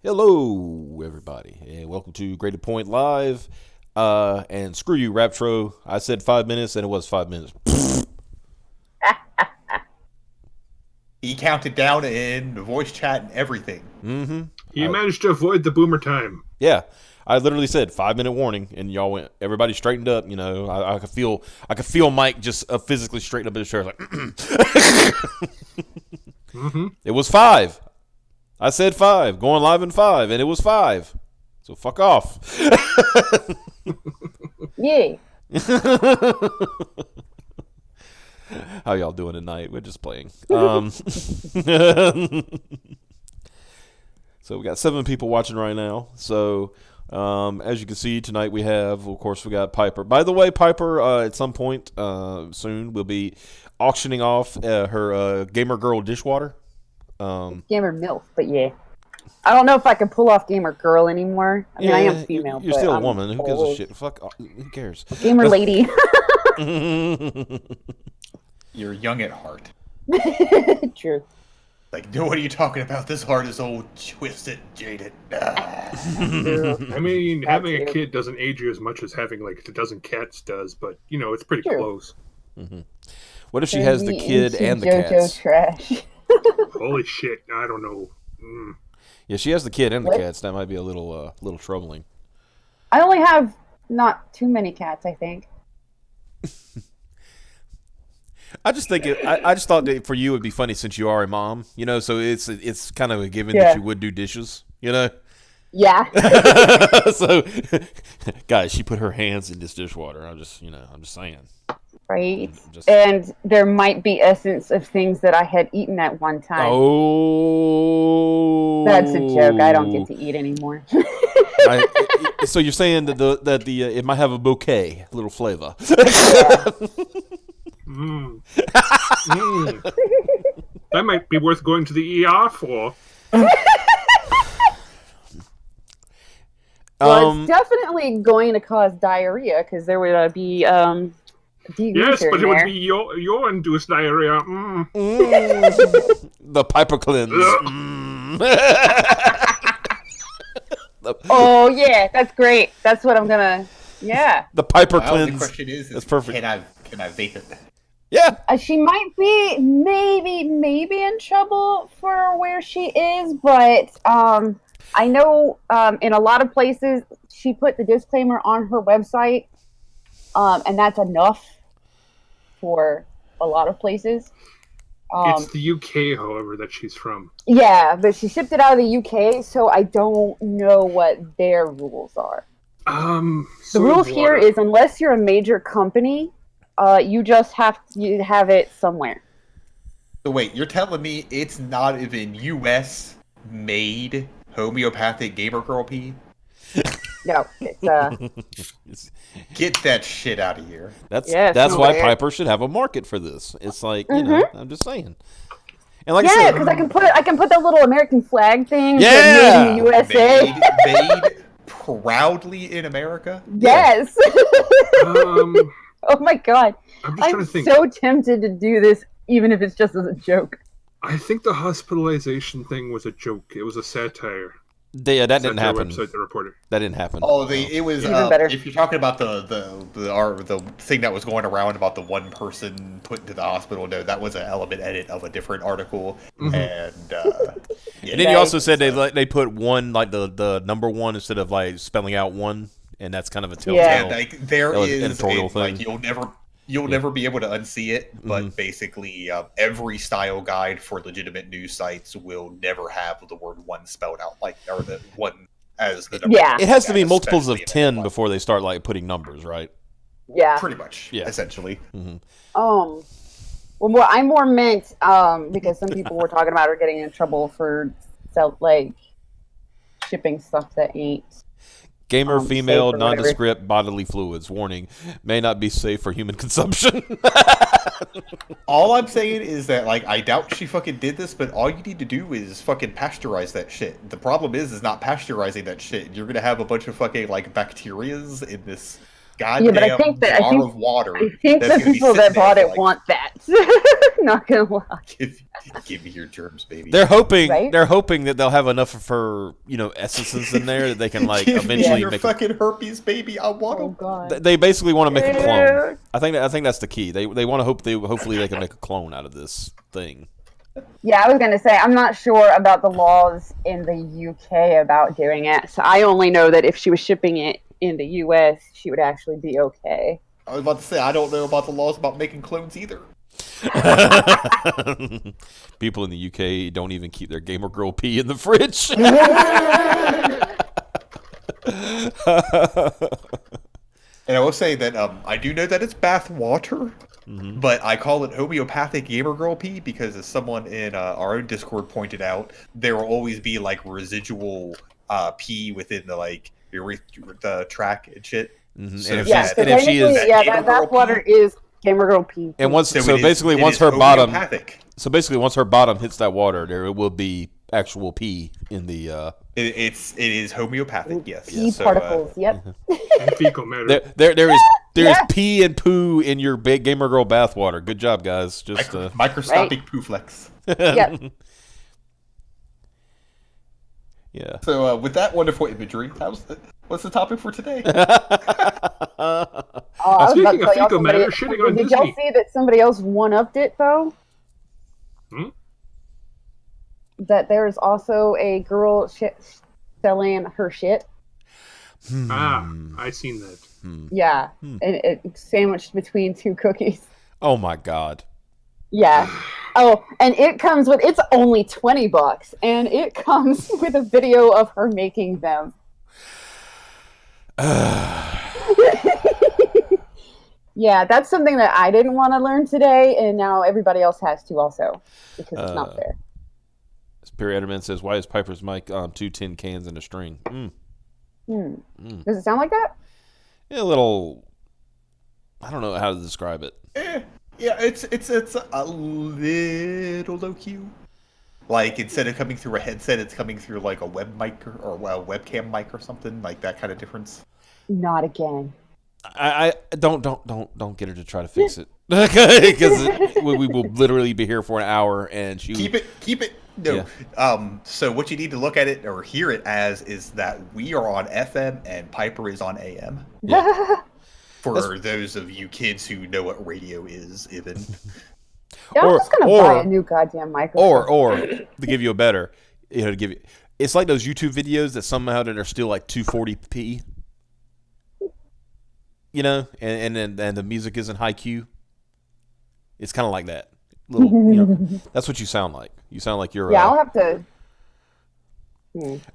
Hello, everybody, and welcome to Graded Point Live. And screw you, Raptro. I said 5 minutes, and it was 5 minutes. He counted down in voice chat and everything. Mm-hmm. You managed to avoid the boomer time. Yeah, I literally said 5 minute warning, and y'all went. Everybody straightened up. You know, I could feel Mike just physically straighten up in his chair. Like, It was 5. I said 5. Going live in 5, and it was 5. So fuck off. Yay. How y'all doing tonight? We're just playing. So we got 7 people watching right now. So as you can see tonight, we have, of course, we got Piper. By the way, Piper at some point soon will be auctioning off her Gamer Girl dishwater. Gamer MILF, but yeah. I don't know if I can pull off Gamer Girl anymore. I mean, I am female. You're still a I'm woman. Who gives a old. shit? Fuck. Who cares? Gamer lady. You're young at heart. True. Like, what are you talking about? This heart is old, twisted, jaded. True. I mean, That's having a you. kid doesn't age you as much as having like a dozen cats does, but it's pretty True. close. What if she has the Turn me kid into and the JoJo cats? trash. Holy shit! I don't know. Yeah, she has the kid and the What? cats. That might be a little troubling. I only have not too many cats, I think. I just think I just thought that for you it'd be funny since you are a mom, so it's kind of a given Yeah. that you would do dishes, Yeah. So, guys, she put her hands in this dishwater. I'm just saying. Right. Just, And there might be essence of things that I had eaten at one time. oh, That's a joke. I don't get to eat anymore. So you're saying that the it might have a bouquet, a little flavor. Mm. Mm. That might be worth going to the ER for. Well, it's definitely going to cause diarrhea because there would be Yes, but in it would there. be your induced diarrhea. The Piper cleanse. Oh yeah, that's great. That's what I'm gonna. Yeah, The Piper My only cleanse. question is That's perfect. can I vape it? Yeah. she might be maybe in trouble for where she is, but I know in a lot of places she put the disclaimer on her website, and that's enough for a lot of places. It's the UK, however, that she's from. Yeah, but she shipped it out of the UK, so I don't know what their rules are. The rules here is unless you're a major company, you just have it somewhere. So wait, you're telling me it's not even U.S. made homeopathic gamer girl pee? No, it's Get that shit out of here. That's Yes, that's why okay. Piper should have a market for this. It's like I'm just saying. And like I yeah, said, because I can put that little American flag thing. Yeah! Made in the USA. Made proudly in America? Yes. Um, Oh my god, I'm just trying I'm to think. so tempted to do this, even if it's just as a joke. I think the hospitalization thing was a joke. It was a satire. that didn't Satire happen. website that reported. That didn't happen. Oh, it was Even better. if you're talking about the thing that was going around about the one person put into the hospital, no, that was an element edit of a different article, Mhm. and yeah, And then you also said they put one like the number one instead of like spelling out one, and that's kind of a telltale. Yeah. like there That was is editorial like thing. you'll never be able to unsee it, but Mhm. basically every style guide for legitimate news sites will never have the word one spelled out or the one as the number. Yeah. It has to be and multiples of especially in 10 headline. before they start like putting numbers, right? Yeah. Pretty much, Yeah. essentially. Well, I more meant because some people were talking about her getting in trouble for shipping stuff that ain't. Gamer, Safe female, or whatever. nondescript bodily fluids. Warning: may not be safe for human consumption. All I'm saying is that, like, I doubt she fucking did this, but all you need to do is fucking pasteurize that shit. The problem is not pasteurizing that shit. You're gonna have a bunch of fucking, like, bacterias in this goddamn but I think jar of water. I think that's the gonna be people sitting that bought there it for, want that. Not gonna lie. Give me your germs, baby. They're hoping Right? that they'll have enough of her, essences in there that they can like Give me eventually your make. fucking herpes, baby. I want Oh them. god. They basically want to make a clone. Dude. I think that's the key. They want to hopefully they can make a clone out of this thing. Yeah, I was gonna say I'm not sure about the laws in the UK about doing it. So I only know that if she was shipping it in the US, she would actually be okay. I was about to say I don't know about the laws about making clones either. People in the UK don't even keep their gamer girl pee in the fridge. And I will say that I do know that it's bath water, but I call it homeopathic gamer girl pee because, as someone in our own Discord pointed out, there will always be like residual pee within the track and shit. Mhm. So And if Yeah, she's so and if she is technically, yeah, Gamer that girl water pee. is gamer girl pee. and once So, so it is- basically it once is her bottom homeopathic. once her bottom hits that water, there will be actual pee in the. It is homeopathic. Yes. Pee So, particles. Yep. And fecal matter. There is Yeah. pee and poo in your big gamer girl bathwater. Good job, guys. Just microscopic poo flex. Yep. yeah. So with that wonderful imagery, what's the topic for today? Oh, I was Speaking about to of tell y'all fecal matter, shitting on did y'all Disney. see that somebody else one-upped it though? Hmm? That there's also a girl selling her shit. I seen that. Yeah, and it's sandwiched between two cookies. Oh my god. Yeah. Oh, and it's only $20, and it comes with a video of her making them. Yeah, that's something that I didn't want to learn today, and now everybody else has to also, because it's not fair. Perry Ederman says, "Why is Piper's mic on 2 tin cans and a string?" Does it sound like that? Yeah, a little. I don't know how to describe it. Yeah, it's a little low Q. Like instead of coming through a headset, it's coming through like a web mic or a webcam mic or something like that kind of difference. Not again. I don't get her to try to fix it because we will literally be here for an hour and she Keep it. No. Yeah. So what you need to look at it or hear it as is that we are on FM and Piper is on AM. Yeah. For those of you kids who know what radio is, even. Yeah, I'm Or- just gonna buy a new goddamn microphone. or to give you a better, to give you, it's like those YouTube videos that somehow that are still like 240p. And the music isn't high Q. It's kind of like that. That's what you sound like. You sound like you're. Yeah, I'll have to.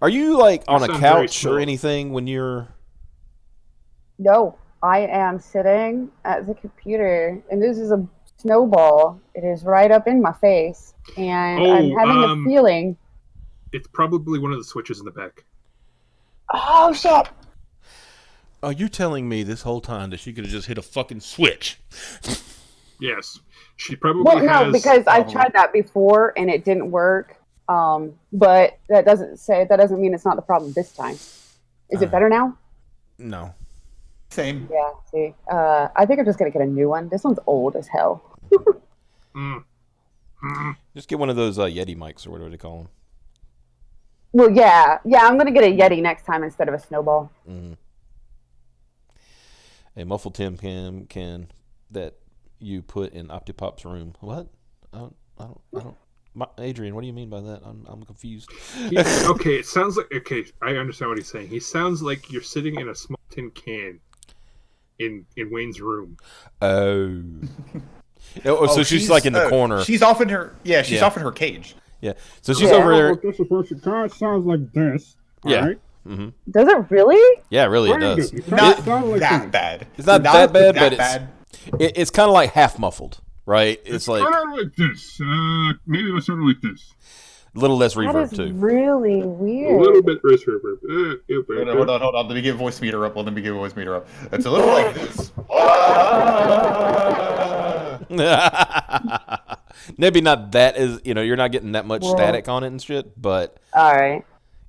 Are you like on a sound very couch or small. anything when you're? No, I am sitting at the computer, and this is a snowball. It is right up in my face, and I'm having a feeling. It's probably one of the switches in the back. Oh shit! Are you telling me this whole time that she could have just hit a fucking switch? Yes. She probably Well, has... no, because I've tried that before and it didn't work. But that doesn't mean it's not the problem this time. Is it better now? No. Same. Yeah. See, I think I'm just gonna get a new one. This one's old as hell. Just get one of those Yeti mics or whatever they call them. Well, yeah. I'm gonna get a Yeti next time instead of a snowball. A muffled tin can that you put in Optipop's room. What? I don't. Adrian, what do you mean by that? I'm confused. Okay, it sounds like... Okay, I understand what he's saying. He sounds like you're sitting in a small tin can in Wayne's room. Oh. So she's like in the corner. She's off in her off in her cage. Yeah. So she's over there. This is what it kind of sounds like this. Yeah. All right? Does it really? Yeah, really it Kind of. does. It Not sounds like that this. bad. It's not that bad, but bad. it's kind of like half muffled, right? It's like Kind of like this. Maybe it was sort of like this. a little less That reverb is too. really A weird. little bit less reverb. Hold on. Let me get voice meter up. It's a little like this. Maybe not that is you're not getting that much static on it and shit, but All right.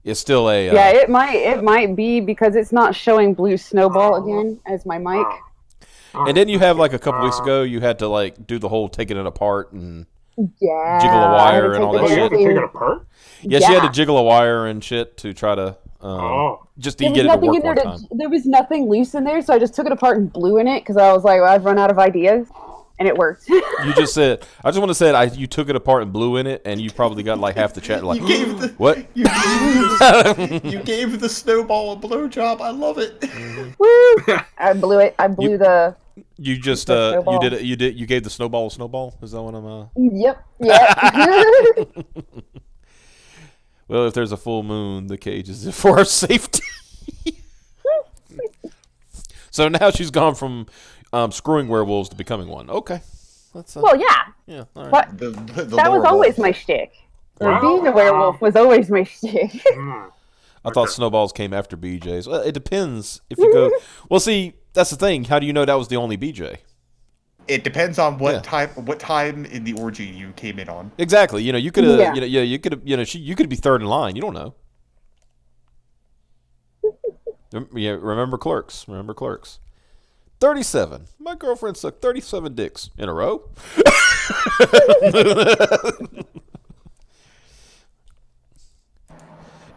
It's still a Yeah, it might be because it's not showing blue snowball again as my mic. and then you have like a couple weeks ago, you had to like do the whole taking it apart and Yeah, jiggle a I had to wire and all take that Oh, you shit. have to take it apart? Yeah, she had to jiggle a wire and shit to try to just to There was get it to nothing work in there. one time. There was nothing loose in there, so I just took it apart and blew in it because I was like, well, I've run out of ideas, and it worked. You just said, I just want to say, you took it apart and blew in it, and you probably got like half the chat like, You gave the what? you gave the snowball a blowjob. I love it. Woo! I blew it. I blew the. You just The snowball. you gave the snowball a snowball. Is that what I'm? Yep. Yep. Well, if there's a full moon, the cage is for our safety. So now she's gone from screwing werewolves to becoming one. Okay, that's well, yeah. yeah. All right. But The that was lore always wolf. my shtick. Or Wow. being a werewolf was always my shtick. Mm. I thought snowballs came after BJ's. Well, it depends if you go. Well, see, that's the thing. How do you know that was the only BJ? It depends on Yeah. what time in the orgy you came in on. Exactly. You know, you could have. Yeah. You could have. You could be third in line. You don't know. Yeah, remember Clerks. Remember Clerks. 37. My girlfriend sucked 37 dicks in a row.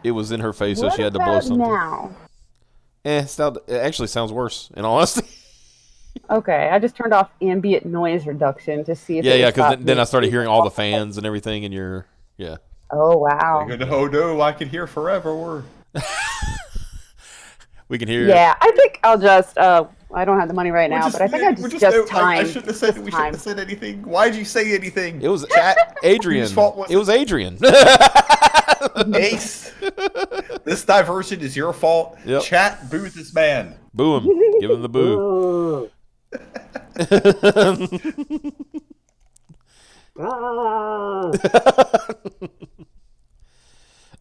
It was in her face, so What she had to blow about something. now? It actually sounds worse, in all honesty. Okay, I just turned off ambient noise reduction to see if Yeah, it yeah, would because stop then me. I started hearing all the fans and everything, and you're, yeah. Oh wow. Oh no, I can hear forever. We can hear. Yeah, I think I'll just. I don't have the money right now, but I think I we're just no, time. I shouldn't have said. We shouldn't have said anything. Why'd you say anything? It was chat. Adrian. Whose fault was It was Adrian. Ace. This diversion is your fault. Yep. Chat, boo this man. Boo him. Give him the boo.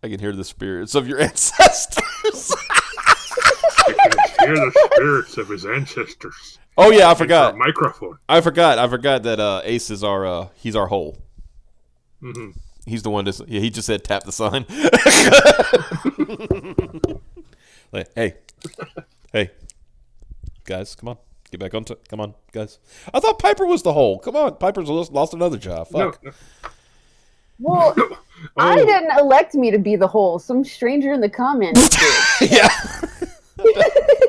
I can hear the spirits of your ancestors. I can hear the spirits of his ancestors. Oh yeah, I Our forgot. microphone. I forgot that Ace is our he's our hole. Hmm. He's the one that's yeah, he just said tap the sign. Like, hey. Guys, come on. Get back on come on, guys. I thought Piper was the hole. Come on, Piper's lost another job. No, Fuck. no. Well, I Oh. didn't elect me to be the whole. Some stranger in the comments did. Yeah.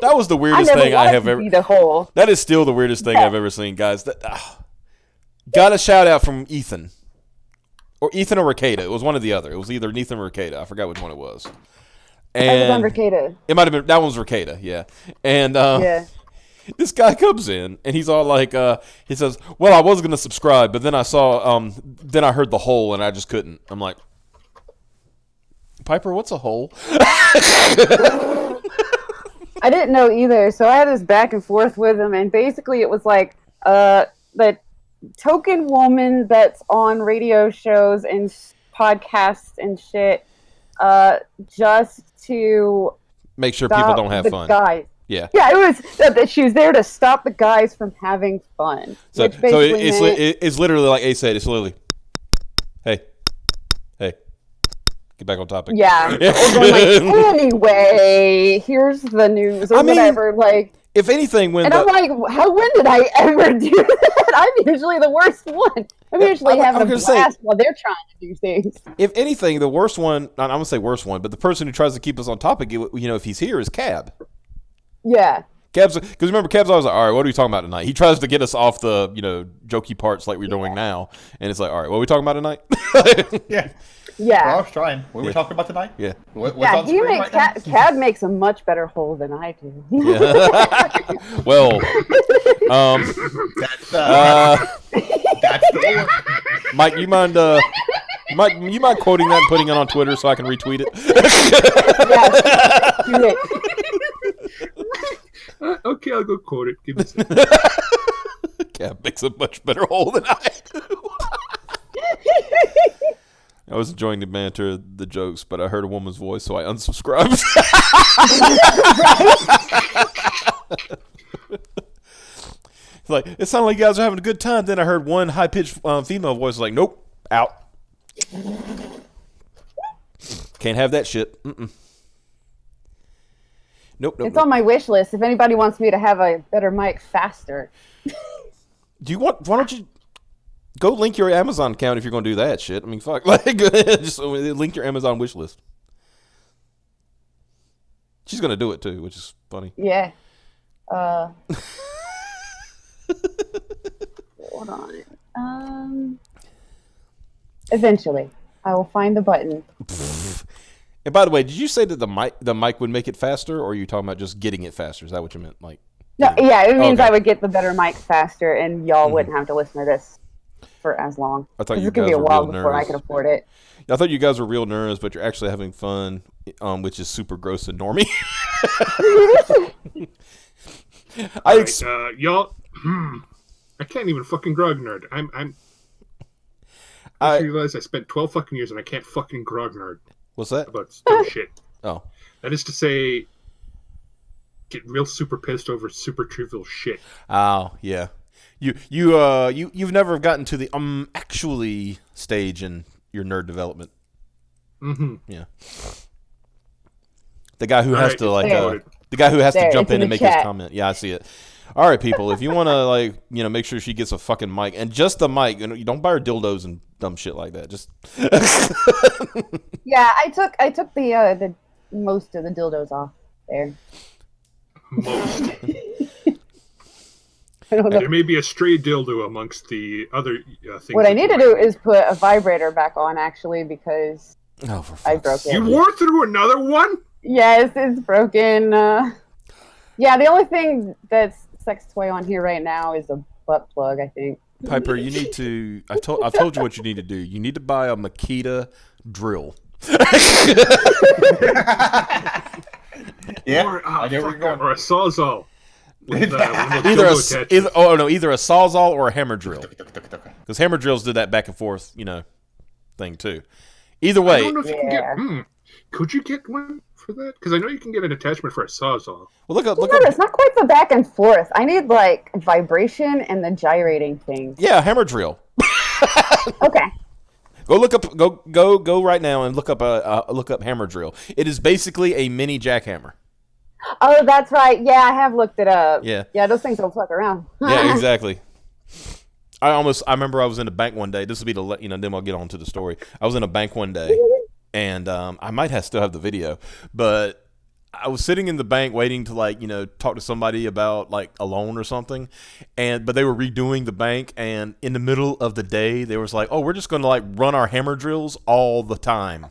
That was the I weirdest never thing I wanted have to ever be the whole. That is still the weirdest thing Yeah. I've ever seen, guys. Got a shout out from Ethan. Or Ethan or Ricada. It was one or the other. It was either Ethan or Ricada. I forgot which one it was. I was And on Ricada. it might have been that one was Ricada, yeah. And Yeah. this guy comes in and he's all like, he says, "Well, I was gonna subscribe, but then I saw, then I heard the hole and I just couldn't." I'm like, Piper, what's a hole? I didn't know either, so I had this back and forth with him, and basically it was like the token woman that's on radio shows and podcasts and shit, just to Make sure people stop don't have the fun. guys. Yeah. Yeah, it was that she was there to stop the guys from having fun. So, which so basically it's meant, it's literally like Ace said. It's literally, hey, get back on topic. yeah. Yeah. Or going like, anyway, here's the news or I mean, whatever. Like, If anything, when and the, I'm like, when did I ever do that? I'm usually the worst one. I'm usually I'm having a gonna say- blast while they're trying to do things. if anything, the worst one, I'm gonna say worst one, but the person who tries to keep us on topic, if he's here, is Cab. Yeah. Because remember, Cab's always like, all right, what are we talking about tonight? He tries to get us off the, jokey parts like we're doing now. And it's like, all right, what are we talking about tonight? Yeah. Yeah. Well, I was trying. What were we talking about tonight? Yeah. What's Yeah, on screen right now? Cab makes a much better hole than I do. Yeah. Well, That's that's the lore. Mike, you mind quoting that and putting it on Twitter so I can retweet it? Yeah. Do it. Okay, I'll go quote it. Give me a second. Cab makes a much better hole than I do. I was enjoying the banter, the jokes, but I heard a woman's voice, so I unsubscribed. It's like, it sounded like you guys were having a good time. Then I heard one high-pitched female voice like, nope, out. Can't have that shit. Mm-mm. Nope. It's on my wish list. If anybody wants me to have a better mic faster. Do you want? Why don't you go link your Amazon account if you're going to do that shit? I mean, fuck. Like, just link your Amazon wish list. She's going to do it too, which is funny. Yeah. Hold on. Eventually, I will find the button. And by the way, did you say that the mic would make it faster, or are you talking about just getting it faster? Is that what you meant? Like, No, yeah, it means Okay. I would get the better mic faster, and y'all wouldn't have to listen to this for as long. I thought 'Cause you it could be guys a were while real before I nerds. could afford it. I thought you guys were real nerds, but you're actually having fun, which is super gross and normie. Y'all. I can't even fucking grog nerd. I I realize I spent 12 fucking years and I can't fucking grog nerd what's that? about dumb shit. Oh, That is to say, get real super pissed over super trivial shit. oh, yeah. You've never gotten to the actually stage in your nerd development. Mm-hmm. Yeah. The guy who has Alright, to like there. the guy who has to There, jump it's in in and the make his chat. comment. Yeah, I see it. All right, people, if you want to like, make sure she gets a fucking mic and just the mic, you don't buy her dildos and dumb shit like that. Just Yeah, I took the most of the dildos off there. Most. I don't know. There may be a stray dildo amongst the other things. What I that need you to might do need. is put a vibrator back on, actually, because oh, for I fuck's broke sake. it. You wore through another one? Yes, it's broken. Yeah, the only thing that's sex toy on here right now is a butt plug, I think. Piper, you need to. I've told you what you need to do. You need to buy a Makita drill. Yeah, Or, I know where you're going. or a sawzall. With, one of those Either dildo attachments. either a sawzall or a hammer drill. Because hammer drills do that back and forth, thing too. Either I way, don't know if you can Yeah. get. Could you get one for that? Because I know you can get an attachment for a sawzall. well, look up. No, it's not quite the back and forth. I need like vibration and the gyrating thing. Yeah, hammer drill. Okay. Go look up. Go right now and look up hammer drill. It is basically a mini jackhammer. Oh, that's right. Yeah, I have looked it up. Yeah. Yeah, those things don't fuck around. Yeah, exactly. I remember I was in a bank one day. This will be then I'll get on to the story. I was in a bank one day, and I might still have the video, but I was sitting in the bank waiting to talk to somebody about like a loan or something, but they were redoing the bank, and in the middle of the day, they was like, "Oh, we're just going to run our hammer drills all the time."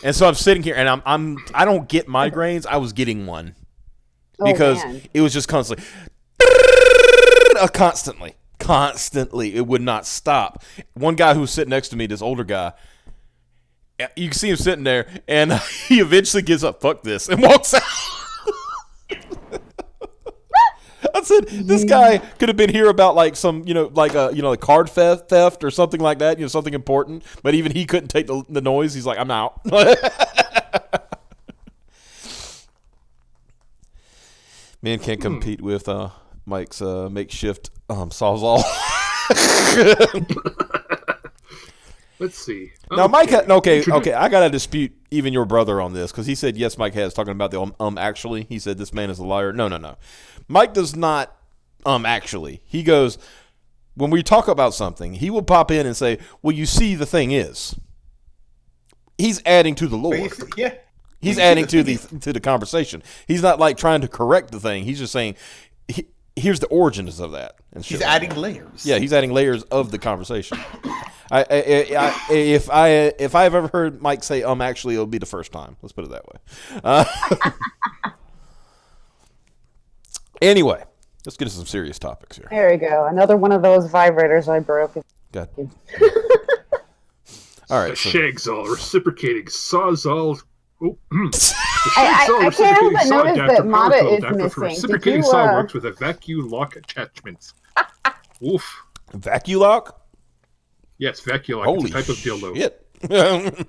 And so I'm sitting here, and I don't get migraines. I was getting one because man. it was just constantly. Constantly. It would not stop. One guy who was sitting next to me, this older guy, you can see him sitting there, and he eventually gives up, fuck this, and walks out. I said, this guy could have been here about some, like card theft or something like that, something important, but even he couldn't take the noise. He's like, I'm out. Man can't compete with Mike's makeshift sawzall. Let's see. Now, Mike, okay, Introduce- I gotta dispute even your brother on this because he said yes, Mike has talking about the actually. He said this man is a liar. No. Mike does not actually. He goes when we talk about something, he will pop in and say, "Well, you see, the thing is." He's adding to the lore. Yeah. He's adding to the conversation. He's not trying to correct the thing. He's just saying, here's the origins of that. And shit He's like adding that. layers. Yeah, he's adding layers of the conversation. If I've ever heard Mike say actually, it'll be the first time. Let's put it that way. Anyway, let's get to some serious topics here. There we go. Another one of those vibrators I broke. God. All right. So, Shagzall reciprocating sawzall. Oh, the I Shagzall can't help reciprocating but saw notice adapter, that power Mata tool is adapter for missing. Did reciprocating you, saw works with a vacuum lock attachment. Oof. Vaculock? Yes, vacuum lock. Holy It's a type of dildo. shit.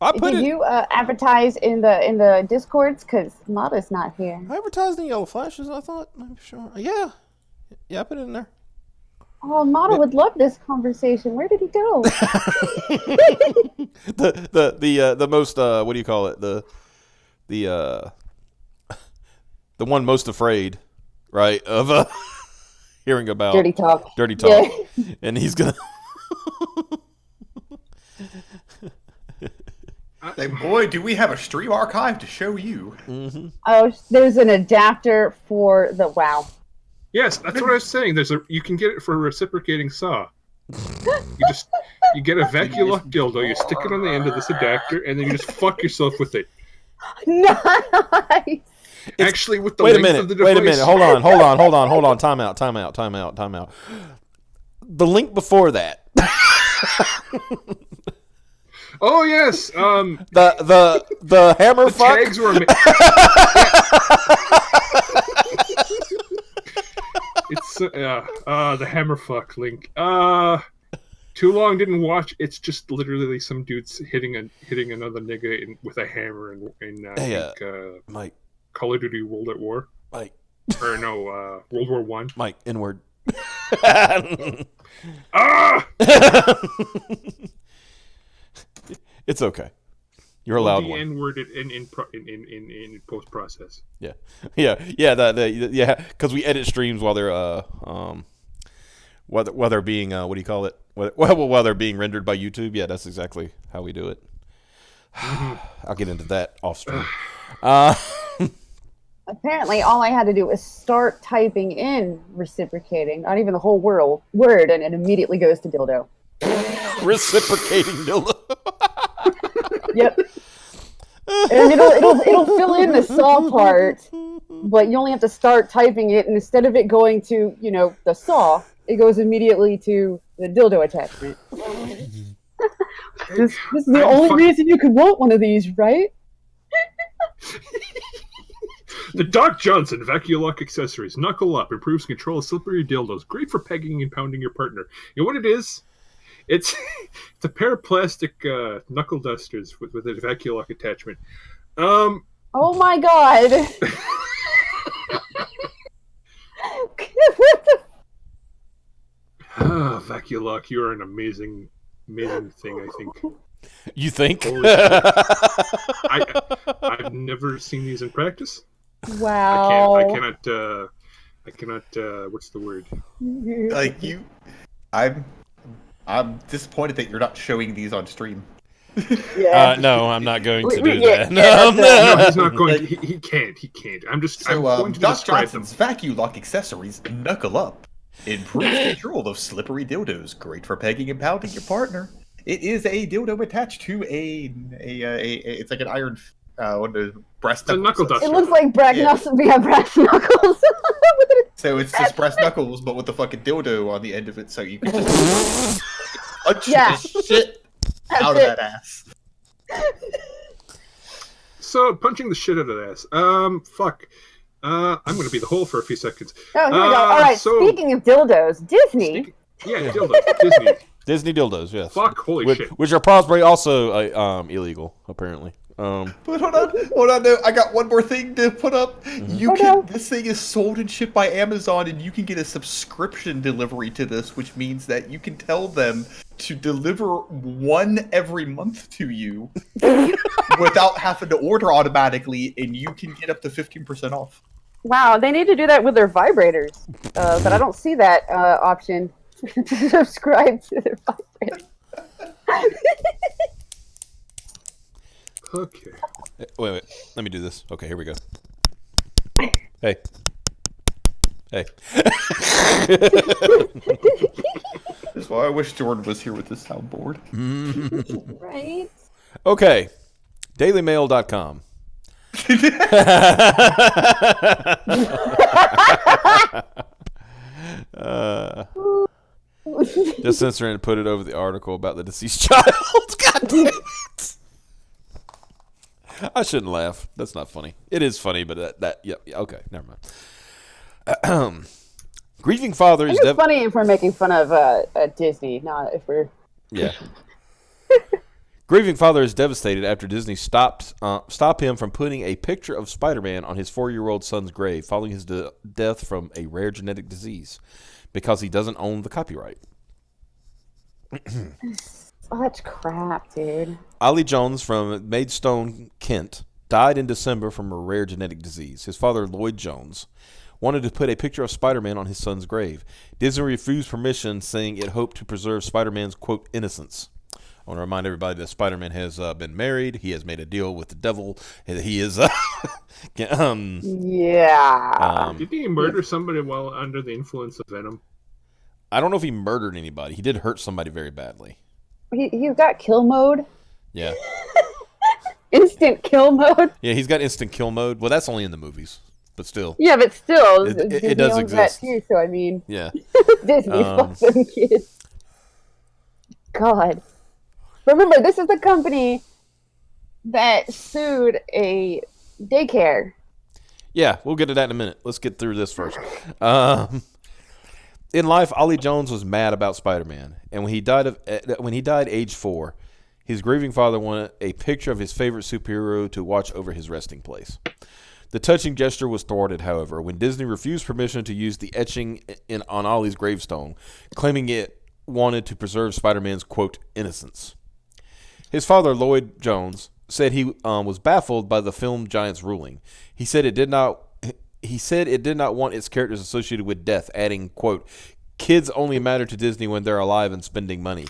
I put Did it. you advertise in the Discords? Because Mata's not here. I advertised in Yellow Flashes, I thought. I'm sure. Yeah. Yeah, I put it in there. Oh, Mata would love this conversation. Where did he go? The most what do you call it, the one most afraid, right, of hearing about Dirty talk. dirty talk, and he's gonna. Like, boy, do we have a stream archive to show you. Oh, there's an adapter for the WoW. Yes, that's what I was saying. You can get it for a reciprocating saw. You get a Vaculock dildo, you stick it on the end of this adapter, and then you just fuck yourself with it. Nice. Actually, with the Wait a length minute. of the device. Wait a minute. Hold on. Time out. The link before that. Oh yes. The hammer The fuck. tags were. It's the hammer fuck link. Too long didn't watch. It's just literally some dudes hitting another nigga with a hammer in Mike. Call of Duty World at War. Mike. Or no, World War One. Mike. Inward. Ah! It's okay. You're allowed The one. N-word in post process. Yeah. Because we edit streams while they're while they're being what do you call it? While they're being rendered by YouTube. Yeah, that's exactly how we do it. I'll get into that off stream. Apparently, all I had to do was start typing in reciprocating, not even the whole word, and it immediately goes to dildo. Reciprocating dildo. Yep. And it'll fill in the saw part, but you only have to start typing it, and instead of it going to, the saw, it goes immediately to the dildo attachment. This is the only reason you could want one of these, right? The Doc Johnson Vaculock accessories. Knuckle up. Improves control of slippery dildos. Great for pegging and pounding your partner. You know what it is? It's a pair of plastic knuckle dusters with a Vaculock attachment. Oh my god. What the? Vaculock, you're an amazing thing, I think. You think? Holy shit. I've never seen these in practice. Wow. I cannot what's the word? Like I'm disappointed that you're not showing these on stream. Yeah. No, I'm not going to do Yeah, that. yeah, No, he's not going to. He can't. I'm So, going to Doc describe them. Johnson's Vaculock accessories knuckle up. Improves control of slippery dildos. Great for pegging and pounding your partner. It is a dildo attached to it's like an iron one of those breast A knuckle knuckles. duster. It looks like brass knuckles. Yeah, brass knuckles. So it's just breast knuckles, but with the fucking dildo on the end of it, so you can just punch Yeah. the shit out of That's that ass. So punching the shit out of the ass. Fuck. I'm going to be the hole for a few seconds. Oh, here we go. All right. so- Speaking of dildos, Disney. Yeah, dildos. Disney. Disney dildos, yes. Fuck. Holy shit. Which are probably also illegal, apparently. But hold on, no, I got one more thing to put up. You Oh, can no. This thing is sold and shipped by Amazon, and you can get a subscription delivery to this, which means that you can tell them to deliver one every month to you without having to order automatically, and you can get up to 15% off. Wow, they need to do that with their vibrators, but I don't see that option to subscribe to their vibrators. Okay. Wait. Let me do this. Okay, here we go. Hey. That's why I wish Jordan was here with this soundboard. Right? Okay. DailyMail.com. Just censor it and put it over the article about the deceased child. God damn it. I shouldn't laugh. That's not funny. It is funny, but yeah, okay, never mind. Grieving father is It's funny if we're making fun of Disney, not if we're... Yeah. Grieving father is devastated after Disney stopped him from putting a picture of Spider-Man on his 4-year-old son's grave following his death from a rare genetic disease. because he doesn't own the copyright. Such crap, dude. Ollie Jones from Maidstone, Kent, died in December from a rare genetic disease. His father, Lloyd Jones, wanted to put a picture of Spider-Man on his son's grave. Disney refused permission, saying it hoped to preserve Spider-Man's, quote, innocence. I want to remind everybody that Spider-Man has been married. He has made a deal with the devil. He is... Yeah. Did he murder somebody while under the influence of Venom? I don't know if he murdered anybody. He did hurt somebody very badly. He's got kill mode. Yeah. Instant kill mode. Yeah, he's got instant kill mode. Well, that's only in the movies, but still. Yeah, but still, It Disney does owns that exist. too, so I mean, Yeah. Disney fuck them kids. God. Remember, this is the company that sued a daycare. Yeah, we'll get to that in a minute. Let's get through this first. In life, Ollie Jones was mad about Spider-Man, and when he died age 4, his grieving father wanted a picture of his favorite superhero to watch over his resting place. The touching gesture was thwarted, however, when Disney refused permission to use the etching on Ollie's gravestone, claiming it wanted to preserve Spider-Man's, quote, innocence. His father, Lloyd Jones, said he was baffled by the film giant's ruling. He said it did not want its characters associated with death, adding, quote, kids only matter to Disney when they're alive and spending money.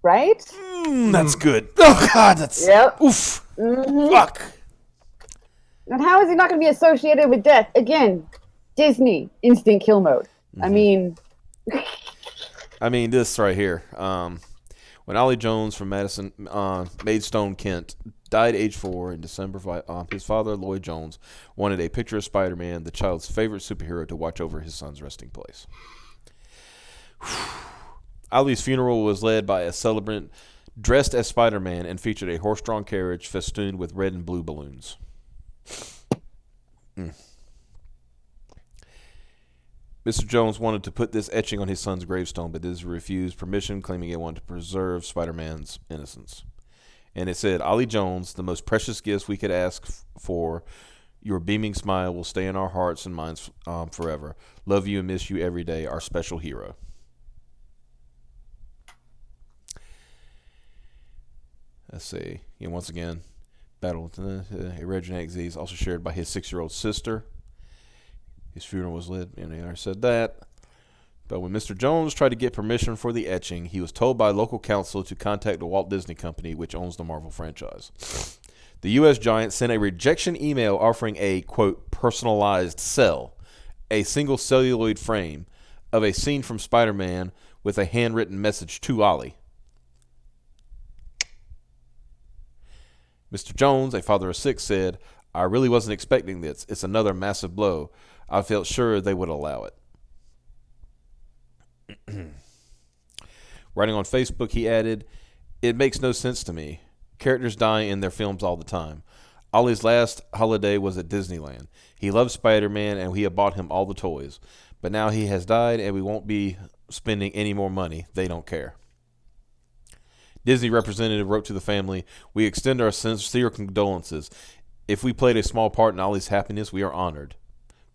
Right? That's good. Oh, God, that's... Yep. Oof. Mm-hmm. Fuck. And how is he not going to be associated with death? Again, Disney, instant kill mode. Mm-hmm. I mean... this right here. When Ollie Jones from Maidstone, Kent, died age 4 in December, his father, Lloyd Jones, wanted a picture of Spider-Man, the child's favorite superhero, to watch over his son's resting place. Ollie's funeral was led by a celebrant dressed as Spider-Man and featured a horse-drawn carriage festooned with red and blue balloons. Mr. Jones wanted to put this etching on his son's gravestone, but Disney refused permission, claiming it wanted to preserve Spider-Man's innocence. And it said, Ollie Jones, the most precious gifts we could ask for, your beaming smile will stay in our hearts and minds forever. Love you and miss you every day, our special hero. Let's see. Once again, battle with a rare genetic disease, also shared by his 6-year-old sister. His funeral was led, and I said that. But when Mr. Jones tried to get permission for the etching, he was told by local counsel to contact the Walt Disney Company, which owns the Marvel franchise. The U.S. giant sent a rejection email offering a, quote, personalized cell, a single celluloid frame, of a scene from Spider-Man with a handwritten message to Ollie. Mr. Jones, a father of 6, said, I really wasn't expecting this. It's another massive blow. I felt sure they would allow it. Writing on Facebook, he added, it makes no sense to me. Characters die in their films all the time. Ollie's last holiday was at Disneyland. He loved Spider-Man, and we had bought him all the toys. But now he has died, and we won't be spending any more money. They don't care. Disney representative wrote to the family, we extend our sincere condolences. If we played a small part in Ollie's happiness, we are honored.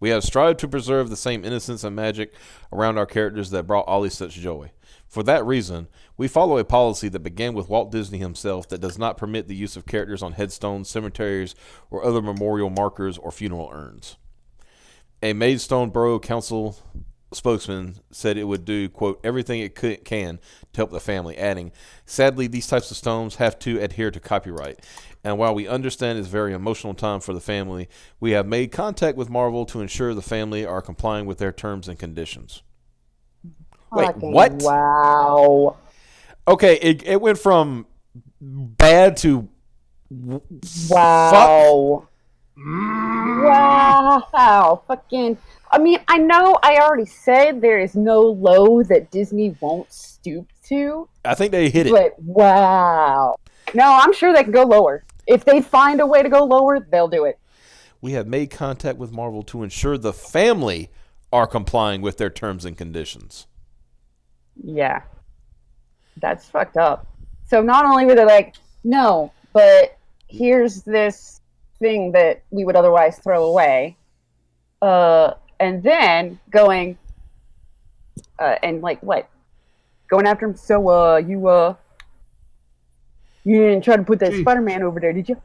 We have strived to preserve the same innocence and magic around our characters that brought Ollie such joy. For that reason, we follow a policy that began with Walt Disney himself that does not permit the use of characters on headstones, cemeteries, or other memorial markers or funeral urns. A Maidstone Borough Council spokesman said it would do, quote, everything it can to help the family, adding, sadly, these types of stones have to adhere to copyright. And while we understand it's a very emotional time for the family, we have made contact with Marvel to ensure the family are complying with their terms and conditions. Wait, Fucking what? Wow. Okay, it went from bad to Wow. Wow. Fucking. I mean, I know I already said there is no low that Disney won't stoop to. I think they hit it. But wow. No, I'm sure they can go lower. If they find a way to go lower, they'll do it. We have made contact with Marvel to ensure the family are complying with their terms and conditions. Yeah. That's fucked up. So not only were they like, no, but here's this thing that we would otherwise throw away. And then going, and like what, going after him. So you didn't try to put that Gee. Spider-Man over there, did you?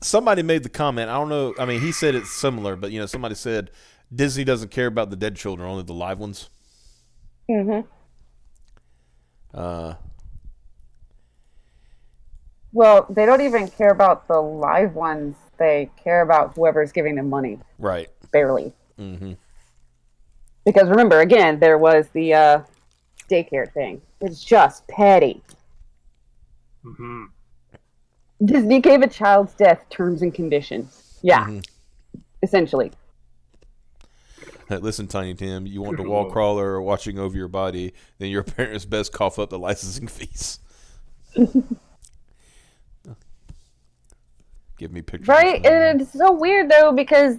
Somebody made the comment. I don't know. I mean, he said it's similar, but somebody said Disney doesn't care about the dead children, only the live ones. Mm-hmm. Uh, Well, they don't even care about the live ones. They care about whoever's giving them money, right. barely. Mm-hmm. Because remember, again, there was the daycare thing. It's just petty. Mm-hmm. Disney gave a child's death terms and conditions. Yeah, Mhm. essentially. Hey, listen, Tiny Tim, you want the wall crawler watching over your body, then your parents best cough up the licensing fees. Give me pictures. Right? And it's so weird, though, because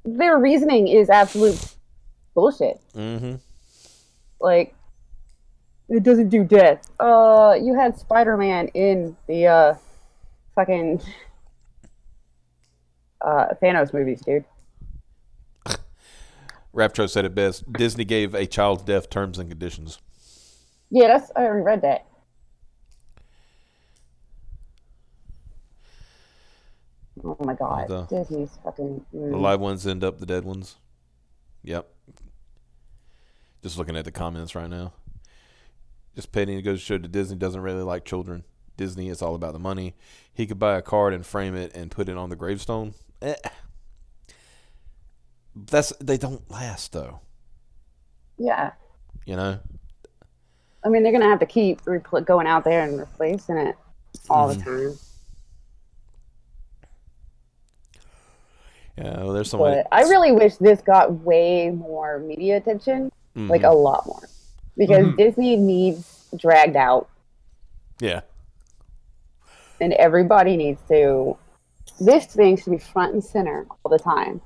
their reasoning is absolute bullshit. Mm-hmm. Like, it doesn't do death. You had Spider-Man in the fucking Thanos movies, dude. Raptro said it best. Disney gave a child's death terms and conditions. Yeah, I already read that. Oh my god, Disney's fucking. The live ones end up the dead ones. Yep. Just looking at the comments right now. Just petty, it goes to show that Disney doesn't really like children. Disney, it's all about the money. He could buy a card and frame it and put it on the gravestone. They don't last though. Yeah. I mean, they're gonna have to keep going out there and replacing it all the time. Yeah, well, there's somebody. But I really wish this got way more media attention, like a lot more, because Disney needs dragged out. Yeah. And everybody needs to. This thing should be front and center all the time.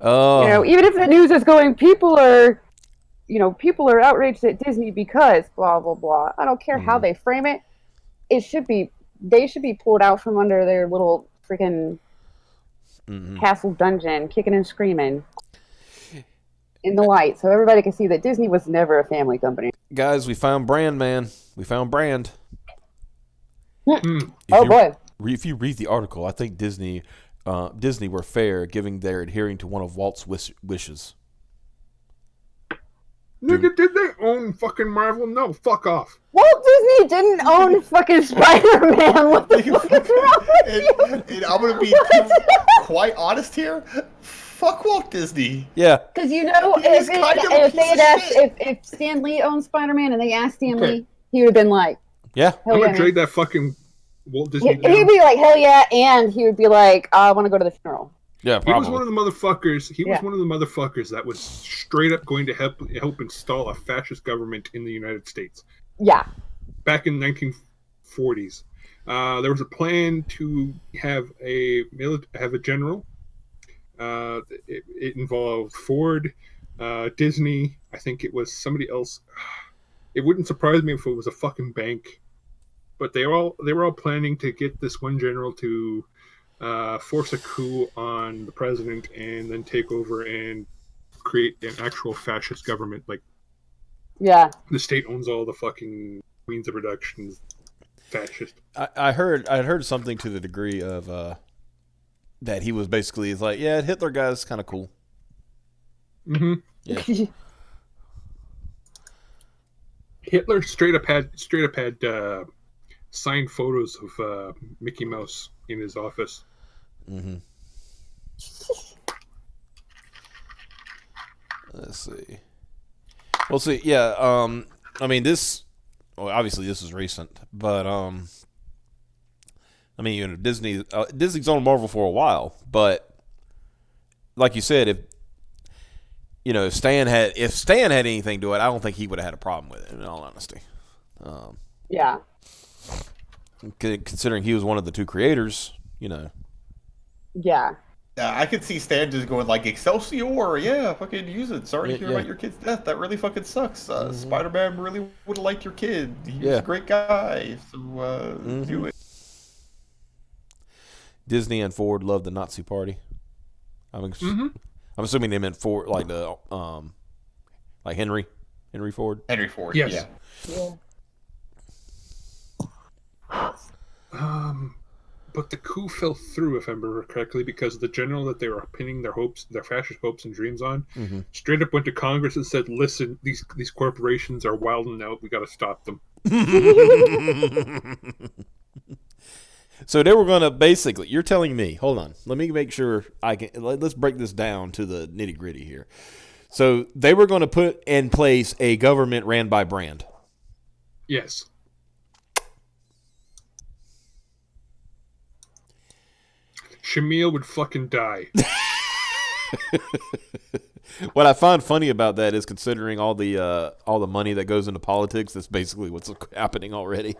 Oh. Even if the news is going, people are outraged at Disney because blah blah blah. I don't care how they frame it. They should be pulled out from under their little freaking castle dungeon, kicking and screaming in the light, so everybody can see that Disney was never a family company. Guys, we found brand, man. We found brand. Boy. If you read the article, I think Disney were fair, giving their adhering to one of Walt's wishes. Nigga, did they own fucking Marvel? No, fuck off. Walt Disney didn't own fucking Spider-Man. What the fuck is wrong with you? And I'm gonna be quite honest here. Fuck Walt Disney. Yeah. Because if Stan Lee owned Spider-Man and they asked Stan Lee, he would have been like, yeah, I'm gonna drag that fucking Walt Disney down. He'd be like, hell yeah, and he would be like, I want to go to the funeral. Yeah, probably. He was one of the motherfuckers. He was one of the motherfuckers that was straight up going to help install a fascist government in the United States. Yeah. Back in the 1940s, there was a plan to have a general. It involved Ford, Disney. I think it was somebody else. It wouldn't surprise me if it was a fucking bank. But they were all planning to get this one general to force a coup on the president and then take over and create an actual fascist government. Like, the state owns all the fucking means of production. Fascist. I heard something to the degree of that he was basically like, yeah, Hitler guy's kind of cool. Mm-hmm. Yeah. Hitler straight up had signed photos of Mickey Mouse in his office. Mm-hmm. Let's see. We'll see. Yeah. I mean, obviously this is recent, but I mean, Disney's owned Marvel for a while, but like you said, if Stan had anything to it, I don't think he would have had a problem with it. In all honesty. Yeah. Considering he was one of the two creators, Yeah. I could see Stan just going like, Excelsior, yeah, fucking use it. Sorry to hear about your kid's death. That really fucking sucks. Spider-Man really would have liked your kid. He was a great guy, so do it. Disney and Ford loved the Nazi Party. I'm assuming they meant Ford, like the like Henry Ford. Henry Ford. Yes. Yeah. Yeah. But the coup fell through, if I remember correctly, because the general that they were pinning their fascist hopes and dreams on, straight up went to Congress and said, "Listen, these corporations are wilding out. We got to stop them." So they were going to basically. You're telling me. Hold on. Let me make sure I can. Let's break this down to the nitty gritty here. So they were going to put in place a government ran by brand. Yes. Shamil would fucking die. What I find funny about that is considering all the money that goes into politics, that's basically what's happening already.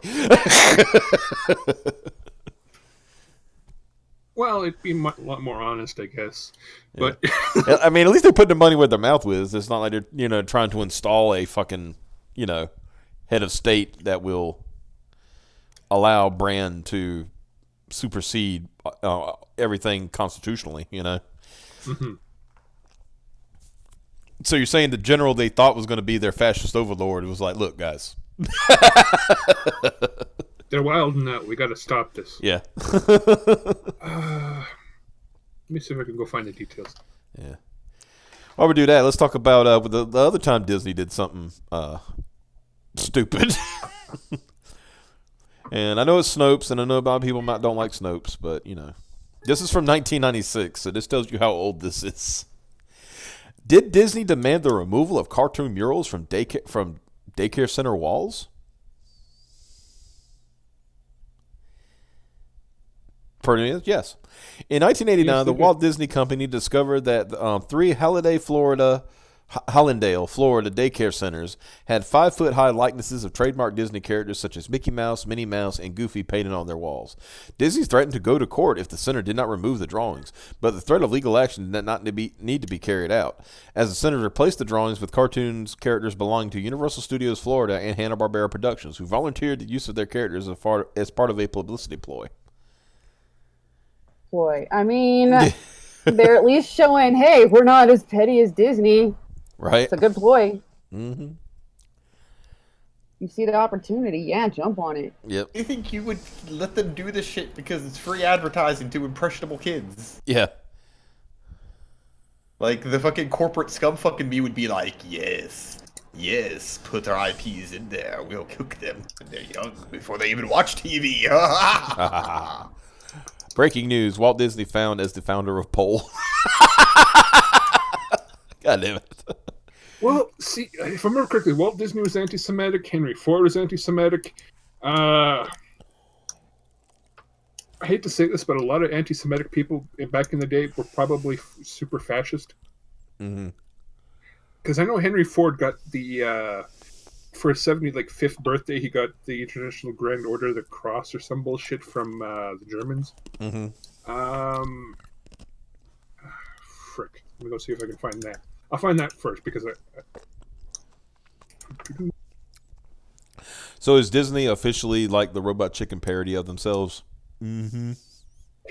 Well, it'd be a lot more honest, I guess. Yeah. But I mean, at least they're putting the money where their mouth is. It's not like they're trying to install a fucking head of state that will allow brand to supersede everything constitutionally. Mhm. So you're saying the general they thought was going to be their fascist overlord was like, look, guys. They're wilding out. We got to stop this. Yeah. Let me see if I can go find the details. Yeah. While we do that, let's talk about the other time Disney did something stupid. And I know it's Snopes, and I know a lot of people don't like Snopes, but this is from 1996, so this tells you how old this is. Did Disney demand the removal of cartoon murals from daycare center walls? Yes. In 1989, the Walt Disney Company discovered that 3 Hallandale, Florida daycare centers had 5-foot-high likenesses of trademark Disney characters such as Mickey Mouse, Minnie Mouse, and Goofy painted on their walls. Disney threatened to go to court if the center did not remove the drawings, but the threat of legal action did not need to be carried out, as the center replaced the drawings with cartoons characters belonging to Universal Studios Florida and Hanna-Barbera Productions, who volunteered the use of their characters as part of a publicity ploy. Boy, I mean, they're at least showing, hey, we're not as petty as Disney. Right? It's a good ploy. Mm-hmm. You see the opportunity, yeah, jump on it. Yep. You think you would let them do this shit because it's free advertising to impressionable kids? Yeah. Like, the fucking corporate scumfucking me would be like, yes, put our IPs in there, we'll cook them when they're young before they even watch TV. Breaking news, Walt Disney found as the founder of Pole. God damn it. Well, see, if I remember correctly, Walt Disney was anti-Semitic, Henry Ford was anti-Semitic. I hate to say this, but a lot of anti-Semitic people back in the day were probably super fascist. Mm-hmm. Because I know Henry Ford got the for his 75th birthday, he got the International Grand Order of the Cross or some bullshit from the Germans. Mm-hmm. Frick. Let me go see if I can find that. I'll find that first because So is Disney officially like the Robot Chicken parody of themselves? Mm-hmm.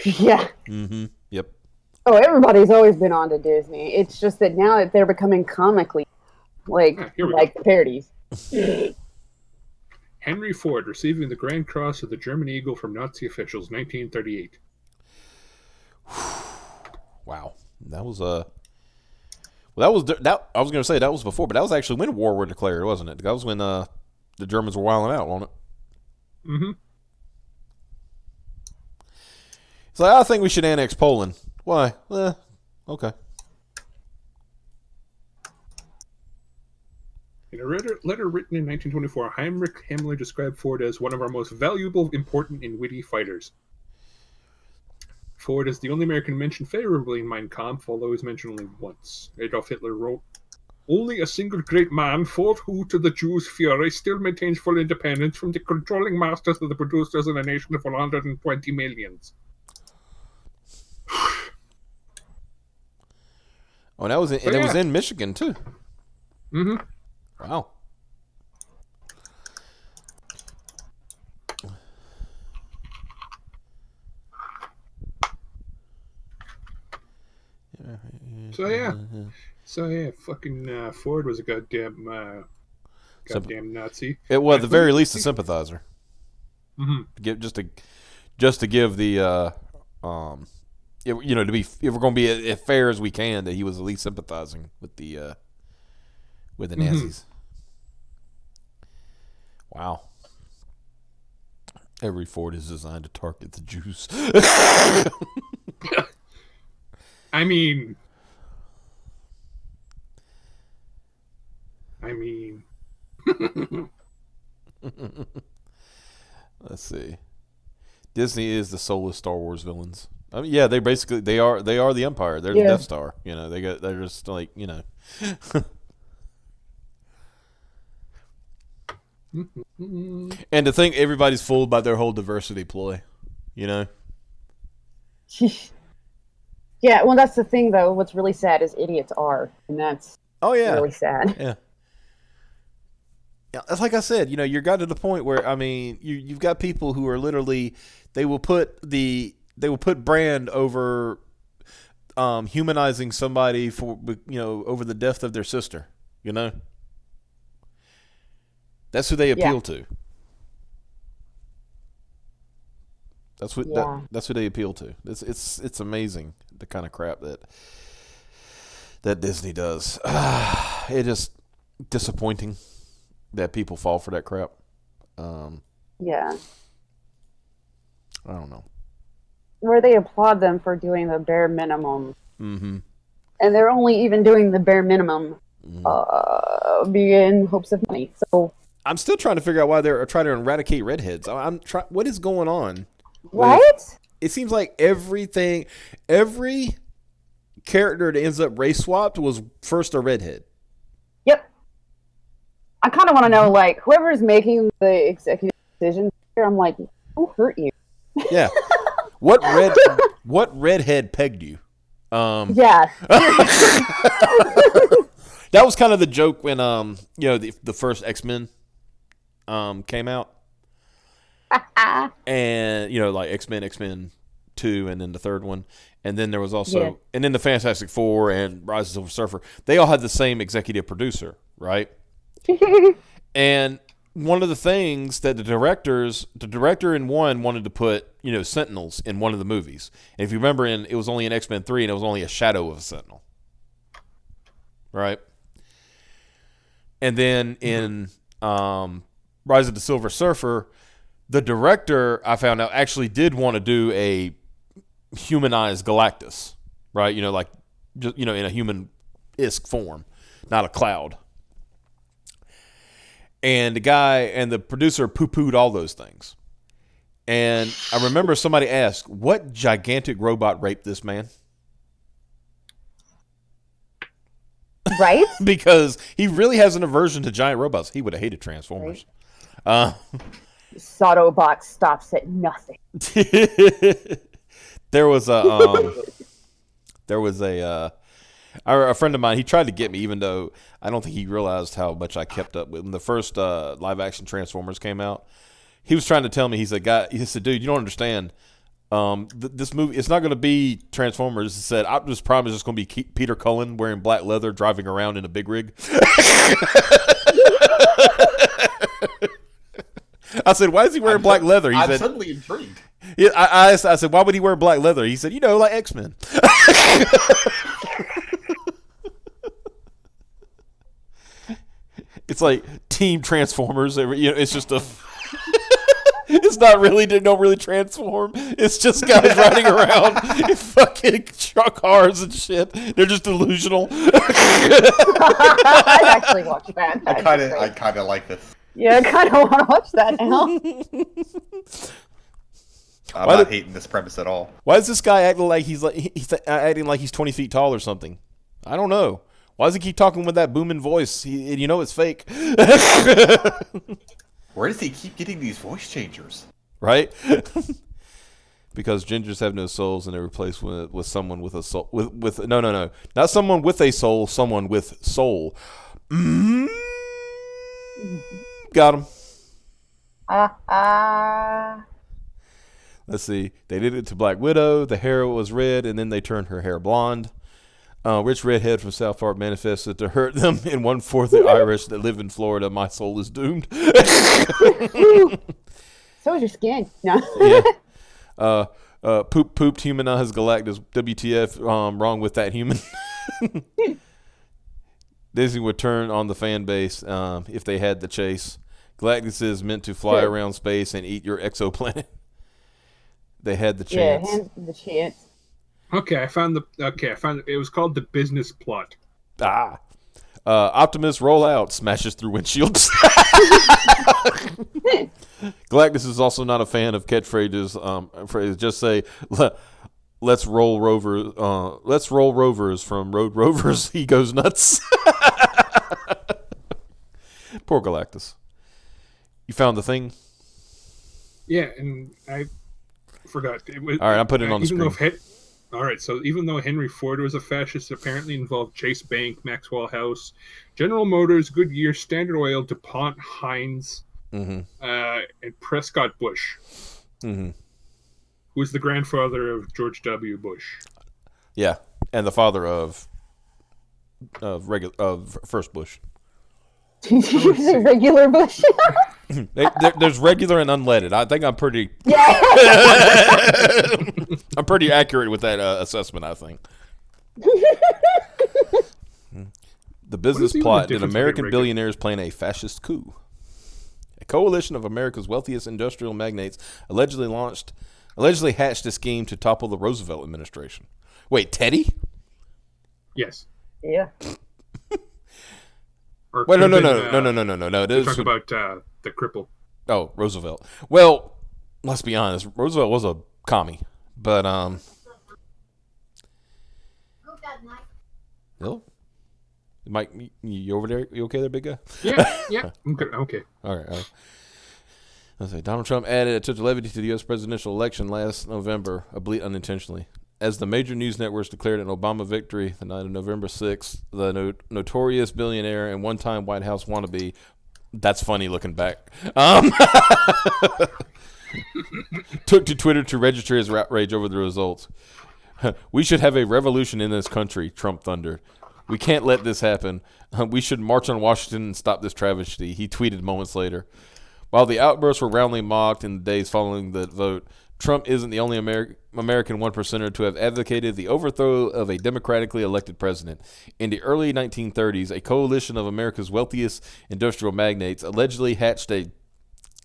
Yeah. Mm-hmm. Yep. Oh, everybody's always been on to Disney. It's just that now that they're becoming comically here we like the parodies. Henry Ford receiving the Grand Cross of the German Eagle from Nazi officials, 1938. Wow. That was I was going to say that was before, but that was actually when war were declared, wasn't it? That was when the Germans were wilding out, wasn't it? Mm-hmm. It's like, I think we should annex Poland. Why? Okay. In a letter written in 1924, Heinrich Himmler described Ford as one of our most valuable, important, and witty fighters. Ford is the only American mentioned favorably in Mein Kampf, although he was mentioned only once. Adolf Hitler wrote, "Only a single great man, Ford, who to the Jews' fury still maintains full independence from the controlling masters of the producers in a nation of 120 millions." Oh, and that was it was in Michigan too. Mm-hmm. Wow. So yeah, fucking Ford was a goddamn Nazi. It was at the very least a sympathizer. Mm-hmm. Just to give the to be, if we're going to be as fair as we can, that he was at least sympathizing with the Nazis. Wow. Every Ford is designed to target the Jews. I mean, let's see. Disney is the soulless Star Wars villains. I mean, yeah, they are the Empire. They're the Death Star. They're just like. And to think everybody's fooled by their whole diversity ploy, Yeah, well, that's the thing, though. What's really sad is idiots are, and that's really sad. Yeah. Yeah, that's like I said. You're got to the point where you've got people who are literally they will put brand over humanizing somebody for over the death of their sister. That's who they appeal to. That's what that's who they appeal to. It's amazing the kind of crap that Disney does. It just disappointing that people fall for that crap. Yeah. I don't know. Where they applaud them for doing the bare minimum. Mm-hmm. And they're only even doing the bare minimum in hopes of money. So I'm still trying to figure out why they're trying to eradicate redheads. What is going on? Right? It seems like every character that ends up race swapped was first a redhead. Yep. I kind of want to know, like, whoever's making the executive decisions here, I'm like, who hurt you? Yeah. What redhead pegged you? Yeah. That was kind of the joke when the first X-Men came out. And like X-Men 2, and then the third one, and then there was also and then the Fantastic Four and Rise of the Silver Surfer. They all had the same executive producer, right? And one of the things that the director in one wanted to put Sentinels in one of the movies. And if you remember, it was only in X-Men 3, and it was only a shadow of a Sentinel, right? And then in Rise of the Silver Surfer, the director, I found out, actually did want to do a humanized Galactus, right? Like just in a human-esque form, not a cloud. And the producer poo-pooed all those things. And I remember somebody asked, "What gigantic robot raped this man?" Right? Because he really has an aversion to giant robots. He would have hated Transformers. Right. Autobot stops at nothing. There was a friend of mine. He tried to get me, even though I don't think he realized how much I kept up with. When the first live action Transformers came out, he was trying to tell me. He said, dude, you don't understand. This movie, it's not going to be Transformers." He said, "Optimus Prime is just going to be Peter Cullen wearing black leather, driving around in a big rig." I said, "Why is he wearing black leather?" I'm suddenly intrigued. Yeah, I said, "Why would he wear black leather?" He said, like X-Men. It's like Team Transformers. It's just a. It's not really. They don't really transform. It's just guys riding around in fucking truck cars and shit. They're just delusional. I'd actually watch that. I kind of like this. Yeah, I kind of want to watch that now. I'm not hating this premise at all. Why is this guy acting like he's acting like he's 20 feet tall or something? I don't know. Why does he keep talking with that booming voice? It's fake. Where does he keep getting these voice changers? Right? Because gingers have no souls, and they're replaced with someone with a soul. With no, not someone with a soul. Someone with soul. Got him. Let's see. They did it to Black Widow. The hair was red, and then they turned her hair blonde. Rich redhead from South Park manifested to hurt them in 1/4 the Irish that live in Florida. My soul is doomed. So is your skin. No. Yeah. Pooped humanized Galactus. WTF? Wrong with that human. Disney would turn on the fan base if they had the chase. Galactus is meant to fly around space and eat your exoplanet. They had the chance. Yeah, the chance. Okay, I found it was called The Business Plot. Optimus roll out, smashes through windshields. Galactus is also not a fan of catchphrases. Phrases just say, "Let's roll rovers." Let's roll rovers from Road Rovers. He goes nuts. Poor Galactus. You found the thing? Yeah, and I forgot. All right, I'm putting it on the screen. All right, so even though Henry Ford was a fascist, apparently involved Chase Bank, Maxwell House, General Motors, Goodyear, Standard Oil, DuPont, Heinz, and Prescott Bush, who was the grandfather of George W. Bush. Yeah, and the father of First Bush. The regular Bush. There's regular and unleaded. I think I'm pretty. Yeah. I'm pretty accurate with that assessment. I think. The business plot: did American billionaires plan a fascist coup? A coalition of America's wealthiest industrial magnates allegedly hatched a scheme to topple the Roosevelt administration. Wait, Teddy? Yes. Yeah. Wait, no. Talk about the cripple. Oh, Roosevelt. Well, let's be honest. Roosevelt was a commie, but Hello, Mike, you over there? You okay there, big guy? Yeah. I'm good. Okay. All right. Let's say Donald Trump added a touch of levity to the U.S. presidential election last November, albeit unintentionally. As the major news networks declared an Obama victory the night of November 6th, the notorious billionaire and one-time White House wannabe, that's funny looking back, took to Twitter to register his outrage over the results. We should have a revolution in this country, Trump thundered. We can't let this happen. We should march on Washington and stop this travesty, he tweeted moments later. While the outbursts were roundly mocked in the days following the vote, Trump isn't the only American one-percenter to have advocated the overthrow of a democratically elected president. In the early 1930s, a coalition of America's wealthiest industrial magnates allegedly hatched a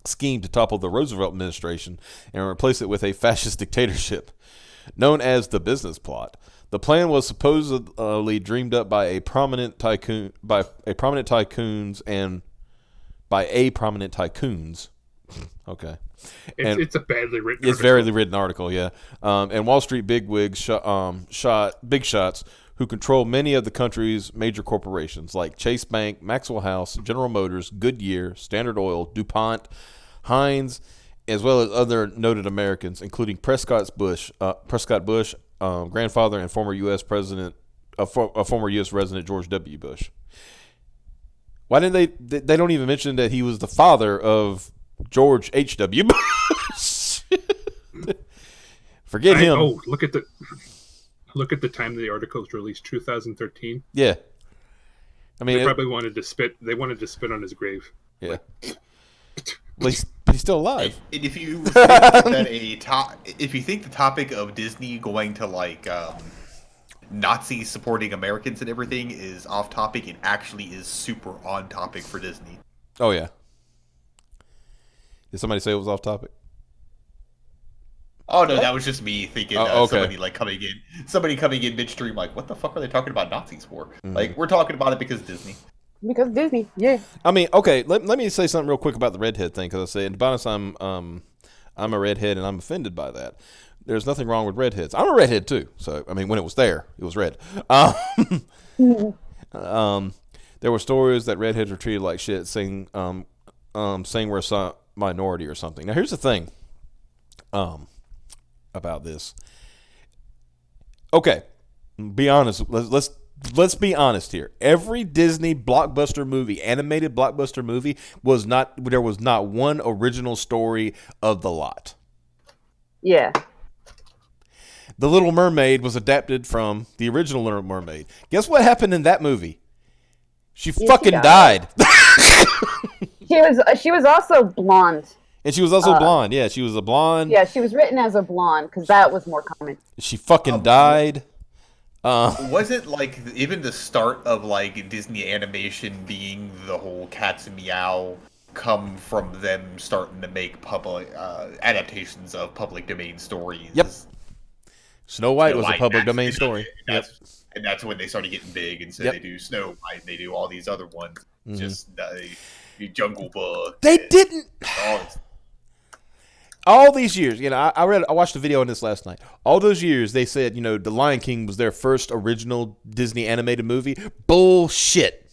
scheme to topple the Roosevelt administration and replace it with a fascist dictatorship, known as the Business Plot. The plan was supposedly dreamed up by a prominent tycoons. Okay. It's a badly written article. It's very written article, yeah. And Wall Street bigwigs big shots who control many of the country's major corporations like Chase Bank, Maxwell House, General Motors, Goodyear, Standard Oil, DuPont, Heinz, as well as other noted Americans, including Prescott Bush, grandfather and former U.S. president, former U.S. resident George W. Bush. Why didn't they don't even mention that he was the father of George H.W. Bush? Forget him. Oh, look at the time the article was released, 2013. Yeah. I mean, they probably wanted to spit on his grave. Yeah. But he's still alive. And if you think that if you think the topic of Disney going to like Nazis supporting Americans and everything is off topic, it actually is super on topic for Disney. Oh yeah. Did somebody say it was off topic? Oh no, that was just me thinking somebody coming in midstream like, what the fuck are they talking about Nazis for? Mm-hmm. Like, we're talking about it because Disney. Because Disney, yeah. I mean, okay, let me say something real quick about the redhead thing, because I say, to be honest, I'm a redhead and I'm offended by that. There's nothing wrong with redheads. I'm a redhead too, so I mean, when it was there, it was red. There were stories that redheads were treated like shit, saying we're a minority or something. Now, here's the thing, about this. Okay, be honest. Let's be honest here. Every Disney blockbuster movie, animated blockbuster movie, there was not one original story of the lot. Yeah. The Little Mermaid was adapted from the original Little Mermaid. Guess what happened in that movie? She fucking died. She was also blonde. And she was also blonde. Yeah, she was a blonde. Yeah, she was written as a blonde because that was more common. She fucking died. Was it like even the start of like Disney animation being the whole Cats and Meow come from them starting to make public adaptations of public domain stories? Yep. Snow White Snow was a White, public that's- domain story. Yep. And that's when they started getting big, and so Yep. they do Snow White, and they do all these other ones, just Jungle Book. They and didn't. all this- All these years, I watched a video on this last night. All those years, they said, The Lion King was their first original Disney animated movie. Bullshit.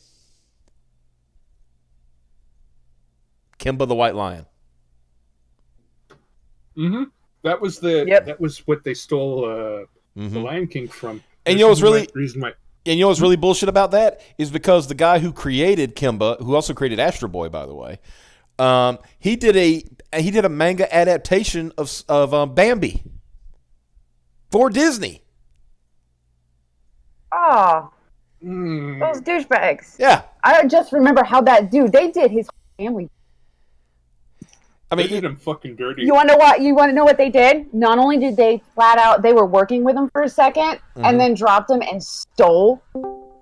Kimba the White Lion. Mm-hmm. That was what they stole the Lion King from. And you know what's really reason why. And you know what's really bullshit about that is because the guy who created Kimba, who also created Astro Boy, by the way, he did a manga adaptation of Bambi for Disney. Oh, those douchebags. Yeah, I just remember how that dude. They did his family. I They mean, did him fucking dirty. You want to know what? You want to know what they did? Not only did they flat out, they were working with him for a 2nd and then dropped him and stole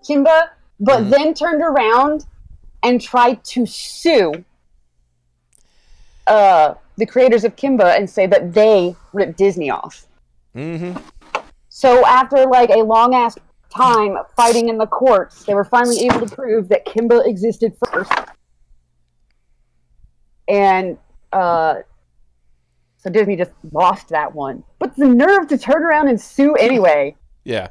Kimba, but then turned around and tried to sue the creators of Kimba and say that they ripped Disney off. So after like a long ass time fighting in the courts, they were finally able to prove that Kimba existed first. And so Disney just lost that one. But the nerve to turn around and sue anyway. yeah.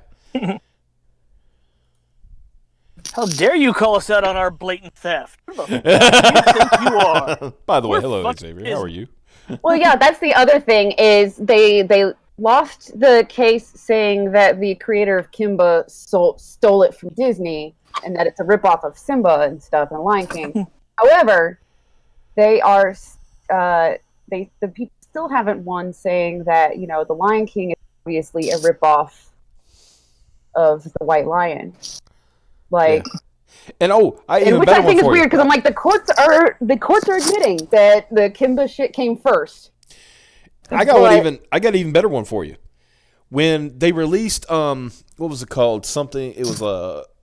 How dare you call us out on our blatant theft? Who the fuck do you think you are? By the way, We're hello, fucking Xavier. How are you? Well, yeah, that's the other thing is they lost the case saying that the creator of Kimba stole it from Disney and that it's a ripoff of Simba and stuff and Lion King. However, they are the people still haven't won saying that the Lion King is obviously a ripoff of the White Lion. Like, And which I think is weird because I'm like the courts are admitting that the Kimba shit came first. I got an even better one for you. When they released what was it called? Something it was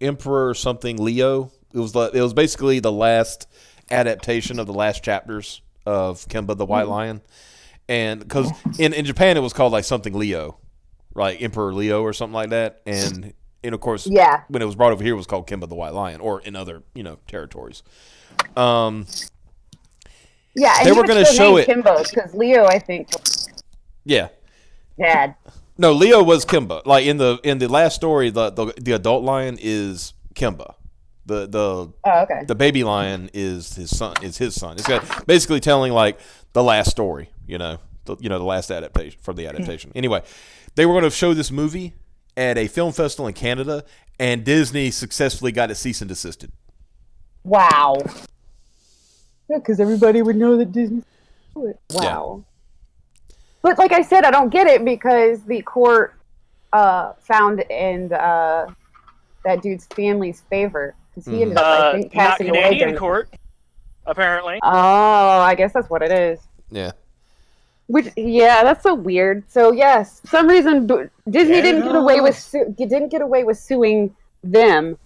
Emperor something Leo. It was basically the last adaptation of the last chapters of Kimba the White Lion. And because in Japan it was called like something Leo, like Emperor Leo or something like that. And of course, when it was brought over here, it was called Kimba the White Lion, or in other territories. Yeah, and they were going to show it. Kimba because Leo, I think. Yeah. Dad. No, Leo was Kimba. Like in the last story, the adult lion is Kimba. The baby lion is his son. It's got basically telling like the last story. The last adaptation from the adaptation. Anyway, they were going to show this movie at a film festival in Canada, and Disney successfully got it cease and desisted. Wow. Yeah, because everybody would know that Disney. Wow. Yeah. But like I said, I don't get it because the court found in that dude's family's favor because he ended up, I think, not passing away. Canadian court, apparently. Oh, I guess that's what it is. Yeah. That's so weird. So yes, for some reason Disney didn't get away with suing them,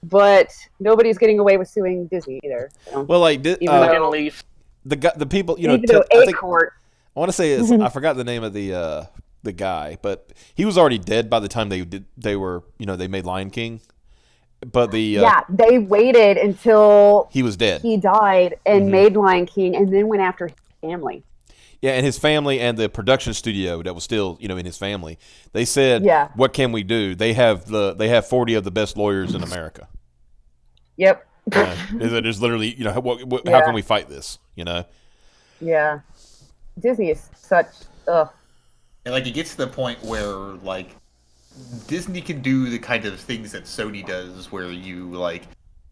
but nobody's getting away with suing Disney either. So. Well, like Even though leave. the people, Court. I want to say I forgot the name of the guy, but he was already dead by the time they made Lion King. But they waited until he was dead. He died and made Lion King, and then went after his family. Yeah, and his family and the production studio that was still, in his family. They said, "What can we do?" They have 40 of the best lawyers in America. Yep. There's literally, how can we fight this? Yeah. Disney is such. Ugh. And like it gets to the point where like Disney can do the kind of things that Sony does, where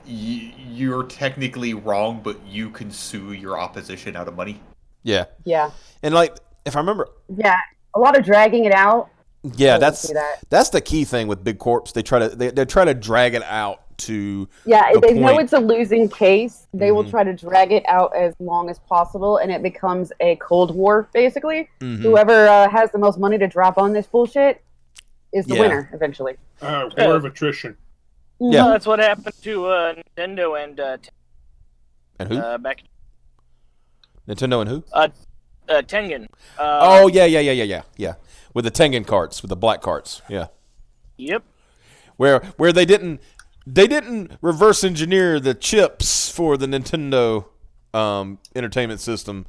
you're technically wrong, but you can sue your opposition out of money. Yeah. Yeah. And like, if I remember. Yeah, a lot of dragging it out. Yeah, I see that's the key thing with big corps. They try to drag it out to Yeah, the they know point. it's a losing case. They will Mhm. try to drag it out as long as possible, and it becomes a Cold War, basically. Mhm. Whoever has the most money to drop on this bullshit is the Yeah. winner, eventually. War of attrition. Yeah. Well, that's what happened to Nintendo and And who? back Nintendo and who? Tengen. Oh yeah. With the Tengen carts, with the black carts. Yeah. Yep. Where they didn't reverse engineer the chips for the Nintendo entertainment system.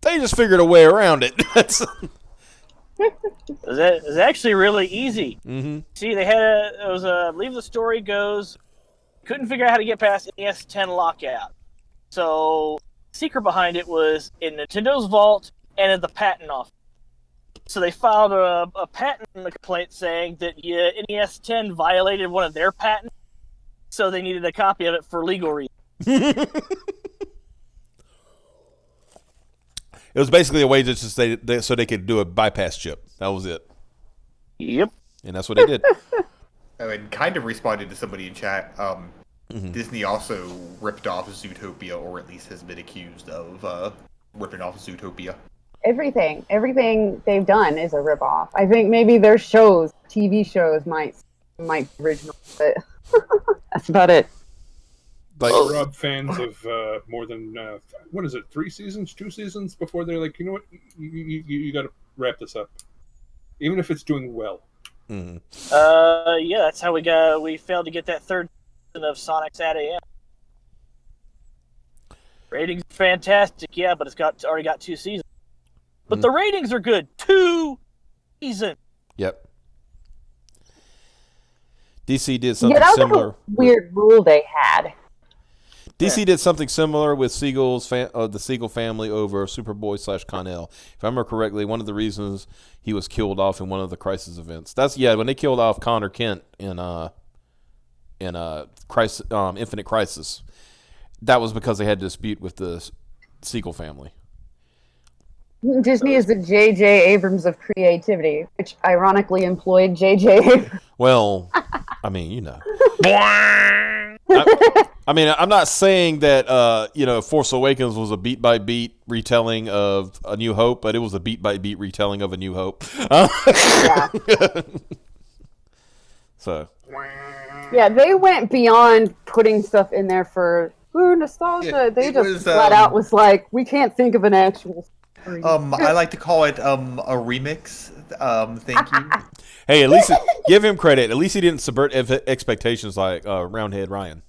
They just figured a way around it. It was actually really easy. Mm-hmm. See, they had I believe the story goes, couldn't figure out how to get past NES 10 lockout. So, the secret behind it was in Nintendo's vault and in the patent office. So they filed a patent complaint saying that NES 10 violated one of their patents, so they needed a copy of it for legal reasons. It was basically a way just to say so they could do a bypass chip. That was it, Yep. and that's what they did. And kind of responded to somebody in chat. Disney also ripped off Zootopia, or at least has been accused of ripping off Zootopia. Everything they've done is a ripoff. I think maybe their shows, TV shows, might be original, but that's about it. Like, Rob fans of more than what is it? 3 seasons, 2 seasons before they're like, you know what, you got to wrap this up, even if it's doing well. mm-hmm. Yeah, that's how we failed to get that third season of Sonic's at AM. Ratings are fantastic, yeah, but it's already got 2 seasons. But the ratings are good. 2 seasons. Yep. DC did something Yeah, that was similar. like a weird rule they had. DC did something similar with the Siegel family over Superboy / Connell. If I remember correctly, one of the reasons he was killed off in one of the Crisis events. When they killed off Connor Kent in Infinite Crisis. That was because they had a dispute with the Siegel family. Disney is the J.J. Abrams of creativity, which ironically employed J.J. Abrams. Well, I mean, you know. I mean, I'm not saying that Force Awakens was a beat by beat retelling of A New Hope, but it was a beat by beat retelling of A New Hope. Yeah. So. Yeah, they went beyond putting stuff in there for nostalgia. Yeah, they it just was, flat out was like, we can't think of an actual story. I like to call it a remix. Thank you. Hey, at least give him credit. At least he didn't subvert expectations like Roundhead Ryan.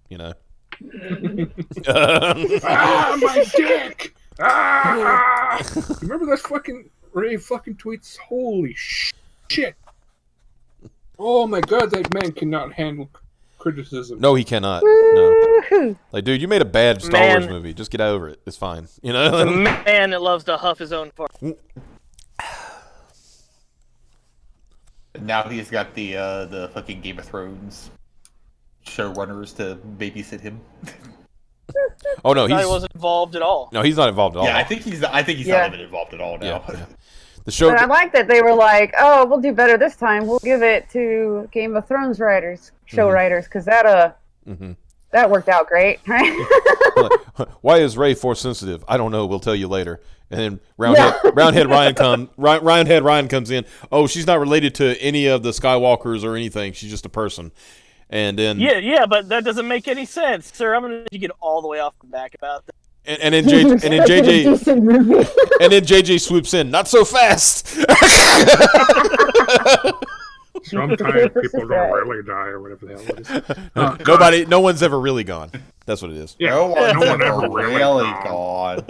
You know. My dick! Remember that fucking Ray fucking tweets? Holy shit! Oh my god, that man cannot handle criticism. No, he cannot. No. Woohoo. Like, dude, you made a bad Star Wars movie. Just get over it. It's fine. You know. The man that loves to huff his own fart. Now he's got the fucking Game of Thrones showrunners to babysit him. Oh no, He he's wasn't involved at all. no, he's not involved at all. Yeah, I think he's not even involved at all now. Yeah. The show. But I like that they were like, oh, we'll do better this time. We'll give it to Game of Thrones writers, show writers, because that worked out great, right? Why is Ray force sensitive? I don't know. We'll tell you later. And then Roundhead Ryan comes in. Oh, she's not related to any of the Skywalkers or anything. She's just a person. And then Yeah, but that doesn't make any sense, sir. I'm gonna let you get all the way off the back about that. and then JJ Decent movie. and then JJ swoops in. Not so fast. Sometimes people don't really die or whatever the hell it is. No one's ever really gone. That's what it is. Yeah, No one's one ever ever really really gone.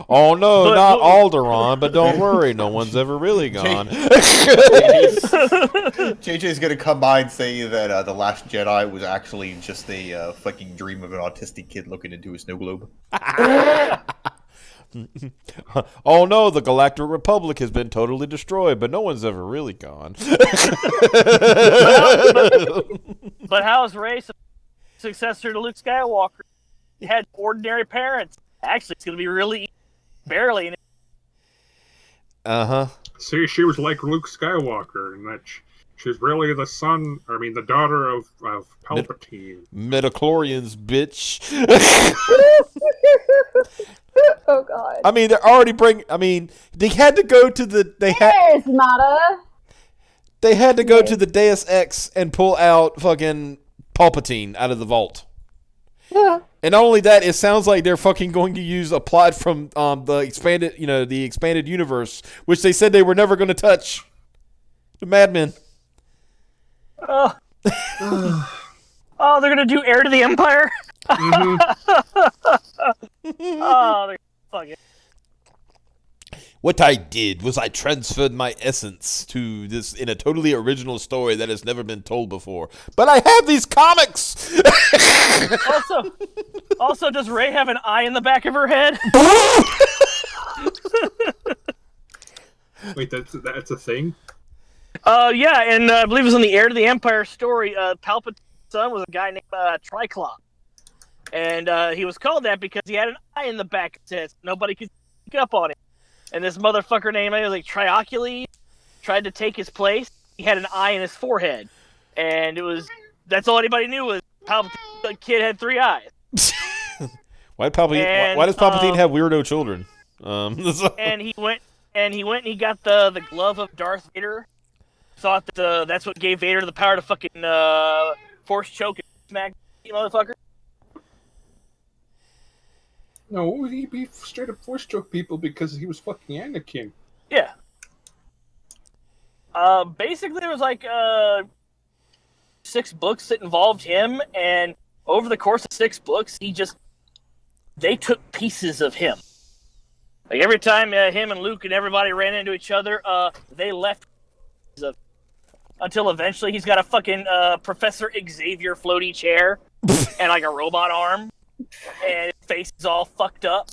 Oh no, But- not Alderaan, but don't worry, no one's ever really gone. JJ's gonna come by and say that The Last Jedi was actually just a fucking dream of an autistic kid looking into a snow globe. Oh no, the Galactic Republic has been totally destroyed, but no one's ever really gone. But how is Rey successor to Luke Skywalker? He had ordinary parents. Actually, it's going to be really barely. See, she was like Luke Skywalker, and that she's really the daughter of Palpatine. Midichlorians, bitch. Oh God. I mean, they're already they had to go to the There's Nada. They had to go to the Deus Ex and pull out fucking Palpatine out of the vault. Yeah. And not only that, it sounds like they're fucking going to use a plot from the expanded universe, which they said they were never going to touch. The Mad Men. Oh, they're gonna do Heir to the Empire. Oh, they're fucking. What I did was I transferred my essence to this in a totally original story that has never been told before. But I have these comics. Also, does Rey have an eye in the back of her head? Wait, that's a thing? Yeah, and I believe it was in the Heir to the Empire story. Palpatine's son was a guy named Triclops. And he was called that because he had an eye in the back of his head. Nobody could pick up on him. And this motherfucker named Triocules tried to take his place. He had an eye in his forehead. And that's all anybody knew was the kid had 3 eyes. Why does Palpatine have weirdo children? And he went and he got the glove of Darth Vader. Thought that that's what gave Vader the power to fucking force choke and smack you motherfucker. No, he straight up force choke people because he was fucking Anakin. Yeah. Basically, there was 6 books that involved him, and over the course of 6 books, they took pieces of him. Like every time him and Luke and everybody ran into each other, they left pieces of him. Until eventually he's got a fucking Professor Xavier floaty chair and like a robot arm. And his face is all fucked up.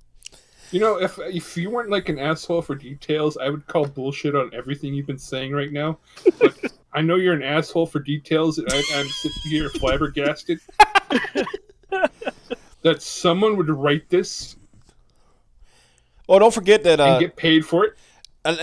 You know, if you weren't like an asshole for details, I would call bullshit on everything you've been saying right now. But I know you're an asshole for details, and I'm sitting here flabbergasted that someone would write this. Well, don't forget that and get paid for it.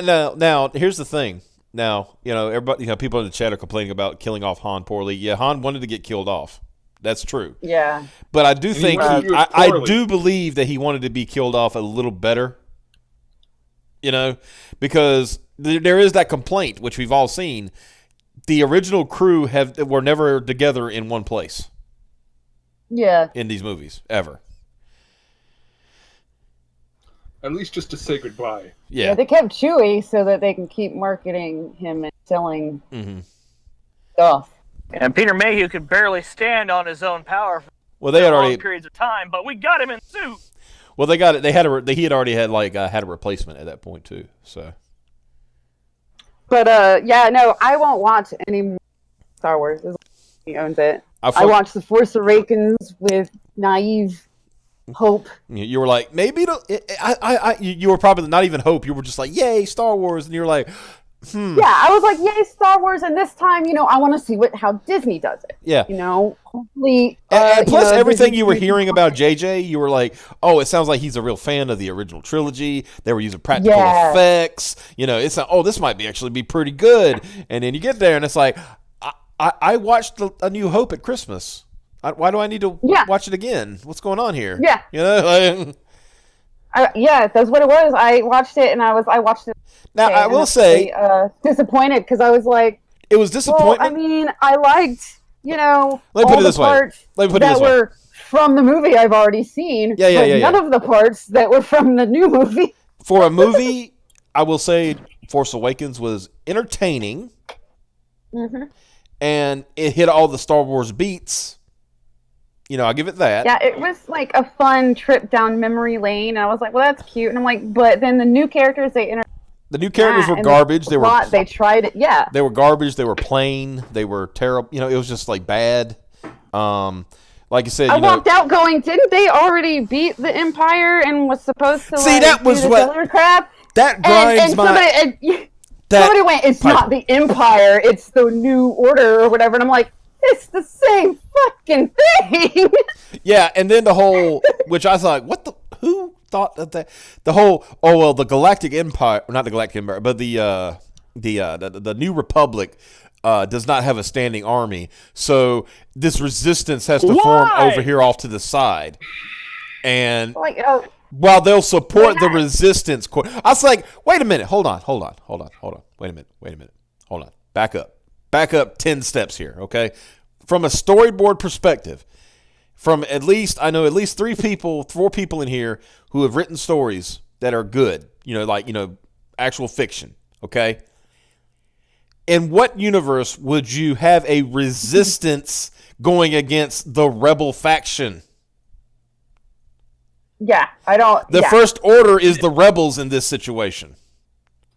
Now, here's the thing. Now, everybody, people in the chat are complaining about killing off Han poorly. Yeah, Han wanted to get killed off. That's true. Yeah. But I do think I do believe that he wanted to be killed off a little better. Because there is that complaint, which we've all seen. The original crew were never together in one place. Yeah. In these movies, ever. At least just to say goodbye. Yeah. They kept Chewie so that they can keep marketing him and selling stuff. And Peter Mayhew could barely stand on his own power for long periods of time, but we got him in suit. Well, they got it. He had already had had a replacement at that point too. So. But I won't watch any more Star Wars. He owns it. I watched The Force Awakens with naive hope. You were like, maybe you were probably not even hope. You were just like, yay, Star Wars, and you're like. Yeah, I was like, yay, Star Wars, and this time, I want to see how Disney does it. Yeah. Hopefully. And plus, everything you were hearing about JJ, you were like, oh, it sounds like he's a real fan of the original trilogy. They were using practical effects. It's this might actually be pretty good. And then you get there, and it's like, I watched A New Hope at Christmas. Why do I need to watch it again? What's going on here? Yeah. That's what it was. I watched it, and I watched it. Now, I will say... disappointed, because I was like... It was disappointment? Well, I mean, I liked, all the parts that were from the movie I've already seen. Yeah. None of the parts that were from the new movie. For a movie, I will say Force Awakens was entertaining. Mm-hmm. And it hit all the Star Wars beats. I'll give it that. Yeah, it was like a fun trip down memory lane. And I was like, well, that's cute. And I'm like, but then the new characters the new characters were garbage. They tried it. Yeah. They were garbage. They were plain. They were terrible. It was just like bad. Like I said, I walked out going, didn't they already beat the Empire and was supposed to that was what crap? That grinds somebody went, it's not the Empire, it's the New Order or whatever, and I'm like, it's the same fucking thing. Yeah, and then the whole, which I thought, who thought that the whole the Galactic Empire, not the Galactic Empire, but the New Republic does not have a standing army, so this resistance has to form over here off to the side, and while they'll support the resistance. I was like, wait a minute, hold on, wait a minute, hold on, back up 10 steps here, okay? From a storyboard perspective, from at least 4 people in here who have written stories that are good, actual fiction, okay? In what universe would you have a resistance going against the rebel faction? Yeah, I don't. The First Order is the rebels in this situation.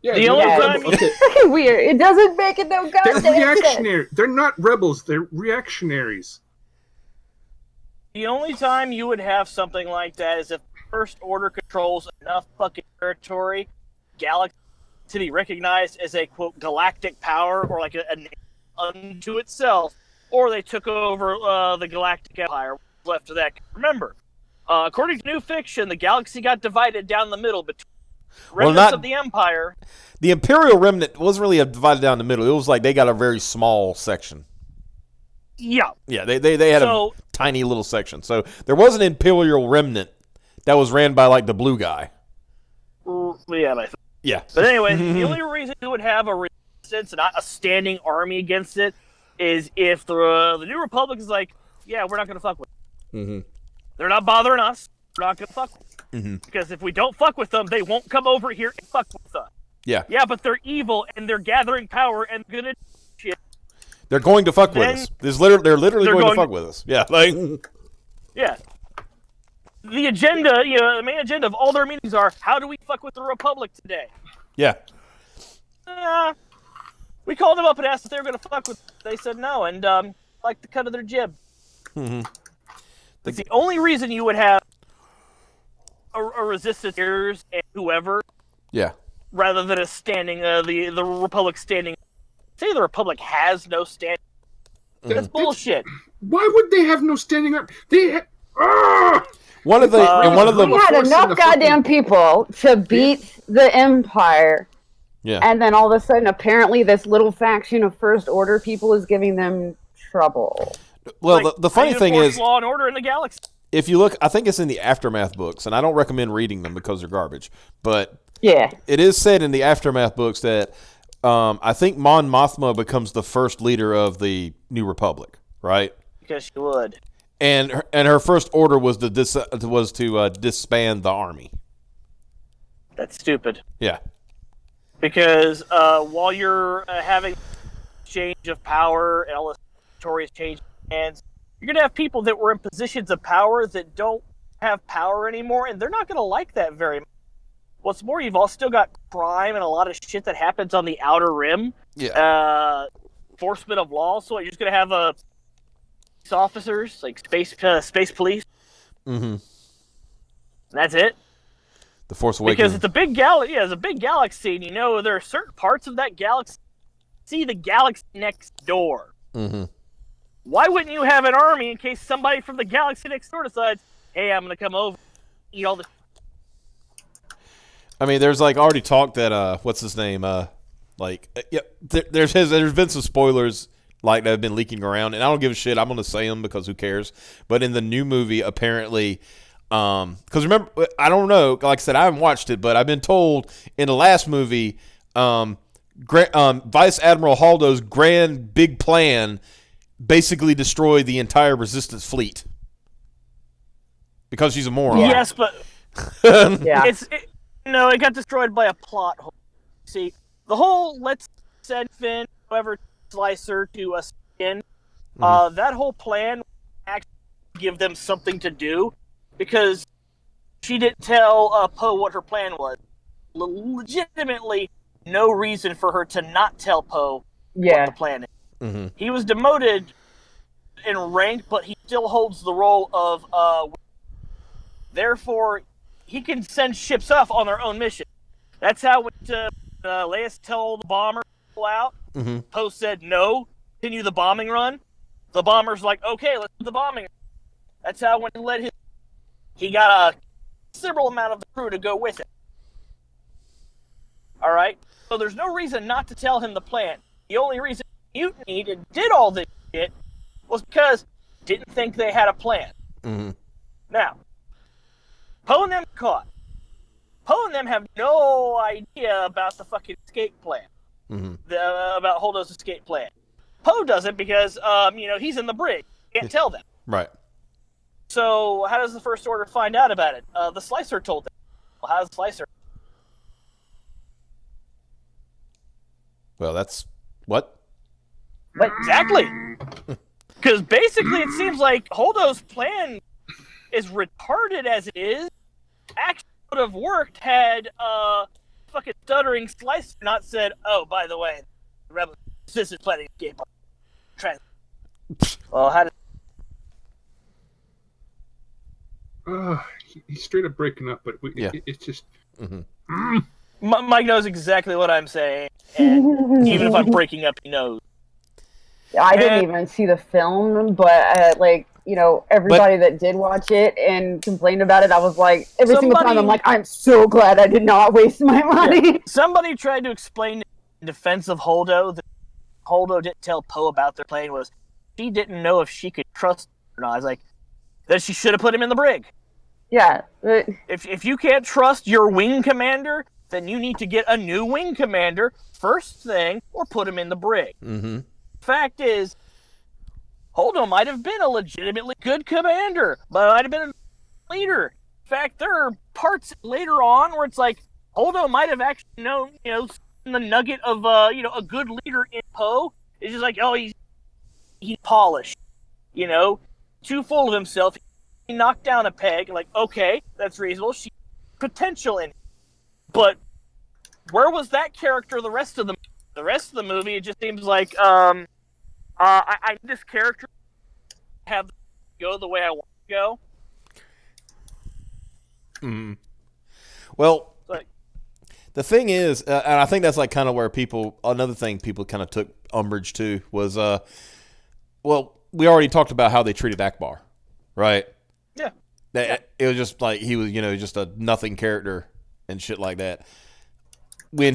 Yeah, The only time It's weird. It doesn't make it no they're goddamn reactionary. sense. They're not rebels. They're reactionaries. The only time you would have something like that is if First Order controls enough fucking territory, galaxy, to be recognized as a, quote, galactic power or like a name unto itself, or they took over the Galactic Empire. Left of that. Remember, according to new fiction, the galaxy got divided down the middle between remnants of the Empire. The Imperial Remnant wasn't really divided down the middle. It was like they got a very small section. Yeah. Yeah, they had a tiny little section. So there was an Imperial Remnant that was ran by like the blue guy. Yeah. But anyway, the only reason you would have a resistance, not a standing army against it, is if the New Republic is like, yeah, we're not going to fuck with them. Mm-hmm. They're not bothering us. We're not going to fuck with them. Mm-hmm. Because if we don't fuck with them, they won't come over here and fuck with us. Yeah. Yeah, but they're evil and they're gathering power and going to shit. They're going to fuck with us. They're literally going to fuck with us. Yeah. Yeah. The agenda, the main agenda of all their meetings are, how do we fuck with the Republic today? Yeah. We called them up and asked if they were going to fuck with them. They said no, and like the cut of their jib. Mm-hmm. That's the only reason you would have a resistance and whoever. Yeah. Rather than a standing, the Republic standing. Say the Republic has no standing. That's bullshit. Why would they have no standing army? They had. One of the We had enough goddamn people to beat the Empire. Yeah. And then all of a sudden, apparently, this little faction of First Order people is giving them trouble. Well, like, the funny thing is, law and order in the galaxy. If you look, I think it's in the Aftermath books, and I don't recommend reading them because they're garbage. But yeah, it is said in the Aftermath books that I think Mon Mothma becomes the first leader of the New Republic, right? Because she would. And her first order was to disband the army. That's stupid. Yeah. Because while you're having exchange of power and all this territory change hands, you're gonna have people that were in positions of power that don't have power anymore, and they're not gonna like that very much. What's more, you've all still got crime and a lot of shit that happens on the outer rim. Yeah. Enforcement of law. So you're just gonna have police officers, like space police. Mm-hmm. That's it. The Force Awakens. Because it's a big galaxy. Yeah, it's a big galaxy, and there are certain parts of that galaxy. See the galaxy next door. Mm-hmm. Why wouldn't you have an army in case somebody from the galaxy next door decides, "Hey, I'm gonna come over, eat all this." I mean, there's like already talk that what's his name? There's been some spoilers like that have been leaking around, and I don't give a shit. I'm gonna say them because who cares? But in the new movie, apparently, because remember, I don't know. Like I said, I haven't watched it, but I've been told in the last movie, Vice Admiral Holdo's grand big plan basically destroyed the entire Resistance fleet because she's a moron. Yes, but yeah. It got destroyed by a plot hole. See, the whole let's send Finn, whoever, Slicer to us in, that whole plan actually give them something to do, because she didn't tell Poe what her plan was. Legitimately, no reason for her to not tell Poe what the plan is. Mm-hmm. He was demoted in rank, but he still holds the role of. Therefore, he can send ships off on their own mission. That's how when Leia told the bomber to pull out, Poe said no, continue the bombing run. The bomber's like, okay, let's do the bombing. That's how when he led he got considerable amount of the crew to go with him. All right? So there's no reason not to tell him the plan. The only reason he mutinied and did all this shit was because didn't think they had a plan. Mm-hmm. Now, Poe and them caught. Poe and them have no idea about the fucking escape plan. Mm-hmm. About Holdo's escape plan. Poe doesn't because, he's in the brig. Can't tell them. Right. So how does the First Order find out about it? The Slicer told them. Well, how does the Slicer? Well, that's what? Exactly. Because basically it seems like Holdo's plan, as retarded as it is, actually would have worked had fucking stuttering Slicer not said, oh, by the way, the Rebels this is planning to escape. Well, how did... He's straight up breaking up, but Yeah. it's just... Mm-hmm. Mike knows exactly what I'm saying, and even if I'm breaking up, he knows. I didn't even see the film, but everybody that did watch it and complained about it, I was like, every single time, I'm like, I'm so glad I did not waste my money. Yeah. Somebody tried to explain in defense of Holdo that Holdo didn't tell Poe about their plane was she didn't know if she could trust him or not. I was like, then she should have put him in the brig. Yeah. If you can't trust your wing commander, then you need to get a new wing commander first thing or put him in the brig. Mm-hmm. Fact is, Holdo might have been a legitimately good commander, but might have been a leader. In fact, there are parts later on where it's like Holdo might have actually known, the nugget of a good leader in Poe. It's just like, oh, he's polished, too full of himself. He knocked down a peg, like, okay, that's reasonable. She potential in it. But where was that character the rest of the movie? It just seems like I this character have go the way I want to go. Mm-hmm. Well, the thing is, and I think that's like kind of where another thing people kind of took umbrage to was, we already talked about how they treated Akbar, right? Yeah. It was just like he was, just a nothing character and shit like that. When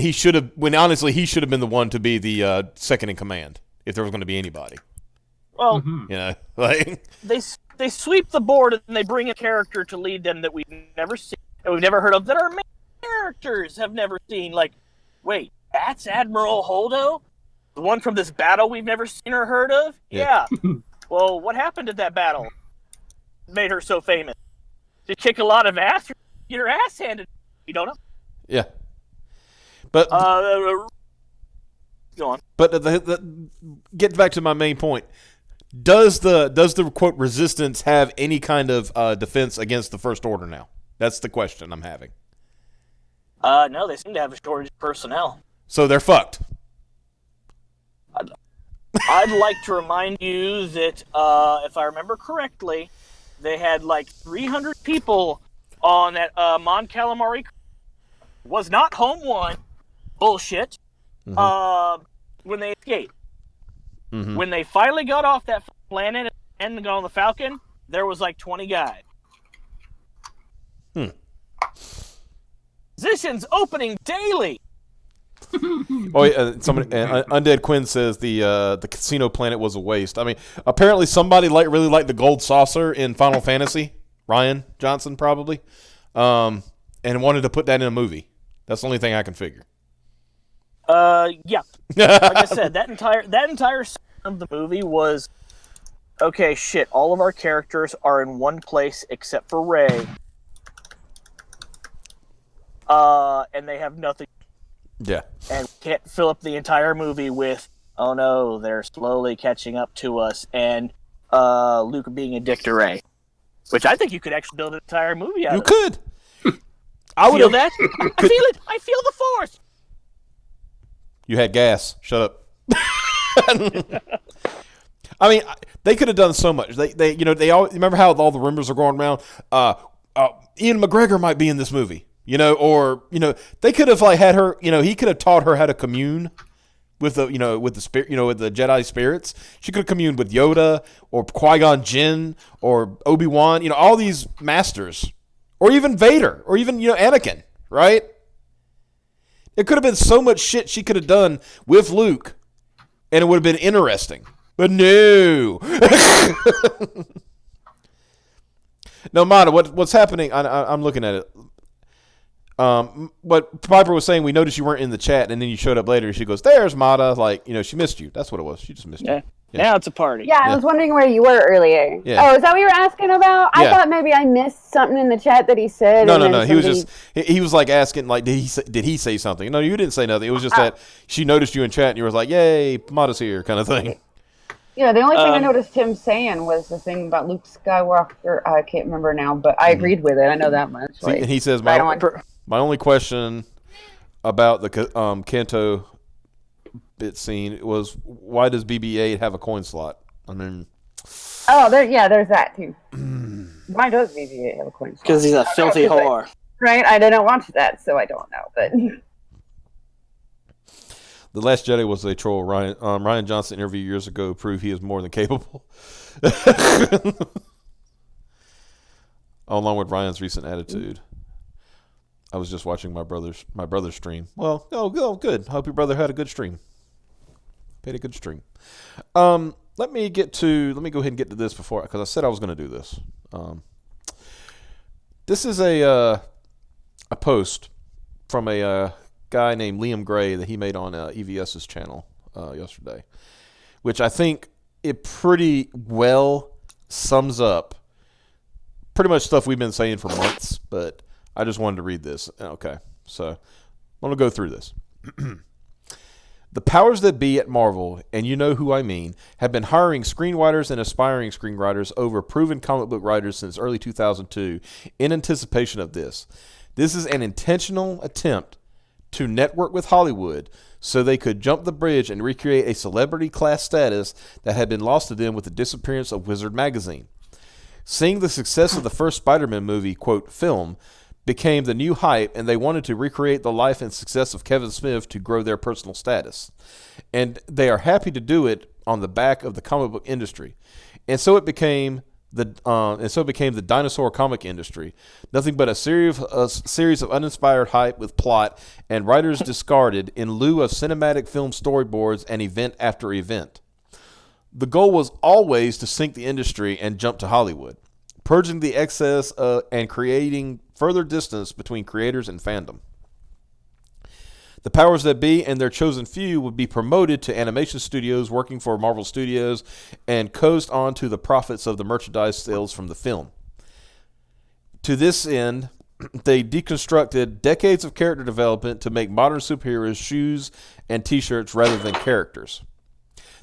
honestly he should have been the one to be the second in command if there was going to be anybody. Well, they sweep the board and they bring a character to lead them that we've never seen, that we've never heard of, that our main characters have never seen. Like, wait, that's Admiral Holdo? The one from this battle we've never seen or heard of? Yeah. Well, what happened at that battle? Made her so famous. Did she kick a lot of ass or get her ass handed? You don't know. Yeah. But go on. But get back to my main point. Does the quote resistance have any kind of defense against the First Order now? That's the question I'm having. No, they seem to have a shortage of personnel. So they're fucked. I'd like to remind you that if I remember correctly, they had like 300 people on that Mon Calamari. Was not Home One. Bullshit. Mm-hmm. When they escaped. Mm-hmm. When they finally got off that planet and got on the Falcon, there was like 20 guys. Positions opening daily. Undead Quinn says the casino planet was a waste. I mean, apparently somebody really liked the gold saucer in Final Fantasy. Ryan Johnson probably, and wanted to put that in a movie. That's the only thing I can figure. Yeah. Like I said, that entire scene of the movie was okay. Shit, all of our characters are in one place except for Rey, and they have nothing. Yeah. And can't fill up the entire movie with, oh no, they're slowly catching up to us, and Luke being a dick to Rey, which I think you could actually build an entire movie out of. You could. I would feel that. I feel it. I feel the Force. You had gas. Shut up. I mean, they could have done so much. They all remember how all the rumors are going around. Ian McGregor might be in this movie, or they could have had her. He could have taught her how to commune with the spirit, with the Jedi spirits. She could have communed with Yoda or Qui-Gon Jinn or Obi-Wan. All these masters or even Vader, or even Anakin, right? It could have been so much shit she could have done with Luke, and it would have been interesting. But no. No, Mata, what's happening? I'm looking at it. What Piper was saying, we noticed you weren't in the chat, and then you showed up later. She goes, "There's Mata." Like, she missed you. That's what it was. She just missed you. Yeah. Now it's a party. Yeah, I was wondering where you were earlier. Yeah. Oh, is that what you were asking about? I Yeah. thought maybe I missed something in the chat that he said. No. He was like asking, like, did he say something? No, you didn't say nothing. It was just that she noticed you in chat, and you were like, "Yay, Mata's here," kind of thing. Yeah, the only thing I noticed him saying was the thing about Luke Skywalker. I can't remember now, but I agreed with it. I know that much. See, and he says, my only question about the Kanto bit scene was, why does BB-8 have a coin slot? I mean... Oh, there's that, too. Why does BB-8 have a coin slot? Because he's a filthy whore. Right? I didn't watch that, so I don't know, but... The Last Jedi was a troll. Rian Johnson interview years ago proved he is more than capable. Along with Ryan's recent attitude. I was just watching my brother's stream. Well, good. Hope your brother had a good stream. Had a good stream. Let me go ahead and get to this because I said I was going to do this. This is a post from a guy named Liam Gray that he made on EVS's channel yesterday, which I think it pretty well sums up pretty much stuff we've been saying for months, but I just wanted to read this. Okay, so I'm going to go through this. The powers that be at Marvel, and you know who I mean, have been hiring screenwriters and aspiring screenwriters over proven comic book writers since early 2002 in anticipation of this. This is an intentional attempt to network with Hollywood so they could jump the bridge and recreate a celebrity class status that had been lost to them with the disappearance of Wizard magazine. Seeing the success of the first Spider-Man movie, quote, film, became the new hype, and they wanted to recreate the life and success of Kevin Smith to grow their personal status. And they are happy to do it on the back of the comic book industry. And so it became the dinosaur comic industry. Nothing but a series of uninspired hype with plot and writers discarded in lieu of cinematic film storyboards and event after event. The goal was always to sink the industry and jump to Hollywood, purging the excess and creating further distance between creators and fandom. The powers that be and their chosen few would be promoted to animation studios working for Marvel Studios and coast on to the profits of the merchandise sales from the film. To this end, they deconstructed decades of character development to make modern superheroes shoes and t-shirts rather than characters.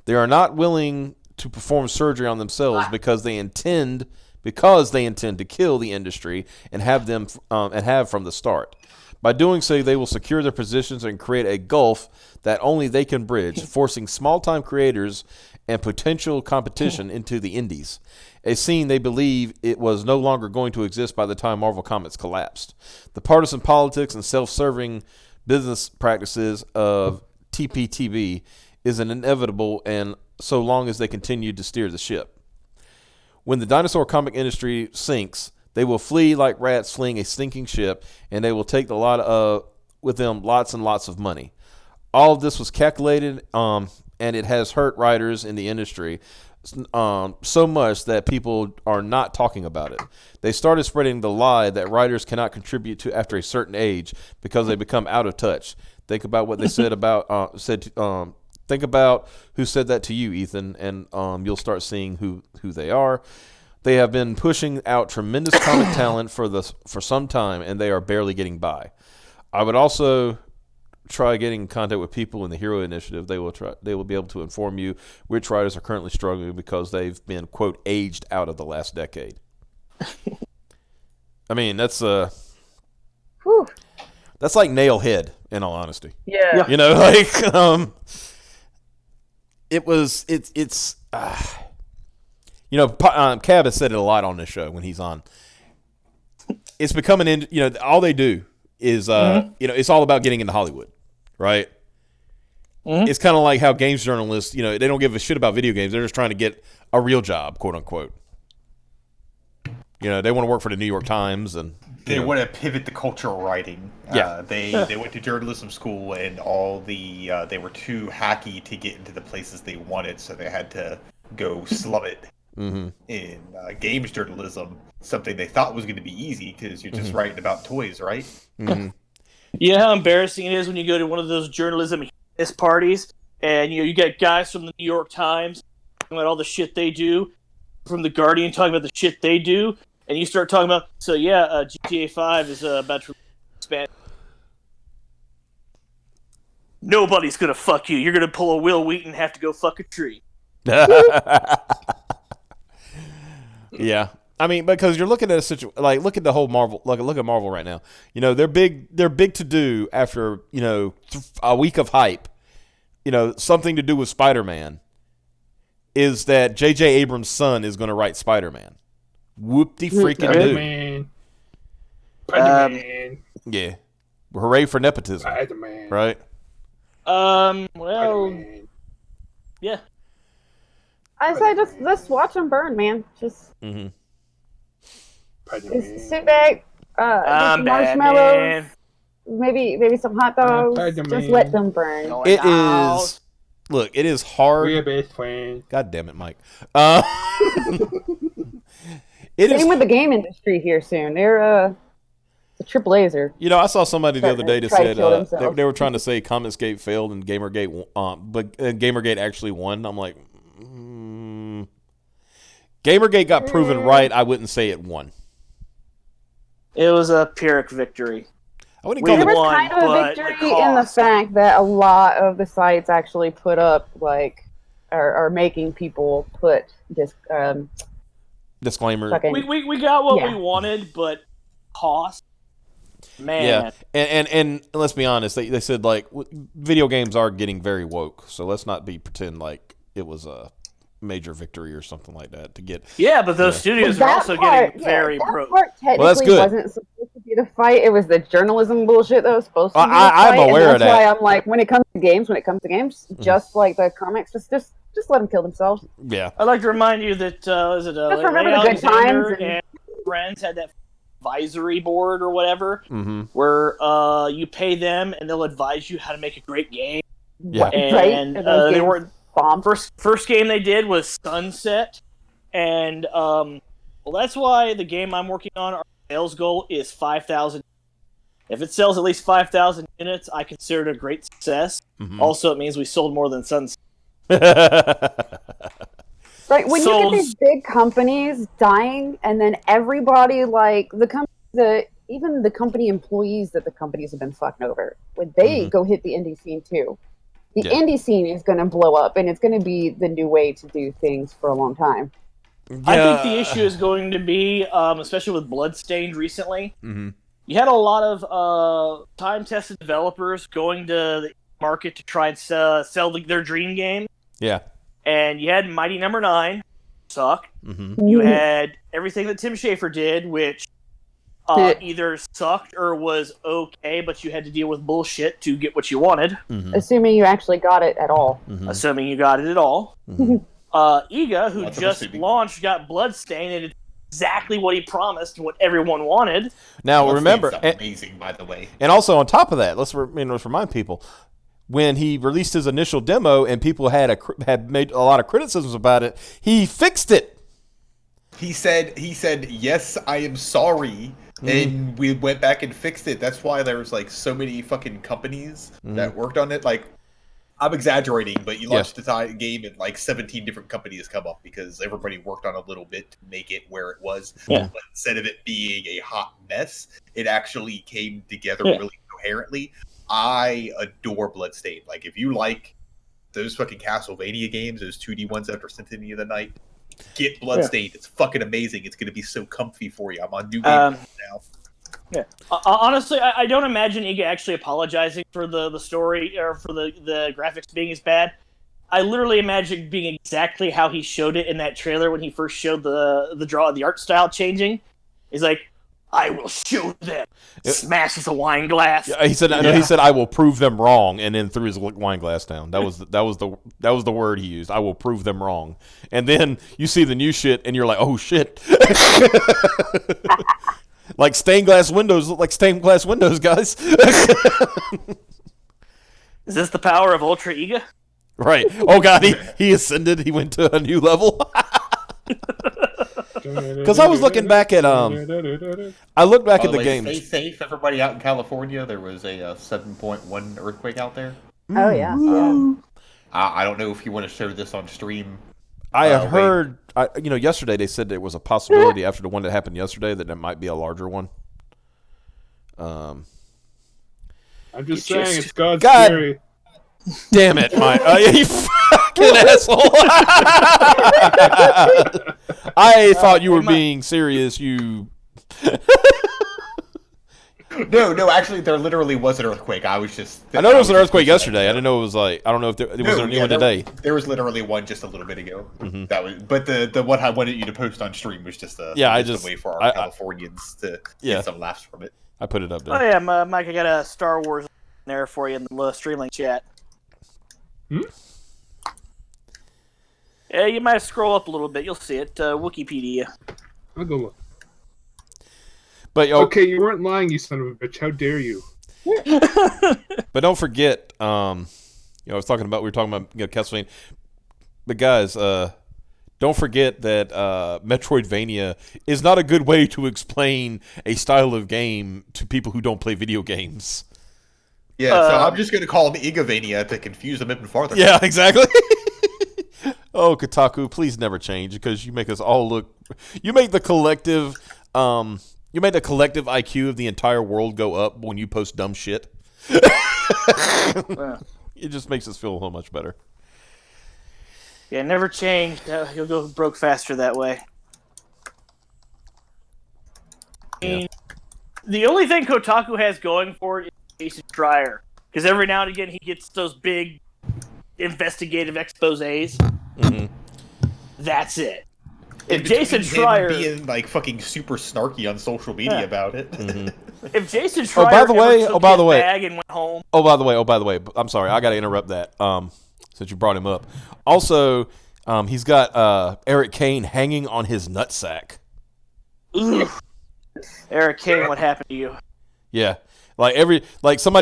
They are not willing to perform surgery on themselves because they intend to kill the industry and have from the start. By doing so, they will secure their positions and create a gulf that only they can bridge, forcing small-time creators and potential competition into the indies, a scene they believe it was no longer going to exist by the time Marvel Comics collapsed. The partisan politics and self-serving business practices of TPTB is an inevitable, and so long as they continue to steer the ship. When the dinosaur comic industry sinks, they will flee like rats fleeing a sinking ship, and they will take with them lots and lots of money. All of this was calculated, and it has hurt writers in the industry so much that people are not talking about it. They started spreading the lie that writers cannot contribute to after a certain age because they become out of touch. Think about what they said about think about who said that to you, Ethan, and you'll start seeing who they are. They have been pushing out tremendous comic talent for some time, and they are barely getting by. I would also try getting in contact with people in the Hero Initiative. They will be able to inform you which writers are currently struggling because they've been, quote, aged out of the last decade. I mean, that's like Nailhead, in all honesty. Yeah. Cab has said it a lot on this show when he's on. It's becoming, all they do is, it's all about getting into Hollywood, right? Mm-hmm. It's kind of like how games journalists, they don't give a shit about video games. They're just trying to get a real job, quote unquote. You know, they want to work for the New York Times, and They want to pivot the cultural writing. Yeah. They went to journalism school, and all the they were too hacky to get into the places they wanted, so they had to go slum it in games journalism. Something they thought was going to be easy because you're just writing about toys, right? You know how embarrassing it is when you go to one of those journalism parties, and you get guys from the New York Times talking about all the shit they do, from the Guardian talking about the shit they do, and you start talking about, GTA 5 is about to expand. Nobody's gonna fuck you. You're gonna pull a Will Wheaton and have to go fuck a tree. Yeah. I mean, because you're looking at a situation like look at the whole Marvel. Look at Marvel right now. You know, they're big. They're big to do after a week of hype. You know, something to do with Spider-Man is that J.J. Abrams' son is going to write Spider-Man. Whoop-de freaking do. Spider-Man. Spider-Man. Yeah. Hooray for nepotism. Spider-Man. Right? Well, Spider-Man. yeah. I say just watch them burn, man. Just Spider-Man. sit back, get some marshmallows, maybe some hot dogs. Spider-Man. Just let them burn. It is. Look, it is hard. We're best friends. God damn it, Mike. It is. Same with the game industry here soon. They're the AAAs are. You know, I saw somebody the other day that Try to said kill themselves. they were trying to say Comicsgate failed and Gamergate, but Gamergate actually won. I'm like, Gamergate got proven right. I wouldn't say it won. It was a Pyrrhic victory. I wouldn't We call There it. was won, kind of a but victory the in the cost. fact that a lot of the sites actually put up are making people put this Disclaimer. fucking We got what Yeah. we wanted, but cost. Man. Yeah, and let's be honest. They said like video games are getting very woke, so let's not pretend like it was a major victory or something like that to get. Yeah, but those studios are also getting very that pro. part technically Well, that's good. wasn't supposed to be the fight. It was the journalism bullshit that was supposed to be the I'm fight. aware of and that's that. why I'm like, when it comes to games, just like the comics, just let them kill themselves. Yeah, I'd like to remind you that remember Ray the good Alexander times and- and friends had that advisory board or whatever, Mm-hmm. where you pay them and they'll advise you how to make a great game. Yeah. Right? And And those they games were bombed. first game they did was Sunset, and well, that's why the game I'm working on, our sales goal is 5,000. If it sells at least 5,000 units, I consider it a great success. Mhm. Also, it means we sold more than Sunset. Right, when you So- get these big companies dying, and then everybody like even the company employees that the companies have been fucking over, when they go hit the indie scene too, the Yeah. indie scene is going to blow up, and it's going to be the new way to do things for a long time. I think the issue is going to be, especially with Bloodstained recently, Mm-hmm. you had a lot of time-tested developers going to the market to try and sell their dream game, Yeah. and you had Mighty Number 9, suck. Mm-hmm. You had everything that Tim Schafer did, which Yeah. either sucked or was okay, but you had to deal with bullshit to get what you wanted, Mm-hmm. Assuming you actually got it at all. assuming you got it at all. Mhm. Iga, who Lots of just assuming. launched, got Bloodstained, and it's exactly what he promised and what everyone wanted. Now remember, Bloodstained's amazing, by the way. and also on top of that, let's remind people when he released his initial demo and people had made a lot of criticisms about it, he fixed it. He said, yes, I am sorry. And we went back and fixed it. That's why there was like so many fucking companies that worked on it. Like, I'm exaggerating, but you launched the game and like 17 different companies come up because everybody worked on a little bit to make it where it was. Yeah. But instead of it being a hot mess, it actually came together Yeah. really coherently. I adore Bloodstained. Like, if you like those fucking Castlevania games, those 2D ones after Symphony of the Night, get Bloodstained. It's fucking amazing. It's going to be so comfy for you. I'm on new games now. Yeah. Honestly, I don't imagine Iga actually apologizing for the story or for the graphics being as bad. I literally imagine it being exactly how he showed it in that trailer when he first showed the art style changing. He's like, I will show them. Smashes a wine glass. He said, no, he said, I will prove them wrong, and then threw his wine glass down. That was the word he used. I will prove them wrong. And then you see the new shit, and you're like, oh shit. Like stained glass windows look like stained glass windows, guys. Is this the power of Ultra Ega? Right. Oh god, he ascended. He went to a new level. Because I was looking back at I looked back at the game. Stay safe, everybody out in California. There was a 7.1 earthquake out there. Oh yeah. I don't know if you want to show this on stream. I have heard, yesterday they said there was a possibility after the one that happened yesterday that there might be a larger one. I'm just saying, it's God's God. fury. Damn it, Mike! You fucking asshole! I thought you were being serious. You. No, actually, there literally was an earthquake. I know there was an earthquake yesterday. I didn't know it was like. I don't know if there was a new one today. There was literally one just a little bit ago. Mm-hmm. But the one I wanted you to post on stream was just a way for our Californians to get some laughs from it. I put it up there. Oh yeah, Mike, I got a Star Wars there for you in the Streamlink chat. Yeah, you might scroll up a little bit. You'll see it. Wikipedia. I'll go look. But okay, you weren't lying, you son of a bitch. How dare you? But don't forget, we were talking about Castlevania. But guys, don't forget that Metroidvania is not a good way to explain a style of game to people who don't play video games. Yeah, so I'm just going to call them Igavania to confuse them even farther. Yeah, exactly. Oh, Kotaku, please never change because you make us all look. You make the collective. You made the collective IQ of the entire world go up when you post dumb shit. It just makes us feel so much better. Yeah, never change. You'll go broke faster that way. Yeah. The only thing Kotaku has going for it is Jason Schreier. Because every now and again he gets those big investigative exposés. Mm-hmm. That's it. If Jason Schreier being like fucking super snarky on social media about it. Mm-hmm. If Jason Schreier took his bag and went home. Oh, by the way, I'm sorry, I got to interrupt that. Since you brought him up. Also, he's got Eric Kane hanging on his nutsack. Ugh. Eric Kane, what happened to you? Yeah. Somebody Eric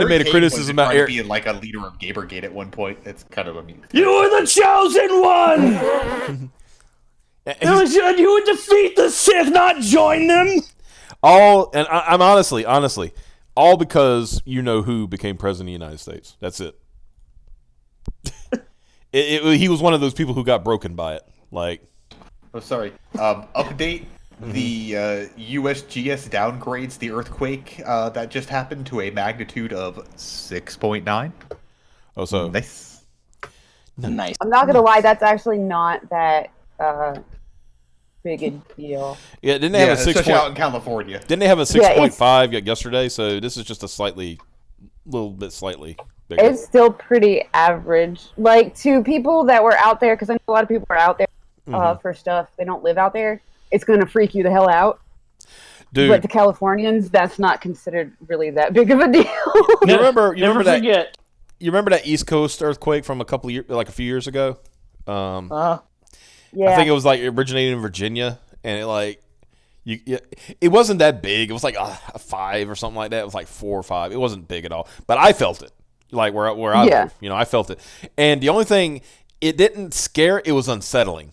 made a Kane criticism was about Eric being like a leader of Gamergate at one point. It's kind of amusing. You are the chosen one. You would defeat the Sith, not join them. I'm honestly, all because you know who became president of the United States. That's it. He was one of those people who got broken by it. Update. Mm-hmm. The USGS downgrades the earthquake that just happened to a magnitude of 6.9. Oh, so nice. Nice. I'm not gonna lie, that's actually not that big a deal. Yeah, didn't they have a 6 out in California? Didn't they have a 6.5 yesterday? So this is just a slightly bigger. It's still pretty average. Like, to people that were out there, because I know a lot of people are out there for stuff. They don't live out there. It's going to freak you the hell out. Dude. But to Californians, that's not considered really that big of a deal. You remember that? Forget. You remember that East Coast earthquake from a few years ago? Yeah. I think it was originated in Virginia, and it wasn't that big. It was like a 5 or something like that. It was like 4 or 5. It wasn't big at all, but I felt it. Like where I live, I felt it. And the only thing, it didn't scare. It was unsettling.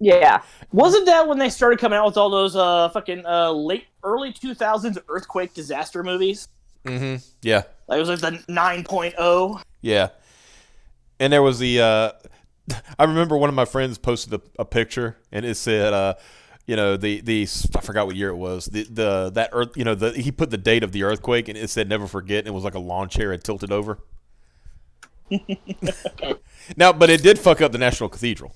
Yeah. Wasn't that when they started coming out with all those early 2000s earthquake disaster movies? Mm-hmm. Yeah. It was like the 9.0. Yeah. And there was the. I remember one of my friends posted a picture, and it said, I forgot what year it was. He put the date of the earthquake, and it said "never forget." And it was like a lawn chair had tilted over. Now, but it did fuck up the National Cathedral.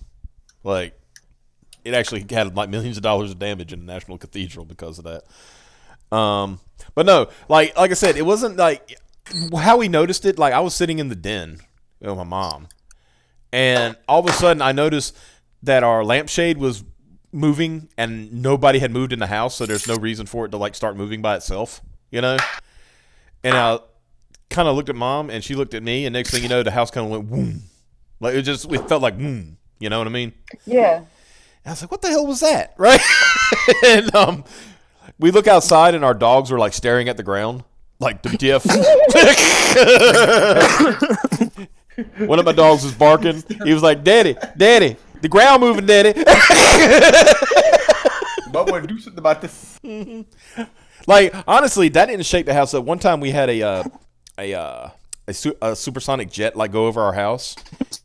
It actually had millions of dollars of damage in the National Cathedral because of that. But no, like I said, it wasn't how we noticed it. I was sitting in the den with my mom, and all of a sudden I noticed that our lampshade was moving, and nobody had moved in the house, so there's no reason for it to like start moving by itself, you know. And I kind of looked at Mom, and she looked at me, and next thing you know, the house kind of went boom, like it felt like boom, you know what I mean? Yeah. And I was like, "What the hell was that?" Right? And we look outside, and our dogs were like staring at the ground, like WTF. One of my dogs was barking. He was like, "Daddy, Daddy, the ground moving, Daddy." But want to do something about this. Like, honestly, that didn't shake the house up. One time we had a supersonic jet like go over our house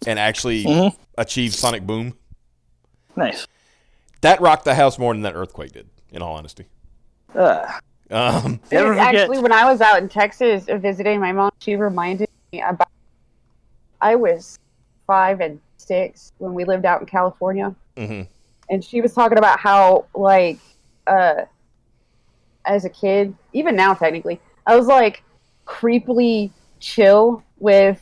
and actually achieve sonic boom. Nice. That rocked the house more than that earthquake did, in all honesty. Never forget. Actually, when I was out in Texas visiting my mom, she reminded me about. I was 5 and 6 when we lived out in California, and she was talking about how, like, as a kid, even now technically, I was like creepily chill with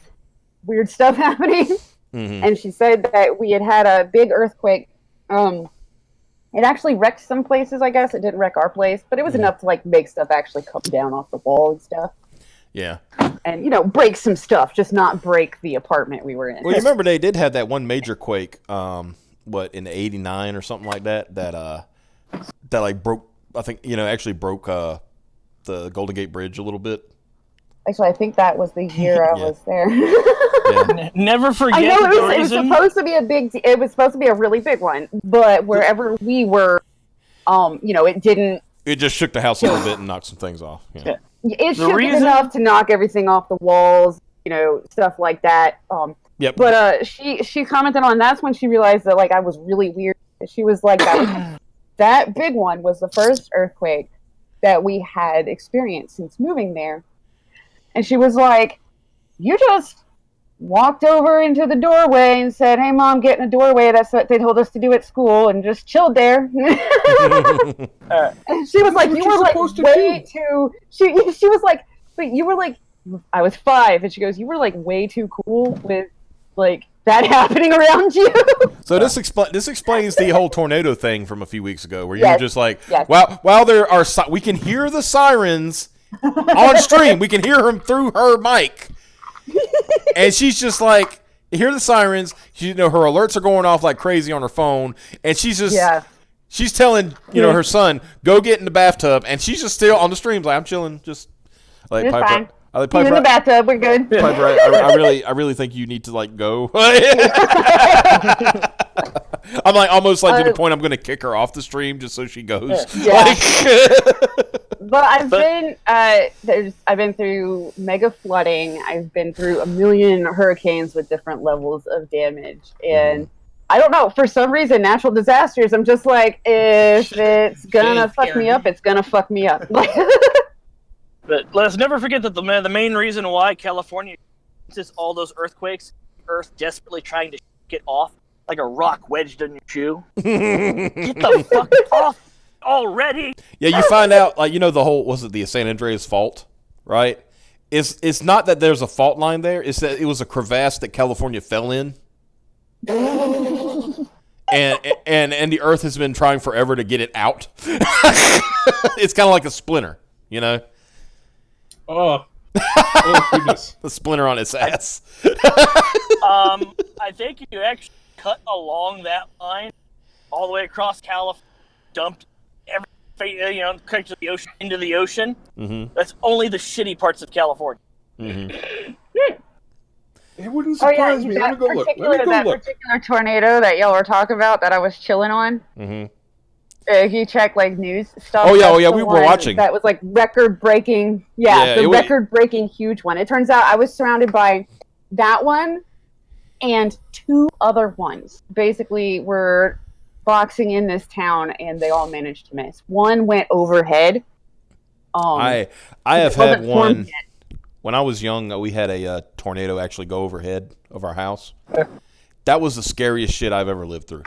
weird stuff happening. And she said that we had a big earthquake. It actually wrecked some places, I guess. It didn't wreck our place, but it was enough to like make stuff actually come down off the wall and stuff. Yeah. And, you know, break some stuff, just not break the apartment we were in. Well, you remember they did have that one major quake, in '89 or something like that, that like broke, I think, actually broke the Golden Gate Bridge a little bit. Actually, I think that was the year I was there. Never forget. I know the it was reason. supposed to be it was supposed to be a really big one, but wherever we were, it didn't. It just shook the house a little bit and knocked some things off. Yeah. It shook it enough to knock everything off the walls, stuff like that. Yep. But she commented on that's when she realized that like I was really weird. She was like that big one was the first earthquake that we had experienced since moving there. And she was like, "You just walked over into the doorway and said, 'Hey, Mom, get in the doorway.' That's what they told us to do at school," and just chilled there. And she was like, "You were like way too." She was like, "But you were like," I was 5, and she goes, "You were like way too cool with like that happening around you." So this explains the whole tornado thing from a few weeks ago, where you were just like, Yes. while there are we can hear the sirens on stream, we can hear them through her mic, and she's just like, hear the sirens. Her alerts are going off like crazy on her phone, and she's just she's telling her son, go get in the bathtub, and she's just still on the streams like, I'm chilling, just like It's Piper. fine. Piper, He's in the bathtub. We're good. Piper, I really think you need to like go. I'm like almost like to the point I'm going to kick her off the stream just so she goes. Yeah. But I've been through mega flooding. I've been through a million hurricanes with different levels of damage, and I don't know, for some reason, natural disasters, I'm just like, if it's gonna fuck me up, it's gonna fuck me up. But let's never forget that the main reason why California is all those earthquakes, Earth desperately trying to get off like a rock wedged in your shoe. Get the fuck off already! Yeah, you find out, like, the whole, was it the San Andreas Fault, right? It's not that there's a fault line there, it's that it was a crevasse that California fell in. and the Earth has been trying forever to get it out. It's kind of like a splinter, Oh goodness. The splinter on its ass. I think if you actually cut along that line all the way across California, dumped everything, cut to the ocean, into the ocean. Mm-hmm. That's only the shitty parts of California. Mm-hmm. It wouldn't surprise me. Let me go look. That particular tornado that y'all were talking about that I was chilling on. Mm-hmm. If you check like news stuff. Oh yeah, we were watching. That was like record-breaking. Record-breaking huge one. It turns out I was surrounded by that one and 2 other ones. Basically, were boxing in this town, and they all managed to miss. One went overhead. I have had one. When I was young, we had a tornado actually go overhead of our house. That was the scariest shit I've ever lived through.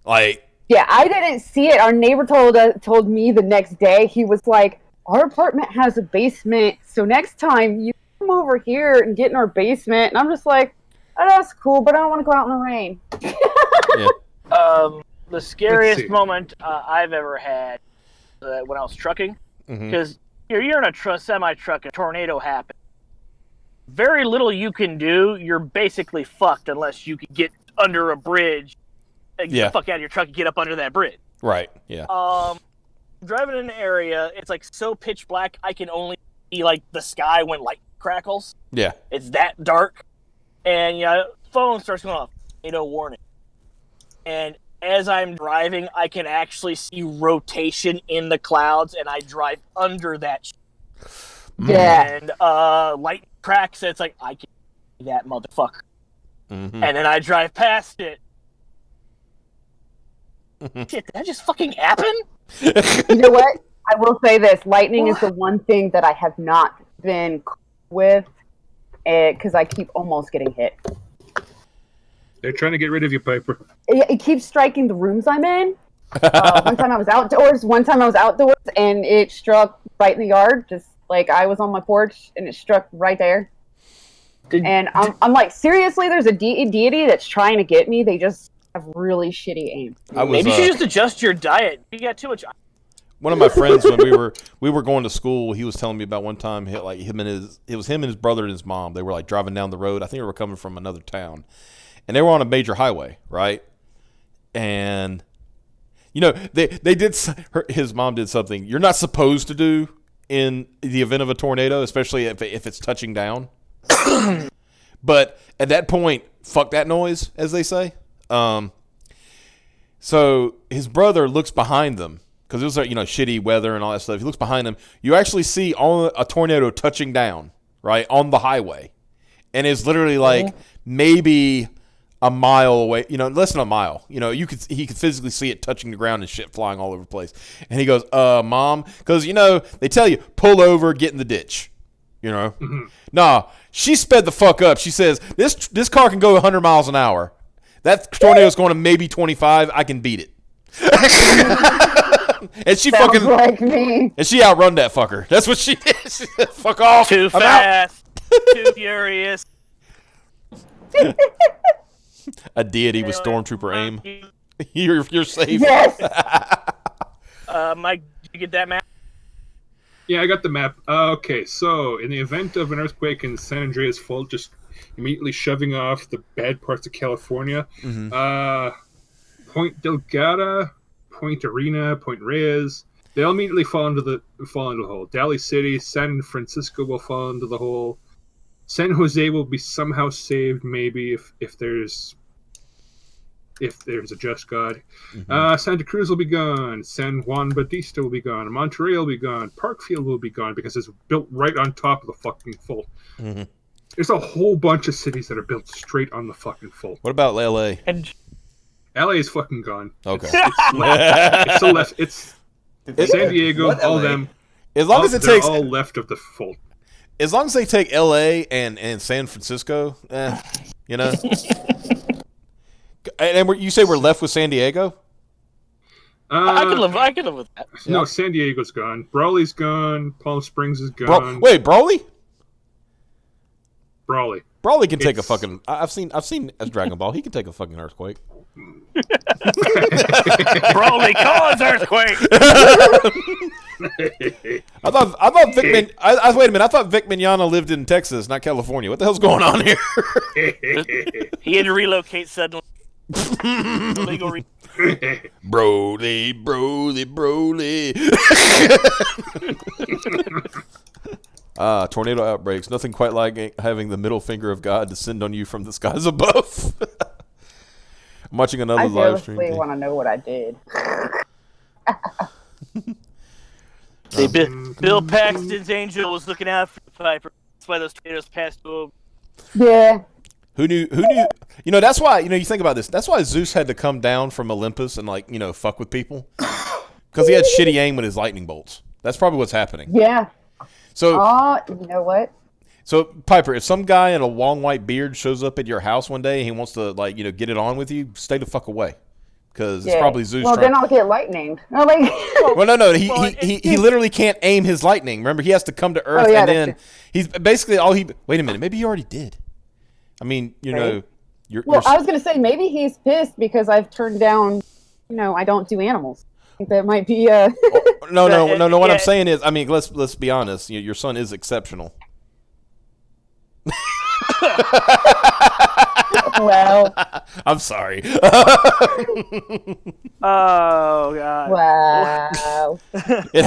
Like. Yeah, I didn't see it. Our neighbor told me the next day. He was like, "Our apartment has a basement, so next time you come over here and get in our basement." And I'm just like, "Oh, that's cool, but I don't want to go out in the rain." Yeah. the scariest see. moment I've ever had when I was trucking, because you're in a semi-truck, a tornado happens. Very little you can do. You're basically fucked unless you can get under a bridge, and get the fuck out of your truck and get up under that bridge. Right. Yeah. Driving in an area, it's like so pitch black. I can only see like the sky when light crackles. Yeah. It's that dark, and phone starts going off. Warning. And as I'm driving, I can actually see rotation in the clouds, and I drive under that. Yeah. And light cracks. It's like I can see that motherfucker. Mm-hmm. And then I drive past it. Shit, did that just fucking happen? You know what? I will say this: lightning is the one thing that I have not been with, because I keep almost getting hit. They're trying to get rid of you, Piper. It keeps striking the rooms I'm in. One time I was outdoors, and it struck right in the yard. Just like I was on my porch, and it struck right there. And I'm like, seriously, there's a deity that's trying to get me. They just have really shitty aim. Maybe you should just adjust your diet. You got too much. One of my friends, when we were going to school, he was telling me about one time, it was him and his brother and his mom. They were like driving down the road. I think they were coming from another town, and they were on a major highway, right? And they did. His mom did something you're not supposed to do in the event of a tornado, especially if it's touching down. But at that point, fuck that noise, as they say. So his brother looks behind them because it was shitty weather and all that stuff. He looks behind him. You actually see a tornado touching down right on the highway, and it's literally like maybe a mile away. Less than a mile. He could physically see it touching the ground and shit flying all over the place. And he goes, Mom, because they tell you pull over, get in the ditch. Nah, she sped the fuck up. She says, this car can go 100 miles an hour. That tornado's going to maybe 25. I can beat it. And she Sounds fucking like me. And she outrun that fucker. That's what she did. She said, fuck off. Too I'm fast. Too furious. A deity with stormtrooper aim. You're safe. Yes. Mike, did you get that map? Yeah, I got the map. Okay, so in the event of an earthquake in San Andreas Fault, just immediately shoving off the bad parts of California. Point Delgada, Point Arena, Point Reyes, they all immediately fall into the hole. Daly City, San Francisco will fall into the hole. San Jose will be somehow saved, maybe if there's a just God. Santa Cruz will be gone. San Juan Bautista will be gone. Monterey will be gone. Parkfield will be gone because it's built right on top of the fucking fault. There's a whole bunch of cities that are built straight on the fucking fault. What about LA? And LA is fucking gone. Okay. It's so left. It's San Diego, all LA? them. As long as it they're takes all left of the fault. As long as they take LA and San Francisco, And you say we're left with San Diego? I could live with that. No, San Diego's gone. Brawley's gone. Palm Springs is gone. Wait, Broly? Brawley. Brawley can take a fucking. I've seen as Dragon Ball. He can take a fucking earthquake. Broly cause earthquake. I thought Vic. Wait a minute. I thought Vic Mignogna lived in Texas, not California. What the hell's going on here? He had to relocate suddenly. Legal Broly. Tornado outbreaks. Nothing quite like having the middle finger of God descend on you from the skies above. I'm watching another live stream. I seriously want to know what I did. See, Bill Paxton's angel was looking out for the Piper. That's why those tornadoes passed over. Yeah. Who knew? That's why, you think about this. That's why Zeus had to come down from Olympus and, fuck with people. Because he had shitty aim with his lightning bolts. That's probably what's happening. Yeah. So, you know what? So, Piper, if some guy in a long white beard shows up at your house one day and he wants to, get it on with you, stay the fuck away. Because it's probably Zeus. Well, then I'll get lightning. Well, no. He literally can't aim his lightning. Remember, he has to come to Earth and then he's basically wait a minute. Maybe he already did. I mean, I was going to say, maybe he's pissed because I've turned down I don't do animals. I think that might be No. What Yeah. I'm saying is, I mean, let's be honest. Your son is exceptional. well, I'm sorry. Oh god. wow. It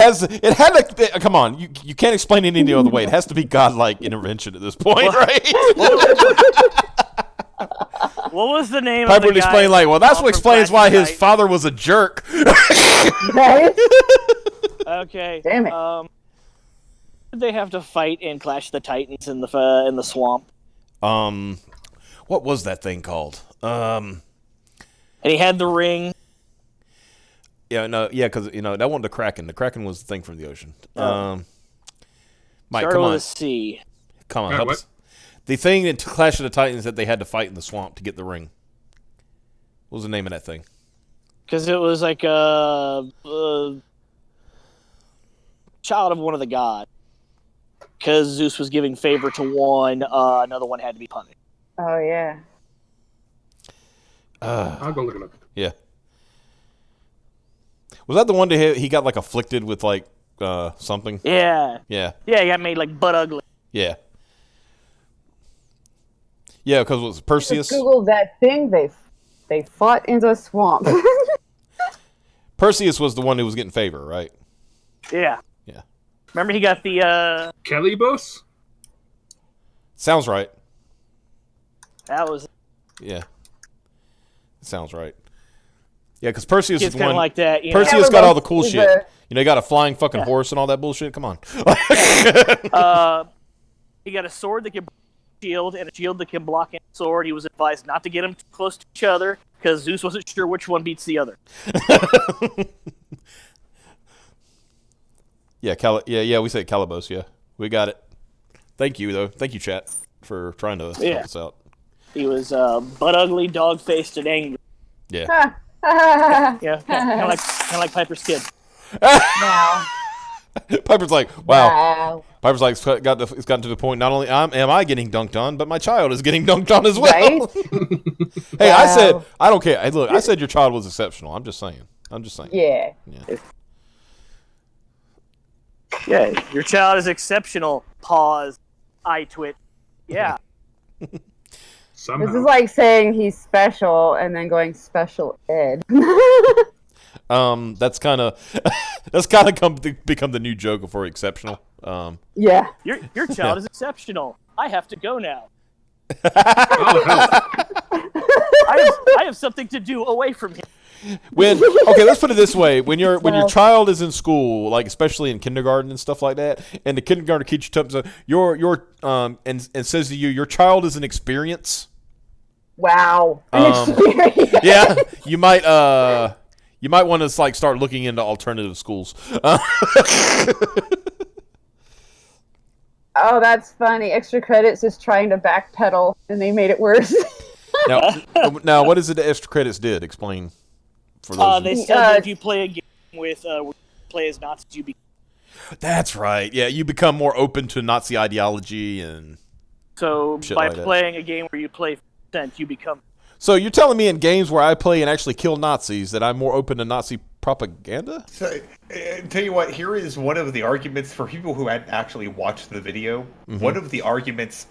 had like, come on, you can't explain it any other way. It has to be godlike intervention at this point, right? What was the name Piper of the would guy? explain like, well, that's what from explains Clash why of his Titans? father was a jerk. Right? Okay. Damn it. Did they have to fight in Clash of the Titans in the swamp? What was that thing called? And he had the ring. Because that wasn't the Kraken. The Kraken was the thing from the ocean. Mike, Started come with on, a C. come on, Wait, help what? us. The thing in Clash of the Titans that they had to fight in the swamp to get the ring. What was the name of that thing? Because it was like a child of one of the gods. Because Zeus was giving favor to one, another one had to be punished. Oh yeah. I'll go look it up. Yeah. Was that the one that he got like afflicted with like something? Yeah. Yeah. Yeah, he got made like butt ugly. Yeah. Yeah, because it was Perseus. Just Google that thing. They fought in the swamp. Perseus was the one who was getting favor, right? Yeah. Yeah. Remember he got the Calibos? Sounds right. that was Yeah. Sounds right. Yeah, because Perseus kids is the kind of one. like that. You know? Perseus got all the cool Is shit. a- He got a flying fucking horse and all that bullshit. Come on. He got a sword that can block a shield and a shield that can block a sword. He was advised not to get them too close to each other because Zeus wasn't sure which one beats the other. Yeah, we say Calibos. Yeah, we got it. Thank you, though. Thank you, chat, for trying to Yeah. help us out. He was butt ugly, dog faced, and angry. Yeah. Yeah, kind of like Piper's kid. wow. Piper's like, wow. Wow. Piper's like, it's gotten to the point. Not only am I getting dunked on, but my child is getting dunked on as well. Right? Hey, I Wow. said I don't care. Hey, look, I said your child was exceptional. I'm just saying. Yeah. Yeah, your child is exceptional. Pause. Eye twitch. Yeah. Somehow. This is like saying he's special and then going special ed. That's kind of become the new joke for exceptional. yeah. Your child is exceptional. I have to go now. Oh, hell. I have something to do away from him. Okay, let's put it this way: when your Well- child is in school, like especially in kindergarten and stuff like that, and the kindergarten teacher comes up, and says to you, your child is an experience. Wow. An experience. Yeah, you might want to like start looking into alternative schools. Oh, that's funny. Extra credits is trying to backpedal, and they made it worse. Now, what is it that extra credits did? Explain for those. They said that if you play a game with where you play as Nazis, you be. That's right. Yeah, you become more open to Nazi ideology and. So Shit by like that. playing a game where you play percent, you become. So you're telling me in games where I play and actually kill Nazis that I'm more open to Nazi propaganda? So, tell you what, here is one of the arguments for people who hadn't actually watched the video. Mm-hmm. One of the arguments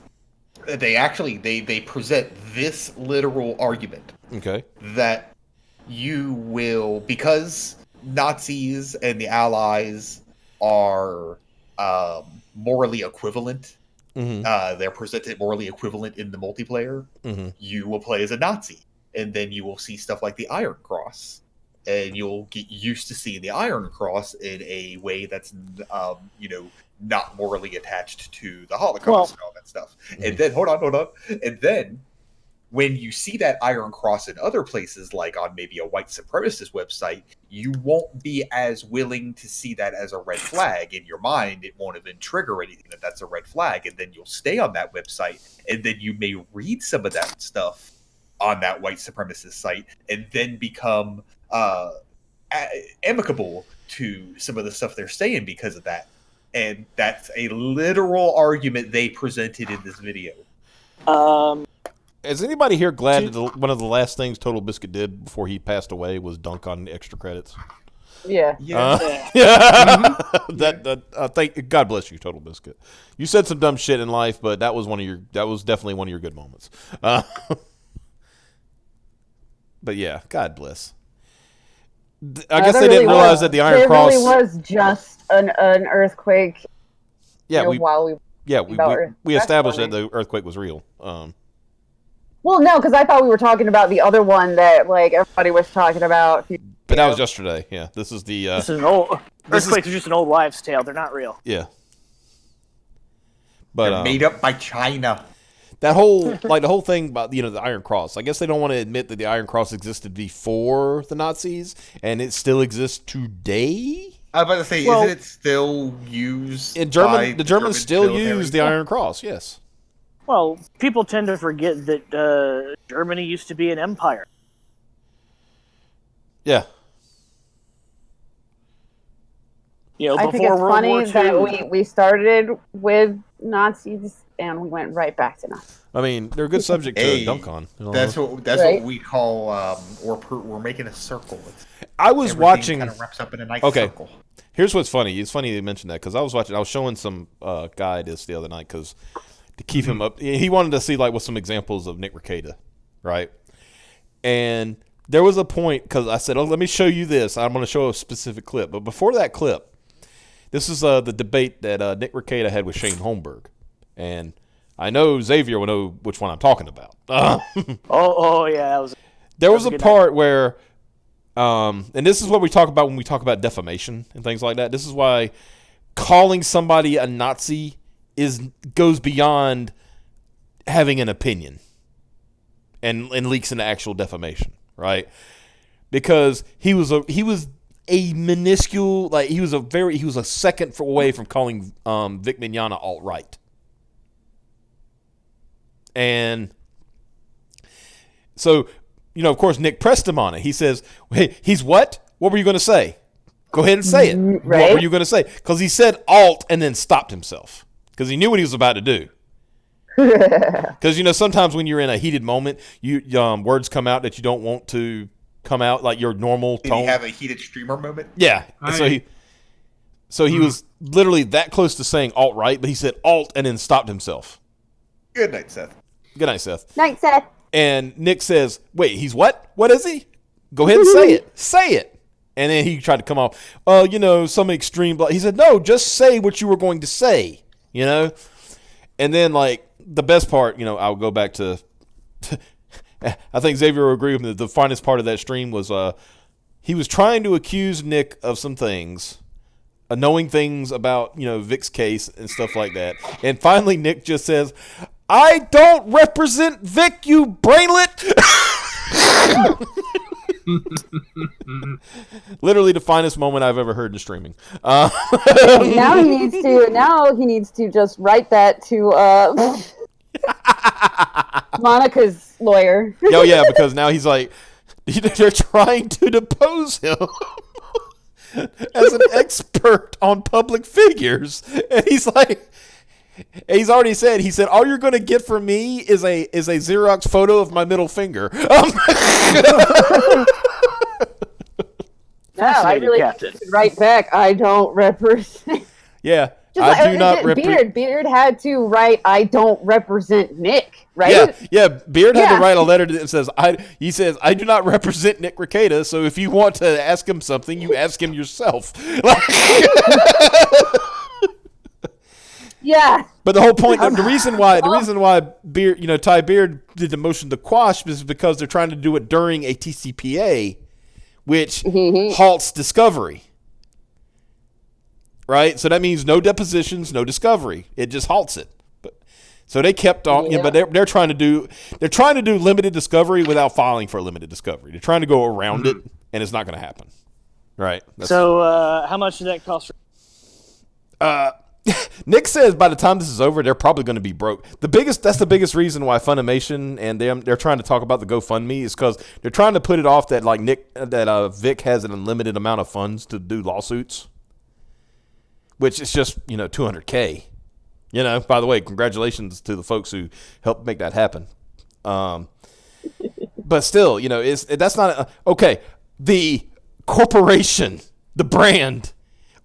they present this literal argument Okay. that you will, because Nazis and the Allies are morally equivalent. Mm-hmm. They're presented morally equivalent in the multiplayer. Mm-hmm. You will play as a Nazi, and then you will see stuff like the Iron Cross, and you'll get used to seeing the Iron Cross in a way that's, not morally attached to the Holocaust and all that stuff. And then, hold on, and then when you see that Iron Cross in other places, like on maybe a white supremacist website, you won't be as willing to see that as a red flag. In your mind, it won't even trigger anything that's a red flag, and then you'll stay on that website, and then you may read some of that stuff on that white supremacist site, and then become amicable to some of the stuff they're saying because of that. And that's a literal argument they presented in this video. Is anybody here glad that one of the last things Total Biscuit did before he passed away was dunk on extra credits? Yeah. Yeah. Thank God bless you, Total Biscuit. You said some dumb shit in life, but that was definitely one of your good moments. But yeah, God bless. I guess they didn't realize that the Iron Cross. It really was just an earthquake. Yeah, while we established that the earthquake was real. Well, no, because I thought we were talking about the other one that like everybody was talking about. But that was yesterday. Yeah, this is the. This is an old earthquakes are just an old wives' tale. They're not real. Yeah. But They're made up by China. That whole the whole thing about the Iron Cross. I guess they don't want to admit that the Iron Cross existed before the Nazis, and it still exists today. I was about to say, isn't it still used? In German, the Germans still use the Iron Cross. Yes. Well, people tend to forget that Germany used to be an empire. Yeah. I think it's funny that we started with Nazis and we went right back to Nazis. I mean, they're a good subject to dunk on. That's what we call we're making a circle. I was watching. Kind of wraps up in a nice circle. Here's what's funny. It's funny you mentioned that because I was showing some guy this the other night because to keep him up, he wanted to see what some examples of Nick Rekieta, right? And there was a point because I said, let me show you this. I'm going to show a specific clip, but before that clip, this is the debate that Nick Rekieta had with Shane Holmberg, and I know Xavier will know which one I'm talking about. Oh yeah, that was. There was a part where, and this is what we talk about when we talk about defamation and things like that. This is why calling somebody a Nazi goes beyond having an opinion and leaks into actual defamation, right? Because he was a minuscule, he was a second away from calling Vic Mignogna alt-right. And so, of course, Nick pressed him on it. He says, hey, he's what? What were you going to say? Go ahead and say it. Right? What were you going to say? Because he said alt and then stopped himself because he knew what he was about to do. Because, sometimes when you're in a heated moment, words come out that you don't want to come out, like your normal tone. Did he have a heated streamer moment? Yeah. So he was literally that close to saying alt-right, but he said alt and then stopped himself. Good night, Seth. Good night, Seth. Night, Seth. And Nick says, wait, he's what? What is he? Go ahead and say it. Say it. And then he tried to come off, some extreme. He said, no, just say what you were going to say, And then, the best part, I'll go back to I think Xavier will agree with me. The finest part of that stream was he was trying to accuse Nick of some things, knowing things about, Vic's case and stuff like that. And finally, Nick just says, I don't represent Vic, you brainlet. Literally the finest moment I've ever heard in streaming. Now he needs to just write that to Monica's lawyer. Oh yeah, because now he's like, they're trying to depose him as an expert on public figures, and he's like, he's already said, all you're going to get from me is a Xerox photo of my middle finger. I really write back. I don't represent. Yeah. I do not represent. Beard had to write, I don't represent Nick, right? Yeah. Beard had to write a letter that says, he says, I do not represent Nick Rekieta, so if you want to ask him something, you ask him yourself. Yeah. But the whole point, the reason why Beard, Ty Beard did the motion to quash is because they're trying to do it during a TCPA, which halts discovery. Right? So that means no depositions, no discovery. It just halts it. So they kept on, but they're trying to do limited discovery without filing for a limited discovery. They're trying to go around it, and it's not going to happen. Right? So how much did that cost? Nick says by the time this is over, they're probably going to be broke. That's the biggest reason why Funimation and they're trying to talk about the GoFundMe is because they're trying to put it off that Vic has an unlimited amount of funds to do lawsuits, which is just $200K. By the way, congratulations to the folks who helped make that happen. But still, you know, that's not okay. The corporation, the brand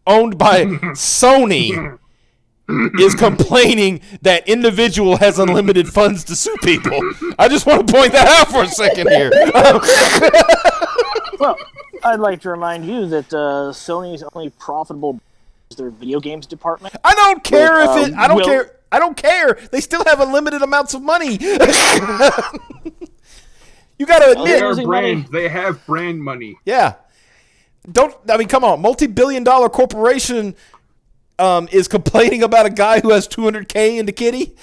owned by Sony, is complaining that individual has unlimited funds to sue people. I just want to point that out for a second here. Well, I'd like to remind you that Sony's only profitable is their video games department. I don't care if it. I don't care. I don't care. They still have unlimited amounts of money. You got to They admit. are losing brand. money. They have brand money. Yeah. Come on. Multi-billion-dollar corporation is complaining about a guy who has $200K into Kitty.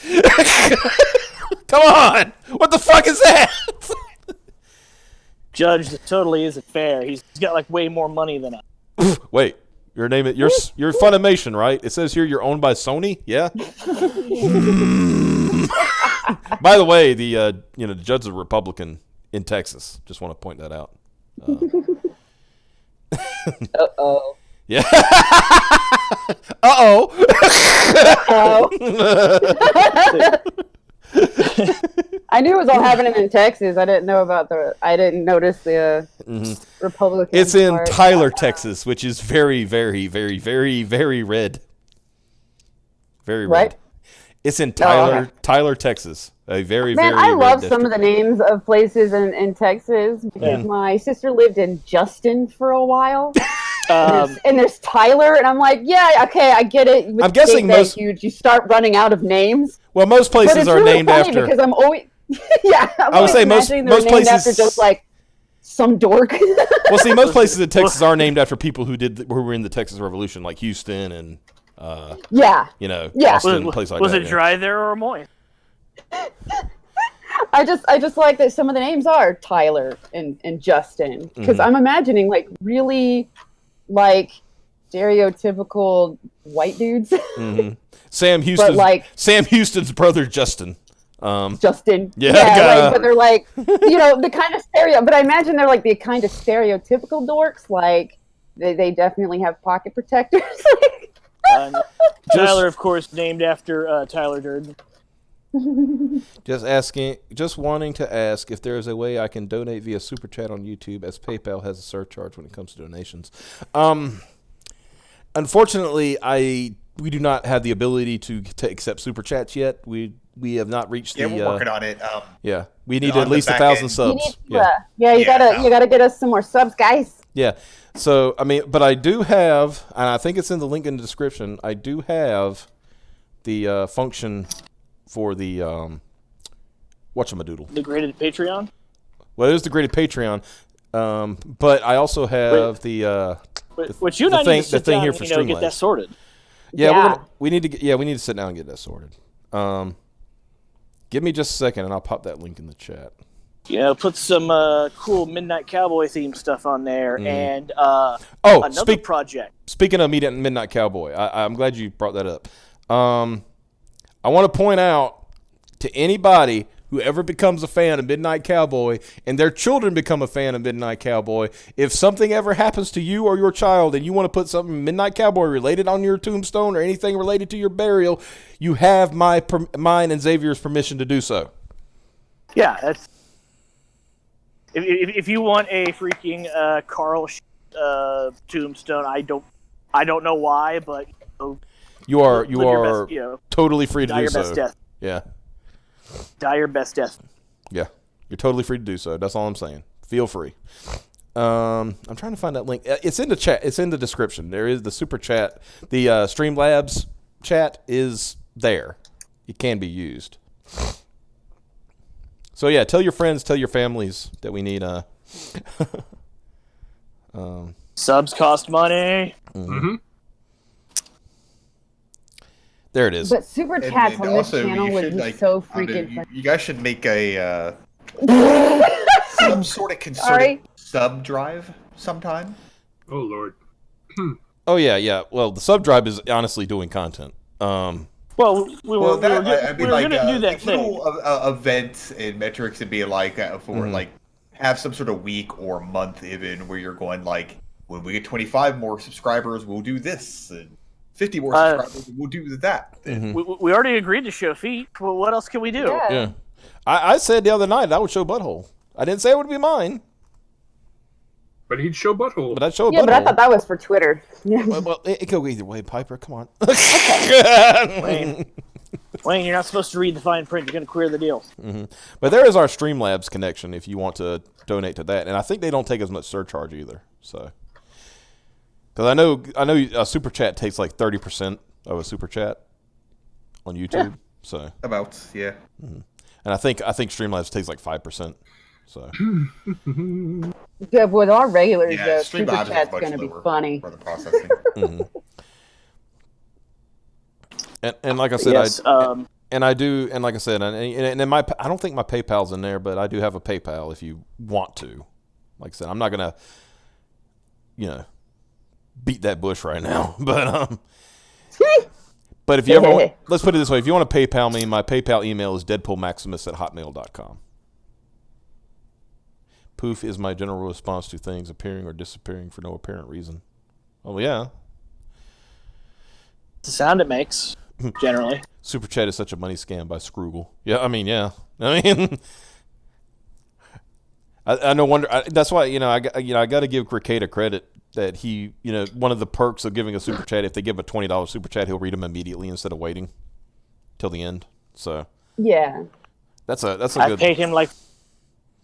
Come on. What the fuck is that? Judge, that totally isn't fair. He's got like way more money than us. Wait. Your name is you're Funimation, right? It says here you're owned by Sony. Yeah. By the way, the judge is a Republican in Texas. Just want to point that out. Uh-oh. Yeah. Uh-oh. I knew it was all happening in Texas. I didn't notice the Republican. It's in part. Tyler, Texas, which is very, very, very, very, very red. Very red. Right? It's in okay. Tyler, Texas. A very, Man, very I red love district. some of the names of places in Texas because my sister lived in Justin for a while. And there's Tyler, and I'm like, yeah, okay, I get it. With I'm guessing state that most- huge, you start running out of names. Well, most But places it's are really named funny after. because I'm always, yeah. I'm I would always say most imagining they're named places. after just like some dork. Well, see, most places in Texas are named after people who were in the Texas Revolution, like Houston and Yeah. Yeah. Yeah. Austin, places like Was that. it yeah. dry there or moist? I just like that some of the names are Tyler and Justin because I'm imagining like really like stereotypical white dudes. Sam Houston's brother Justin. Justin. Yeah, but they're like, the kind of but I imagine they're like the kind of stereotypical dorks. Like they definitely have pocket protectors. Tyler, of course, named after Tyler Durden. Just wanting to ask if there is a way I can donate via Super Chat on YouTube, as PayPal has a surcharge when it comes to donations. Unfortunately, we do not have the ability to accept Super Chats yet. We have not reached Yeah, the. we're working on it. Yeah, we need on at the least back 1,000 end. subs. You gotta get us some more subs, guys. Yeah. So, I mean, but I do have, and I think it's in the link in the description, I do have the function for the whatchamadoodle. The graded Patreon? Well, it is the graded Patreon, but I also have Which you and I need to sit thing down here and, for get that Streamlabs. sorted. Yeah, we need to sit down and get that sorted. Give me just a second, and I'll pop that link in the chat. Put some cool Midnight Cowboy theme stuff on there, and another project. Speaking of Midnight Cowboy, I'm glad you brought that up. I want to point out to anybody who ever becomes a fan of Midnight Cowboy and their children become a fan of Midnight Cowboy, if something ever happens to you or your child and you want to put something Midnight Cowboy related on your tombstone or anything related to your burial, you have mine and Xavier's permission to do so. Yeah, that's. If you want a freaking Carl tombstone, I don't know why, but You are live your best, totally free to die do your so. best death. Yeah. Die your best death. Yeah. You're totally free to do so. That's all I'm saying. Feel free. I'm trying to find that link. It's in the chat. It's in the description. There is the super chat. The Streamlabs chat is there. It can be used. So yeah, tell your friends, tell your families that we need Subs cost money. There it is. But super chats on this channel would be so freaking fun. You guys should make a some sort of concerted sub drive sometime. Oh Lord. Oh yeah. Well, the sub drive is honestly doing content. Well, we were going to do that thing. Little events and metrics to be like for like have some sort of week or month even where you're going like when we get 25 more subscribers we'll do this and 50 more subscribers we'll do that. We already agreed to show feet. Well, what else can we do? Yeah. I said the other night I would show butthole. I didn't say it would be mine, But he'd show butthole. but I'd show a Yeah, butthole. but I thought that was for Twitter. Well, it could go either way, Piper. Come on. Wayne, you're not supposed to read the fine print. You're going to queer the deal. But there is our Streamlabs connection if you want to donate to that, and I think they don't take as much surcharge either. So, because I know a super chat takes like 30% of a super chat on YouTube. So, About, yeah. and I think Streamlabs takes like 5%. So, Yeah, with our regulars, Yeah, super Streamlabs is chat's much going to be lower funny. for the processing. and like I said, Yes. I do, and like I said, and in I don't think my PayPal's in there, but I do have a PayPal if you want to. Like I said, I'm not gonna, beat that bush right now, but if you ever, let's put it this way: if you want to PayPal me, my PayPal email is deadpoolmaximus@hotmail.com. Poof is my general response to things appearing or disappearing for no apparent reason. Oh yeah. the sound it makes, generally. Super Chat is such a money scam by Scroogle. Yeah, I mean, I no wonder. That's why I got to give Kriketa credit that he, one of the perks of giving a super chat, if they give a $20 super chat, he'll read them immediately instead of waiting till the end. So Yeah. that's a I good. paid him like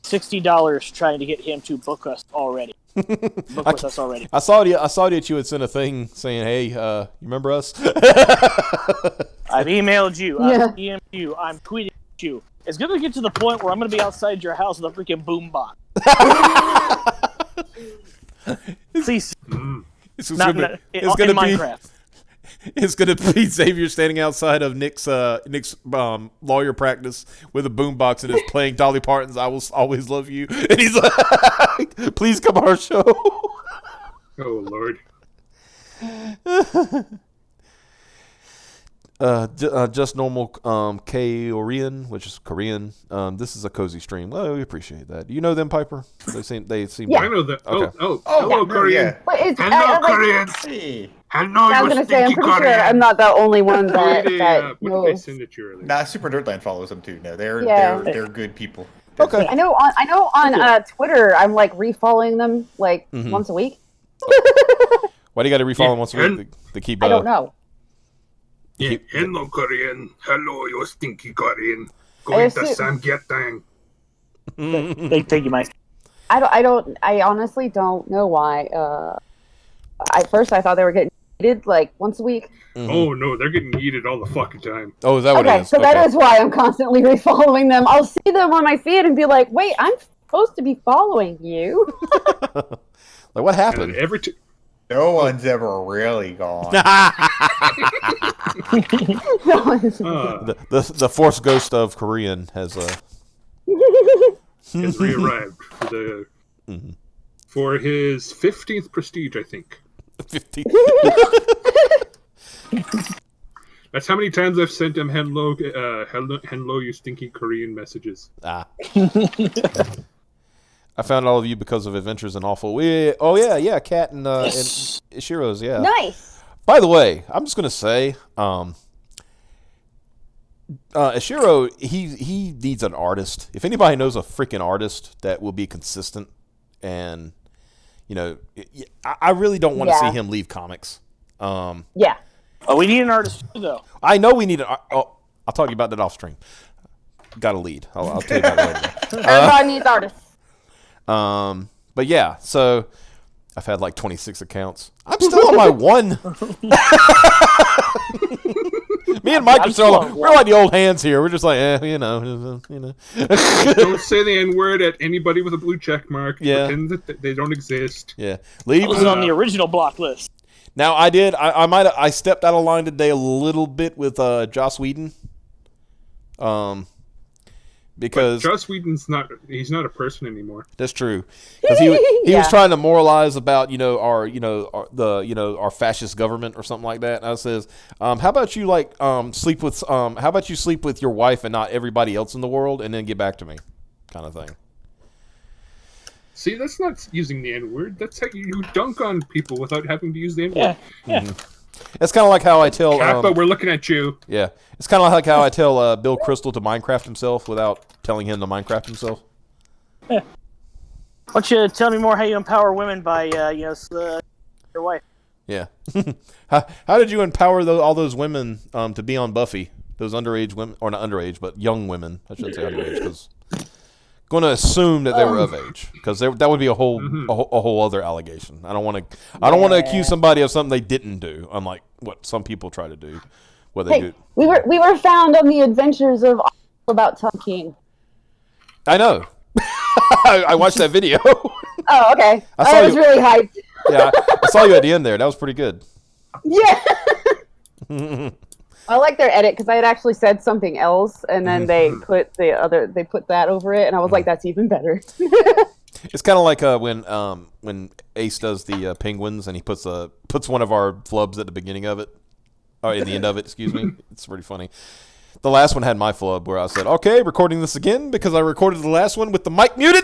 $60 trying to get him to book us already. Book with us already. I saw that you had sent a thing saying, "Hey, you remember us?" I've emailed you. Yeah. I've DM'd you. I'm tweeting at you. It's going to get to the point where I'm going to be outside your house with a freaking boombox. Please. It's In gonna be Minecraft. it's gonna be Xavier standing outside of Nick's lawyer practice with a boombox and is playing Dolly Parton's "I Will Always Love You," and he's like, "Please come on our show." Oh, Lord. Just normal Korean, which is Korean. This is a cozy stream. Well, we appreciate that. Do you know them, Piper? They seem. Yeah. I know that. Okay. Hello, Korean. Yeah. But it's, Hello, like, Korean. Hey. Hello, I was you going to say, I'm stinky pretty sure Korean. I'm not the only one What that, did they, that what did they knows. send at you earlier? Nah, Super Dirtland follows them too. No, they're Yeah. they're good people. Okay. I know on Twitter, I'm like refollowing them like once a week. Why do you got to refollow them once a week to keep? I don't know. Yeah. Hello, Korean. Hello, you stinky Korean. I Going to assume- Samgyetang. Thank you, Mike. I honestly don't know why. At first I thought they were getting needed like once a week. Oh, no, they're getting yeeted all the fucking time. Oh, is that what it Okay, is? so Okay. that is why I'm constantly refollowing them. I'll see them on my feed and be like, wait, I'm supposed to be following you. Like, what happened? And every t- No one's ever really gone. The Force Ghost of Korean has has re-arrived for his 15th prestige, I think. 50. That's how many times I've sent him hello, you stinky Korean messages. I found all of you because of Adventures in Awful. Yeah, Kat and Ishiro's, yeah. Nice. By the way, I'm just gonna say, Ishiro, he needs an artist. If anybody knows a freaking artist that will be consistent, and I really don't want to see him leave comics. Yeah. Oh, we need an artist too, though. I know we need an. I'll talk to you about that off stream. Got a lead. I'll tell you about it later. Everybody needs artists. But yeah, so I've had like 26 accounts. I'm still on my one. Me and Mike are still. We're like the old hands here. We're just like, Don't say the N-word at anybody with a blue check mark. Yeah. Pretend that they don't exist. Yeah. I Leave. was on the original block list. Now I did. I stepped out of line today a little bit with Joss Whedon. Because Joss Whedon's he's not a person anymore. that's true. Because he was trying to moralize about our fascist government or something like that. And I says, how about you sleep with your wife and not everybody else in the world, and then get back to me, kind of thing. See, that's not using the N-word. That's how you dunk on people without having to use the N-word. Yeah. It's kind of like how I tell. Kappa, we're looking at you. Yeah, it's kind of like how I tell Bill Crystal to Minecraft himself without telling him to Minecraft himself. Why don't you tell me more how you empower women by, your wife? Yeah. How did you empower all those women to be on Buffy? Those underage women, or not underage, but young women. I shouldn't say underage, because going to assume that they were of age, because that would be a whole other allegation. I don't want to accuse somebody of something they didn't do, unlike what some people try to do. What they do. We were found on the adventures of about Tom King. I know. I watched that video. Oh, okay. I was really hyped. Yeah, I saw you at the end there. That was pretty good. Yeah. I like their edit because I had actually said something else, and then they put that over it, and I was like, "That's even better." It's kind of like when Ace does the penguins, and he puts one of our flubs at the beginning of it, or at the end of it. Excuse me. It's pretty funny. The last one had my flub where I said, "Okay, recording this again because I recorded the last one with the mic muted."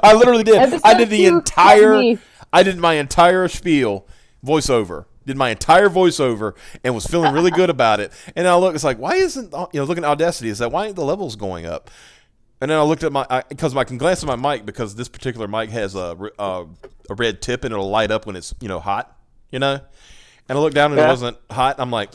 I literally did. I did my entire spiel voiceover. Did my entire voiceover and was feeling really good about it. And I look, it's like, why isn't looking at Audacity? Is that why ain't the levels going up? And then I looked at because I can glance at my mic because this particular mic has a red tip and it'll light up when it's hot, And I looked down and it wasn't hot. I'm like,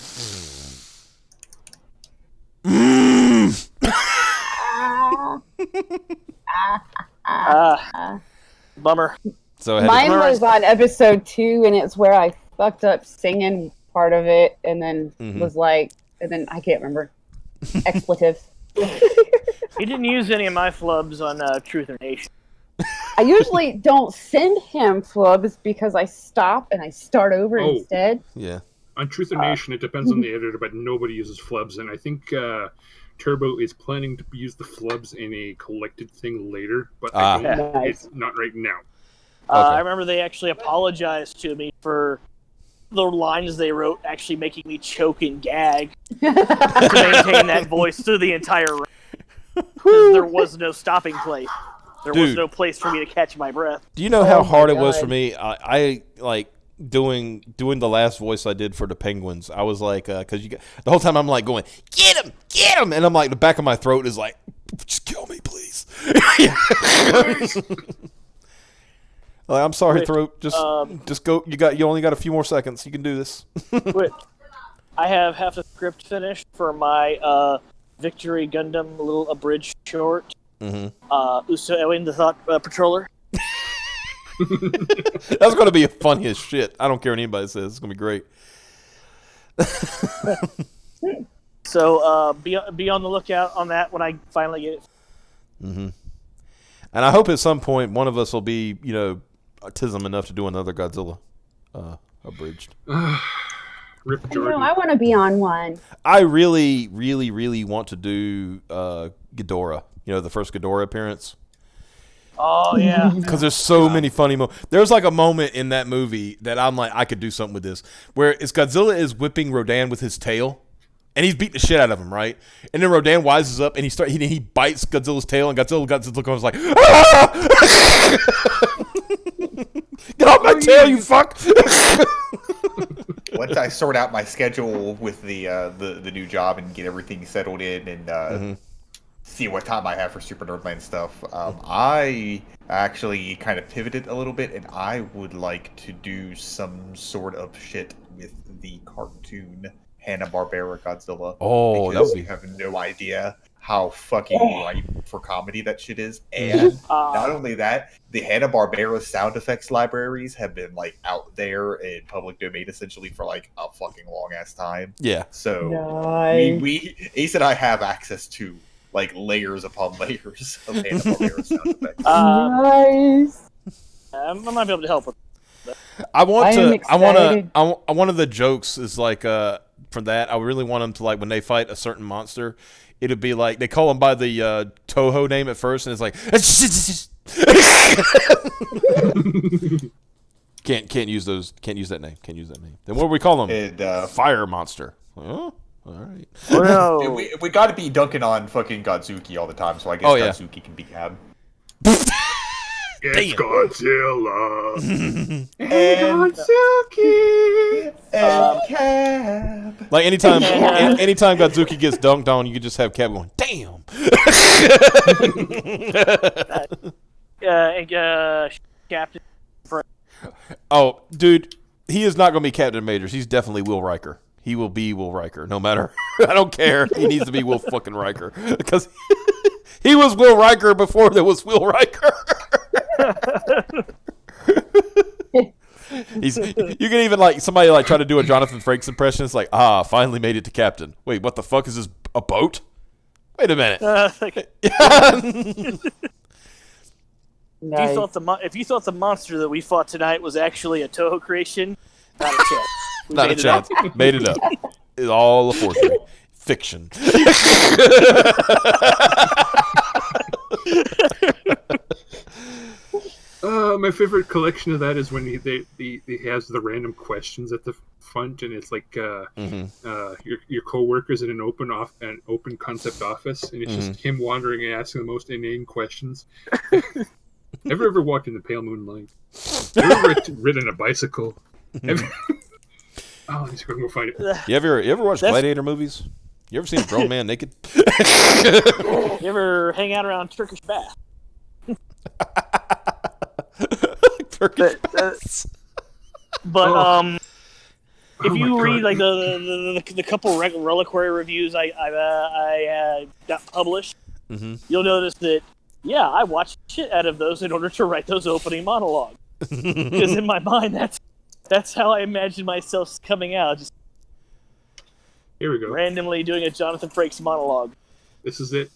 Bummer. So mine was on episode 2, and it's where I fucked up singing part of it, and then was like, and then I can't remember expletive. You didn't use any of my flubs on Truth or Nation. I usually don't send him flubs because I stop and I start over instead. Yeah. On Truth or Nation, it depends on the editor, but nobody uses flubs, and I think Turbo is planning to use the flubs in a collected thing later, but it's not right now. I remember they actually apologized to me for the lines they wrote actually making me choke and gag to maintain that voice through the entire run. There was no stopping place. There was no place for me to catch my breath. Do you know how hard it was for me? I like doing the last voice I did for the Penguins. I was like, because the whole time I'm like going, get him, and I'm like, the back of my throat is like, just kill me, please. Like, I'm sorry, throat. Just go. You only got a few more seconds. You can do this. Quit. I have half the script finished for my Victory Gundam little abridged short. Uso Ewing, the Thought Patroller. That's going to be funny as shit. I don't care what anybody says. It's going to be great. So be on the lookout on that when I finally get it. And I hope at some point one of us will be, autism enough to do another Godzilla abridged. Rip Jordan. I want to be on one. I really, really, really want to do Ghidorah. The first Ghidorah appearance. Oh, yeah. Because there's so many funny moments. There's like a moment in that movie that I'm like, I could do something with this. Where Godzilla is whipping Rodan with his tail. And he's beating the shit out of him, right? And then Rodan wises up and he bites Godzilla's tail. And Godzilla got this look on his like, ah! Get off my tail, you fuck! Once I sort out my schedule with the new job and get everything settled in and see what time I have for Super Nerdland stuff, I actually kind of pivoted a little bit, and I would like to do some sort of shit with the cartoon Hanna-Barbera Godzilla. Oh, that would be... You have no idea how fucking ripe for comedy that shit is. And not only that, the Hanna-Barbera sound effects libraries have been like out there in public domain essentially for like a fucking long ass time. Yeah. So nice. we Ace and I have access to like layers upon layers of Hanna-Barbera sound effects. Nice. I might be able to help with that. One of the jokes is like from that, I really want them to, like, when they fight a certain monster, it'd be like they call him by the Toho name at first, and it's like can't use that name. Then what do we call them? Fire monster. Oh, all right. Oh, no. we got to be dunking on fucking Godzuki all the time, so I guess Godzuki can be Cab. It's Damn. Godzilla. And Suki. and Cab. Like anytime Godzuki gets dunked on, you could just have Cap going, "Damn." Captain. Oh, dude, he is not going to be Captain Majors. He's definitely Will Riker. He will be Will Riker, no matter. I don't care. He needs to be Will fucking Riker because he was Will Riker before there was Will Riker. You can even like somebody like try to do a Jonathan Frakes impression. It's like, finally made it to Captain. Wait, what the fuck is this? A boat? Wait a minute. Nice. If you thought the monster that we fought tonight was actually a Toho creation, not a chance. We Not a made it up. chance. Made it up. It's all a forgery. Fiction. My favorite collection of that is when he has the random questions at the front, and it's like your coworkers in an open concept office, and it's just him wandering and asking the most inane questions. Ever walked in the pale moonlight? Ever ridden a bicycle? Oh, he's going to go find it. You ever watch Gladiator movies? You ever seen a grown man naked? You ever hang out around Turkish bath? Turkish But if Oh you my read God. like the couple reliquary reviews I got published, you'll notice that I watched shit out of those in order to write those opening monologues. Because in my mind, that's how I imagine myself coming out, just Here we go. randomly doing a Jonathan Frakes monologue. This is it.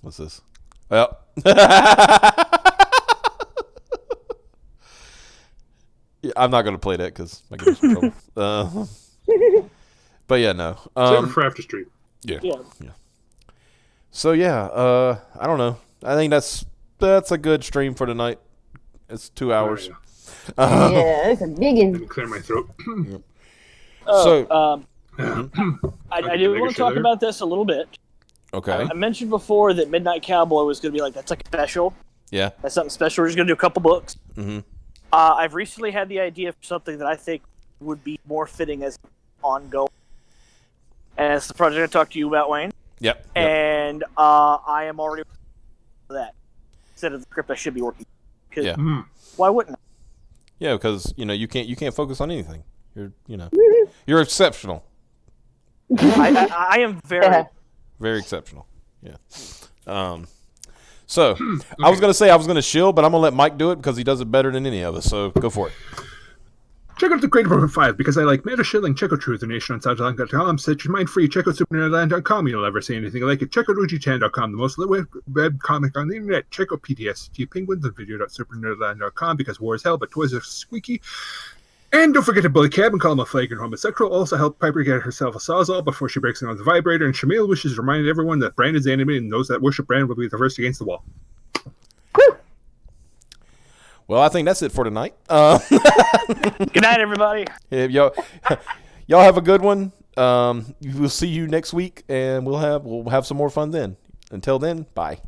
What's this? Well, yeah, I'm not going to play that because I get in trouble. But yeah, no. Save it for after stream. Yeah. Yeah. So yeah, I don't know. I think that's a good stream for tonight. It's 2 hours. Oh, yeah. Yeah, it's a big Let one. me clear my throat. So- I do want to talk about this a little bit. Okay. I mentioned before that Midnight Cowboy was going to be like, that's like a special. Yeah. That's something special. We're just going to do a couple books. Mm-hmm. I've recently had the idea for something that I think would be more fitting as ongoing. And it's the project I talked to you about, Wayne. Yep. And I am already for that instead of the script I should be working. Because Yeah. why wouldn't I? Yeah, because you can't focus on anything. You're exceptional. I am Very exceptional. Yeah. So I was gonna say I was gonna shill, but I'm gonna let Mike do it because he does it better than any of us. So go for it. Check out the Great Department 5 because I like Meta Shilling. Check out Truth the Nation on SoundCloud.com. Set your mind free. Check out SuperNerdland.com. You'll never see anything like it. Check out UjiChan.com, the most lit web comic on the internet. Check out PTSD Penguins on video.supernerdland.com because war is hell, but toys are squeaky. And don't forget to bully Cab and call him a flagrant homosexual. Also help Piper get herself a Sawzall before she breaks on the vibrator. And Shamil wishes to remind everyone that Brandon's animated and those that worship Brandon will be the first against the wall. Well, I think that's it for tonight. Good night, everybody. Y'all have a good one. We'll see you next week, and we'll have some more fun then. Until then, bye.